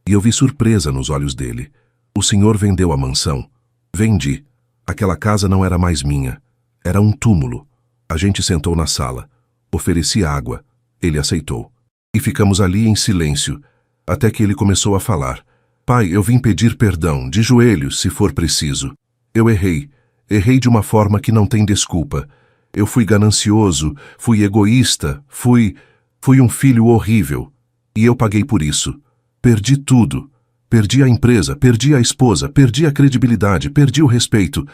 e eu vi surpresa nos olhos dele. O senhor vendeu a mansão. Vendi. Aquela casa não era mais minha. Era um túmulo. A gente sentou na sala. Ofereci água. Ele aceitou. E ficamos ali em silêncio, até que ele começou a falar. Pai, eu vim pedir perdão, de joelhos, se for preciso. Eu errei. Errei de uma forma que não tem desculpa. Eu fui ganancioso, fui egoísta, fui Fui um filho horrível. E eu paguei por isso. Perdi tudo. Perdi a empresa, perdi a esposa, perdi a credibilidade, perdi o respeito.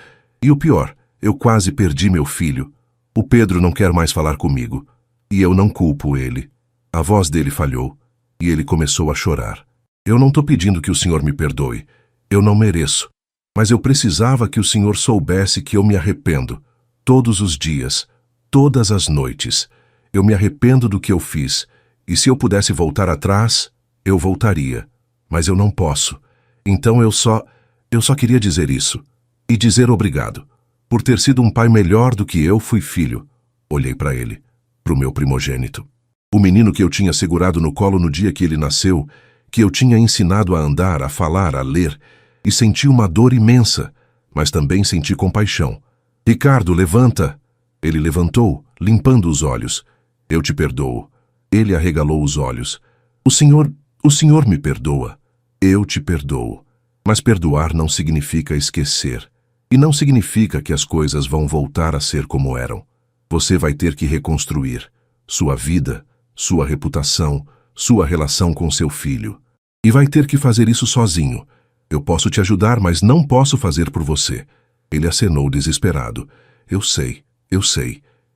E o pior, eu quase perdi meu filho. O Pedro não quer mais falar comigo. E eu não culpo ele. A voz dele falhou. E ele começou a chorar. Eu não estou pedindo que o senhor me perdoe. Eu não mereço. Mas eu precisava que o senhor soubesse que eu me arrependo. Todos os dias. Todas as noites. Eu me arrependo do que eu fiz. E se eu pudesse voltar atrás, eu voltaria. Mas eu não posso. Então eu só queria dizer isso. E dizer obrigado. Por ter sido um pai melhor do que eu fui filho. Olhei para ele. Para o meu primogênito. O menino que eu tinha segurado no colo no dia que ele nasceu, que eu tinha ensinado a andar, a falar, a ler, e senti uma dor imensa, mas também senti compaixão. Ricardo, levanta! Ele levantou, limpando os olhos. Eu te perdoo. Ele arregalou os olhos. O senhor me perdoa. Eu te perdoo. Mas perdoar não significa esquecer. E não significa que as coisas vão voltar a ser como eram. Você vai ter que reconstruir sua vida, sua reputação, sua relação com seu filho. E vai ter que fazer isso sozinho. Eu posso te ajudar, mas não posso fazer por você. Ele acenou desesperado. Eu sei.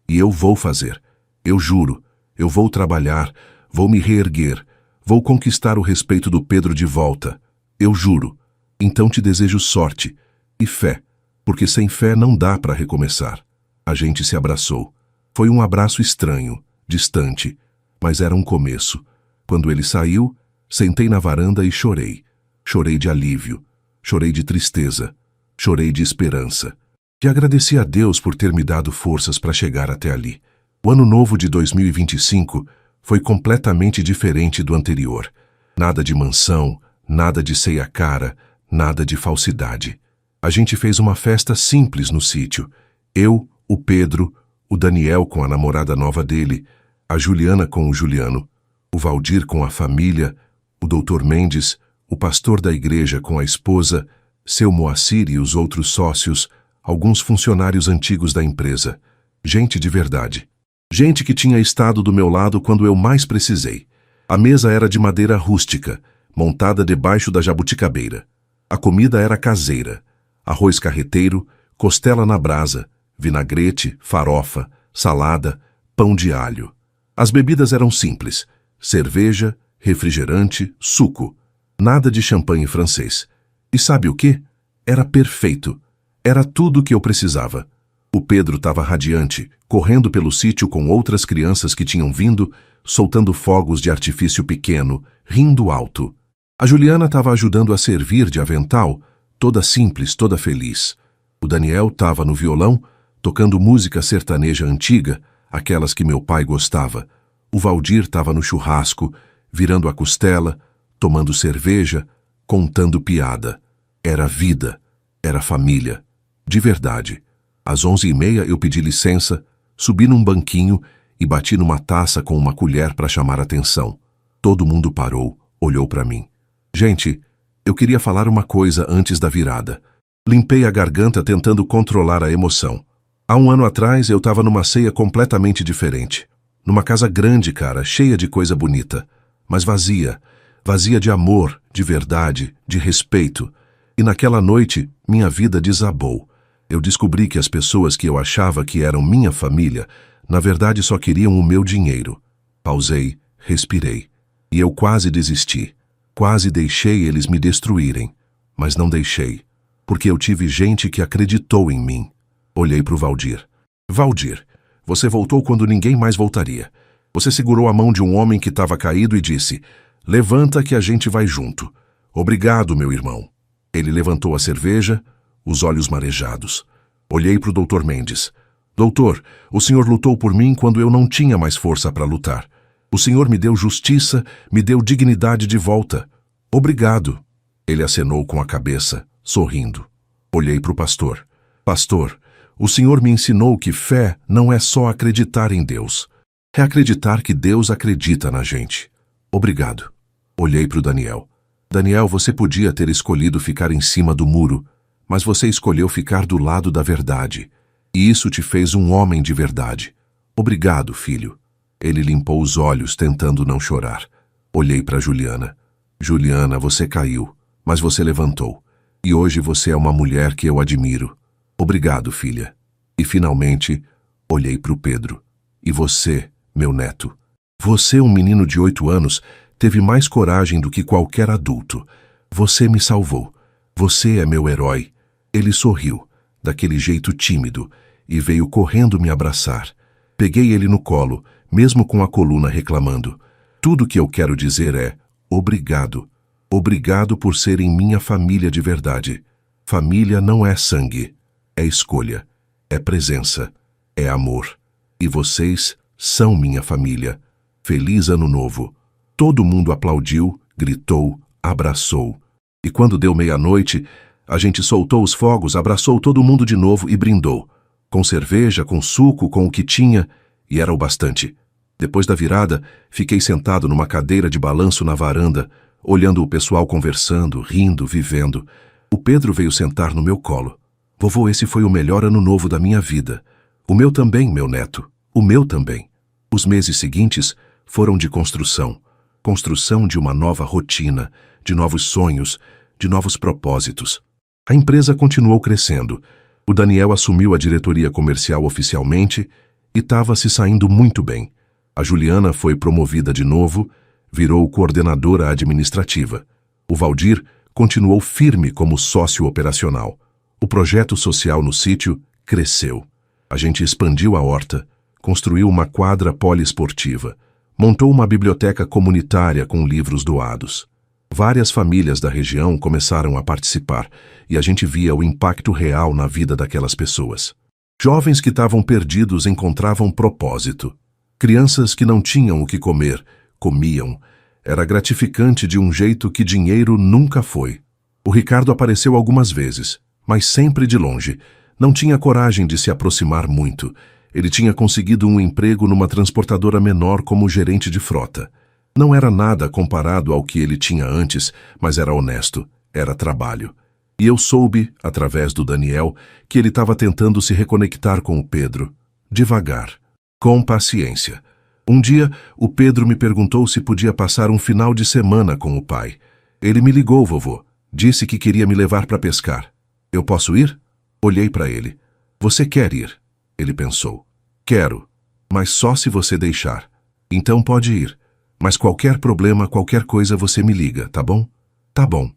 E eu vou fazer. Eu juro. Eu vou trabalhar, vou me reerguer, vou conquistar o respeito do Pedro de volta. Eu juro. Então te desejo sorte e fé, porque sem fé não dá para recomeçar. A gente se abraçou. Foi um abraço estranho, distante, mas era um começo. Quando ele saiu, sentei na varanda e chorei. Chorei de alívio, chorei de tristeza, chorei de esperança. E agradeci a Deus por ter me dado forças para chegar até ali. O ano novo de 2025 foi completamente diferente do anterior. Nada de mansão, nada de ceia cara, nada de falsidade. A gente fez uma festa simples no sítio. Eu, o Pedro, o Daniel com a namorada nova dele, a Juliana com o Juliano, o Valdir com a família, o Dr. Mendes, o pastor da igreja com a esposa, seu Moacir e os outros sócios, alguns funcionários antigos da empresa. Gente de verdade. Gente que tinha estado do meu lado quando eu mais precisei. A mesa era de madeira rústica, montada debaixo da jabuticabeira. A comida era caseira. Arroz carreteiro, costela na brasa, vinagrete, farofa, salada, pão de alho. As bebidas eram simples. Cerveja, refrigerante, suco. Nada de champanhe francês. E sabe o quê? Era perfeito. Era tudo o que eu precisava. O Pedro estava radiante, correndo pelo sítio com outras crianças que tinham vindo, soltando fogos de artifício pequeno, rindo alto. A Juliana estava ajudando a servir de avental, toda simples, toda feliz. O Daniel estava no violão, tocando música sertaneja antiga, aquelas que meu pai gostava. O Valdir estava no churrasco, virando a costela, tomando cerveja, contando piada. Era vida, era família, de verdade. Às 11h30 eu pedi licença, subi num banquinho e bati numa taça com uma colher para chamar atenção. Todo mundo parou, olhou para mim. Gente, eu queria falar uma coisa antes da virada. Limpei a garganta tentando controlar a emoção. Há um ano atrás eu estava numa ceia completamente diferente. Numa casa grande, cara, cheia de coisa bonita. Mas vazia. Vazia de amor, de verdade, de respeito. E naquela noite, minha vida desabou. Eu descobri que as pessoas que eu achava que eram minha família, na verdade só queriam o meu dinheiro. Pausei, respirei. E eu quase desisti. Quase deixei eles me destruírem. Mas não deixei. Porque eu tive gente que acreditou em mim. Olhei para o Valdir. Valdir, você voltou quando ninguém mais voltaria. Você segurou a mão de um homem que estava caído e disse: levanta que a gente vai junto. Obrigado, meu irmão. Ele levantou a cerveja, os olhos marejados. Olhei para o Dr. Mendes. Doutor, o senhor lutou por mim quando eu não tinha mais força para lutar. O senhor me deu justiça, me deu dignidade de volta. Obrigado. Ele acenou com a cabeça, sorrindo. Olhei para o pastor. Pastor, o senhor me ensinou que fé não é só acreditar em Deus. É acreditar que Deus acredita na gente. Obrigado. Olhei para o Daniel. Daniel, você podia ter escolhido ficar em cima do muro, mas você escolheu ficar do lado da verdade. E isso te fez um homem de verdade. Obrigado, filho. Ele limpou os olhos, tentando não chorar. Olhei para Juliana. Juliana, você caiu, mas você levantou. E hoje você é uma mulher que eu admiro. Obrigado, filha. E finalmente, olhei para o Pedro. E você, meu neto? Você, um menino de 8 anos, teve mais coragem do que qualquer adulto. Você me salvou. Você é meu herói. Ele sorriu, daquele jeito tímido, e veio correndo me abraçar. Peguei ele no colo, mesmo com a coluna reclamando. Tudo que eu quero dizer é obrigado. Obrigado por serem minha família de verdade. Família não é sangue, é escolha, é presença, é amor. E vocês são minha família. Feliz Ano Novo. Todo mundo aplaudiu, gritou, abraçou. E quando deu meia-noite, a gente soltou os fogos, abraçou todo mundo de novo e brindou. Com cerveja, com suco, com o que tinha, e era o bastante. Depois da virada, fiquei sentado numa cadeira de balanço na varanda, olhando o pessoal conversando, rindo, vivendo. O Pedro veio sentar no meu colo. Vovô, esse foi o melhor ano novo da minha vida. O meu também, meu neto. O meu também. Os meses seguintes foram de construção. Construção de uma nova rotina, de novos sonhos, de novos propósitos. A empresa continuou crescendo. O Daniel assumiu a diretoria comercial oficialmente e estava se saindo muito bem. A Juliana foi promovida de novo, virou coordenadora administrativa. O Valdir continuou firme como sócio operacional. O projeto social no sítio cresceu. A gente expandiu a horta, construiu uma quadra poliesportiva, montou uma biblioteca comunitária com livros doados. Várias famílias da região começaram a participar e a gente via o impacto real na vida daquelas pessoas. Jovens que estavam perdidos encontravam propósito. Crianças que não tinham o que comer, comiam. Era gratificante de um jeito que dinheiro nunca foi. O Ricardo apareceu algumas vezes, mas sempre de longe. Não tinha coragem de se aproximar muito. Ele tinha conseguido um emprego numa transportadora menor como gerente de frota. Não era nada comparado ao que ele tinha antes, mas era honesto, era trabalho. E eu soube, através do Daniel, que ele estava tentando se reconectar com o Pedro. Devagar, com paciência. Um dia, o Pedro me perguntou se podia passar um final de semana com o pai. Ele me ligou, vovô. Disse que queria me levar para pescar. Eu posso ir? Olhei para ele. Você quer ir? Ele pensou. Quero, mas só se você deixar. Então pode ir. Mas qualquer problema, qualquer coisa você me liga, tá bom? Tá bom.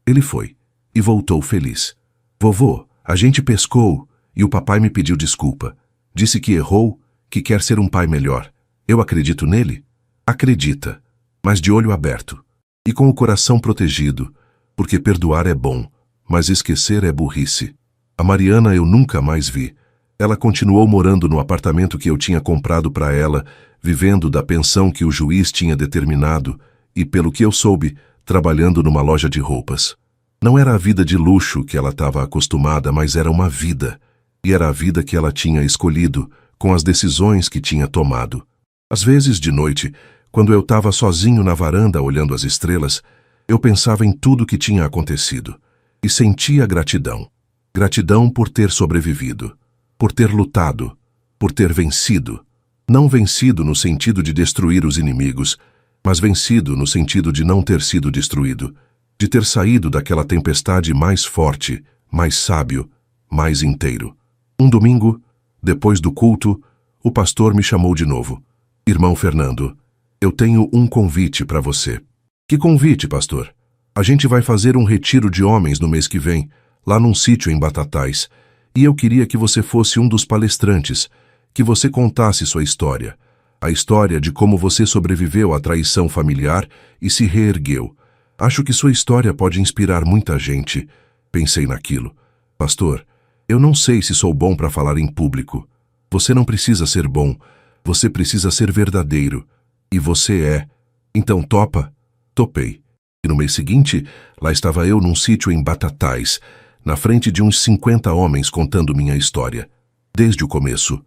Ele foi. E voltou feliz. Vovô, a gente pescou e o papai me pediu desculpa. Disse que errou, que quer ser um pai melhor. Eu acredito nele? Acredita, mas de olho aberto. E com o coração protegido, porque perdoar é bom, mas esquecer é burrice. A Mariana eu nunca mais vi. Ela continuou morando no apartamento que eu tinha comprado para ela, vivendo da pensão que o juiz tinha determinado e, pelo que eu soube, trabalhando numa loja de roupas. Não era a vida de luxo que ela estava acostumada, mas era uma vida. E era a vida que ela tinha escolhido, com as decisões que tinha tomado. Às vezes, de noite, quando eu estava sozinho na varanda olhando as estrelas, eu pensava em tudo que tinha acontecido e sentia gratidão. Gratidão por ter sobrevivido, por ter lutado, por ter vencido. Não vencido no sentido de destruir os inimigos, mas vencido no sentido de não ter sido destruído, de ter saído daquela tempestade mais forte, mais sábio, mais inteiro. Um domingo, depois do culto, o pastor me chamou de novo. Irmão Fernando, eu tenho um convite para você. Que convite, pastor? A gente vai fazer um retiro de homens no mês que vem, lá num sítio em Batatais, e eu queria que você fosse um dos palestrantes, que você contasse sua história, a história de como você sobreviveu à traição familiar e se reergueu. Acho que sua história pode inspirar muita gente. Pensei naquilo. Pastor, eu não sei se sou bom para falar em público. Você não precisa ser bom, você precisa ser verdadeiro. E você é. Então topa? Topei. E no mês seguinte, lá estava eu num sítio em Batatais, na frente de uns 50 homens contando minha história. Desde o começo.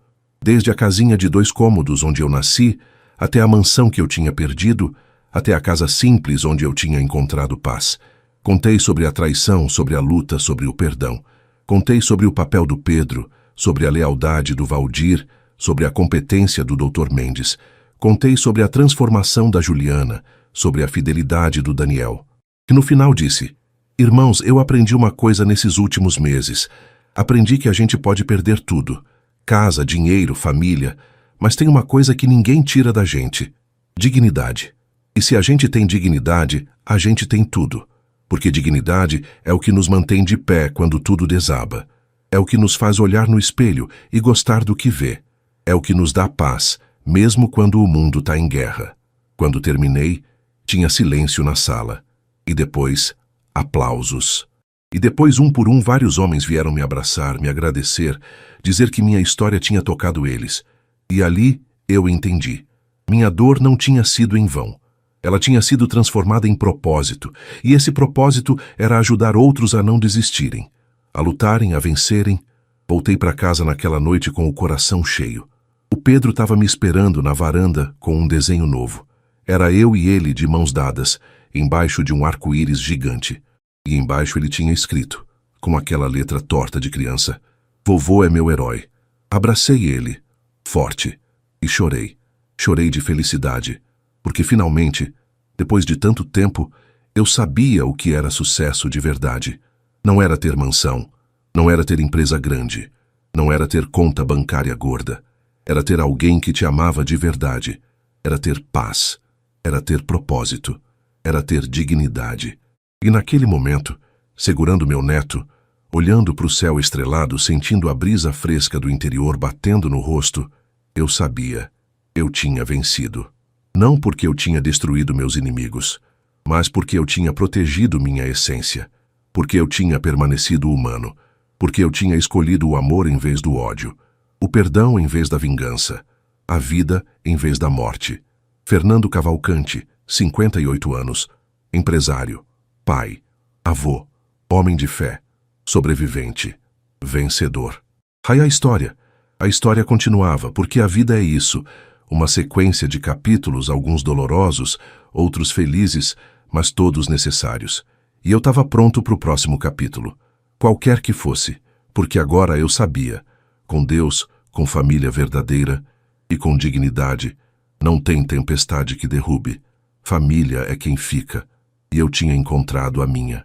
Desde a casinha de 2 cômodos onde eu nasci, até a mansão que eu tinha perdido, até a casa simples onde eu tinha encontrado paz. Contei sobre a traição, sobre a luta, sobre o perdão. Contei sobre o papel do Pedro, sobre a lealdade do Valdir, sobre a competência do Dr. Mendes. Contei sobre a transformação da Juliana, sobre a fidelidade do Daniel, que no final disse: irmãos, eu aprendi uma coisa nesses últimos meses. Aprendi que a gente pode perder tudo, casa, dinheiro, família, mas tem uma coisa que ninguém tira da gente: dignidade. E se a gente tem dignidade, a gente tem tudo. Porque dignidade é o que nos mantém de pé quando tudo desaba. É o que nos faz olhar no espelho e gostar do que vê. É o que nos dá paz, mesmo quando o mundo está em guerra. Quando terminei, tinha silêncio na sala. E depois, aplausos. E depois, um por um, vários homens vieram me abraçar, me agradecer, dizer que minha história tinha tocado eles. E ali eu entendi. Minha dor não tinha sido em vão. Ela tinha sido transformada em propósito, e esse propósito era ajudar outros a não desistirem, a lutarem, a vencerem. Voltei para casa naquela noite com o coração cheio. O Pedro estava me esperando na varanda com um desenho novo. Era eu e ele de mãos dadas, embaixo de um arco-íris gigante. E embaixo ele tinha escrito, com aquela letra torta de criança: vovô é meu herói. Abracei ele, forte, e chorei. Chorei de felicidade, porque finalmente, depois de tanto tempo, eu sabia o que era sucesso de verdade. Não era ter mansão, não era ter empresa grande, não era ter conta bancária gorda. Era ter alguém que te amava de verdade. Era ter paz, era ter propósito, era ter dignidade. E naquele momento, segurando meu neto, olhando para o céu estrelado, sentindo a brisa fresca do interior batendo no rosto, eu sabia, eu tinha vencido. Não porque eu tinha destruído meus inimigos, mas porque eu tinha protegido minha essência, porque eu tinha permanecido humano, porque eu tinha escolhido o amor em vez do ódio, o perdão em vez da vingança, a vida em vez da morte. Fernando Cavalcante, 58 anos, empresário, pai, avô, homem de fé, sobrevivente, vencedor. Aí a história continuava, porque a vida é isso, uma sequência de capítulos, alguns dolorosos, outros felizes, mas todos necessários. E eu estava pronto para o próximo capítulo, qualquer que fosse, porque agora eu sabia, com Deus, com família verdadeira e com dignidade, não tem tempestade que derrube. Família é quem fica, e eu tinha encontrado a minha.